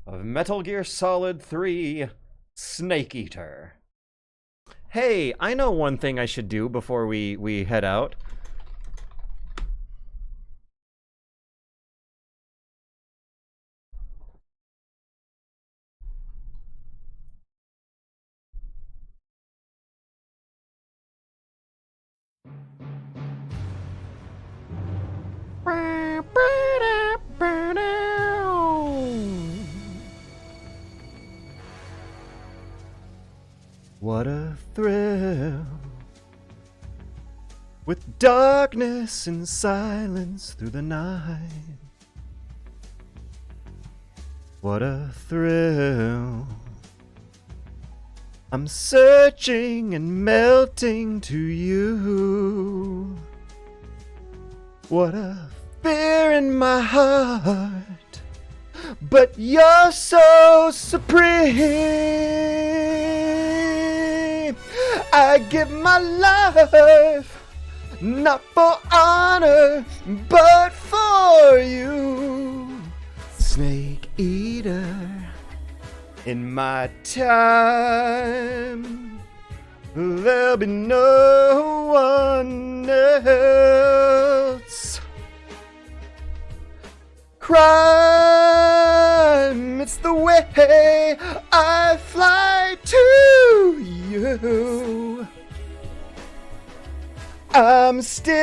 of Metal Gear Solid 3 Snake Eater? Hey, I know one thing I should do before we head out. What a thrill, with darkness and silence through the night. What a thrill, I'm searching and melting to you. What a fear in my heart, but you're so supreme. I give my life, not for honor, but for you. Snake Eater, in my time, there'll be no one else. Crime, it's the way I fly to you. I'm still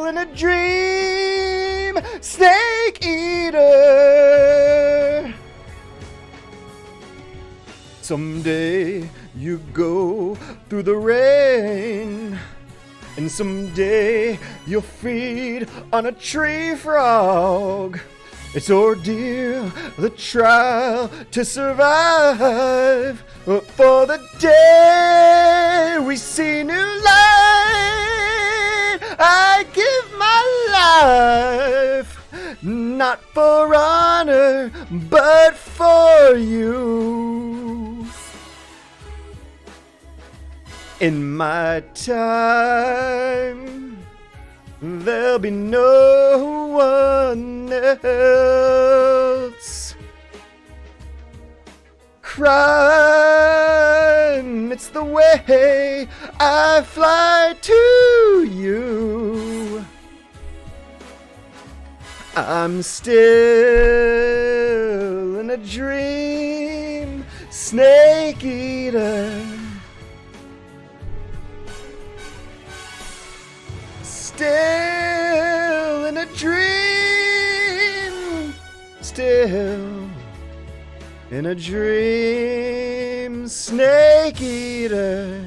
in a dream, Snake Eater. Someday you go through the rain, and someday you'll feed on a tree frog. It's ordeal, the trial to survive, but for the day we see new light, I give my life, not for honor, but for you. In my time, there'll be no one else. Crime, it's the way I fly to you. I'm still in a dream, Snake Eater. Still in a dream, still in a dream, Snake Eater.